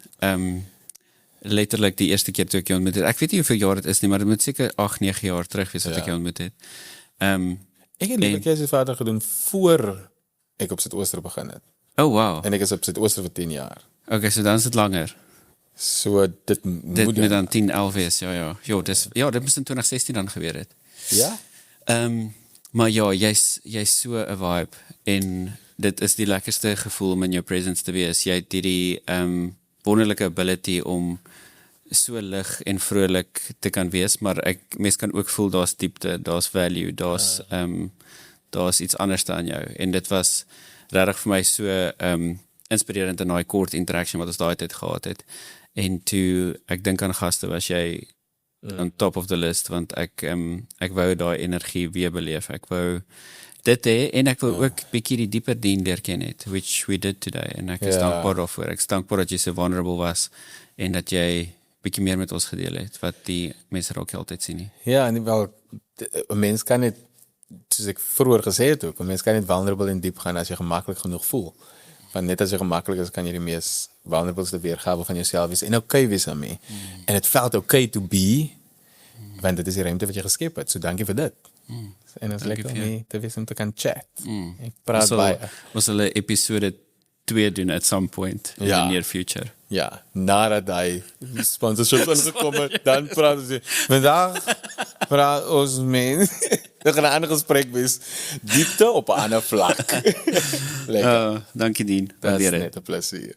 Letterlik die eerste keer toe ek jou ontmoet het. Ek weet nie hoeveel jaar dit is nie, maar dit moet seker 8, 9 jaar terug wees dat ek jou ontmoet het. Ek het die keer vader gedoen voor ek op Suidooster begin het. Oh wow. En ek is op Suidooster vir 10 jaar. Okay, so dan is dit langer. So dit Dit moet moet dan 10, 11 wees, ja. Dit moes in 2016 dan gebeur het. ja. Maar ja, jy's so 'n vibe en dit is die lekkerste gevoel om in jou presence te wees. Jy het hierdie wonderlike ability om so lig en vrolik te kan wees, maar mens kan ook voel daar's diepte, daar's value, daar's iets anders aan jou. En dit was regtig vir my so inspirerend in daai kort interaction wat ons daai tyd gehad het. En toe ek dink aan gaste was jy on top of the list, want ek wou daai energie weer beleef. Ek wou dit hê en ek wou ook bietjie die dieper dien leer ken het, which we did today. En ek is dankbaar daarvoor. Ek is dankbaar dat jy so vulnerable was en dat jy bietjie meer met ons gedeel het, wat die mense ook altyd sien nie. Ja, en wel 'n mens kan net soos ek vroeër gesê het ook, 'n mens kan net vulnerable en diep gaan as jy gemaklik genoeg voel. Want net as jy gemaklik is, kan jy die mees vulnerabelste weergawe van jouself wees en okay wees daarmee. En it felt okay to be, want dit is die ruimte wat jy geskep het. So dankie vir dit. En het is lekker om mee te wees om te kan chat. Ek praat baie. Ons sal 'n episode 2 doen at some point in the near future. Ja, nadat hy sponsorships aangekom het, dan praat ons. Vandag praat ons met we gaan 'n ander gesprek wees. Diepte op 'n ander vlak. Lekker. Dankie Dien. Dat is Waardeer dit. net 'n plesier.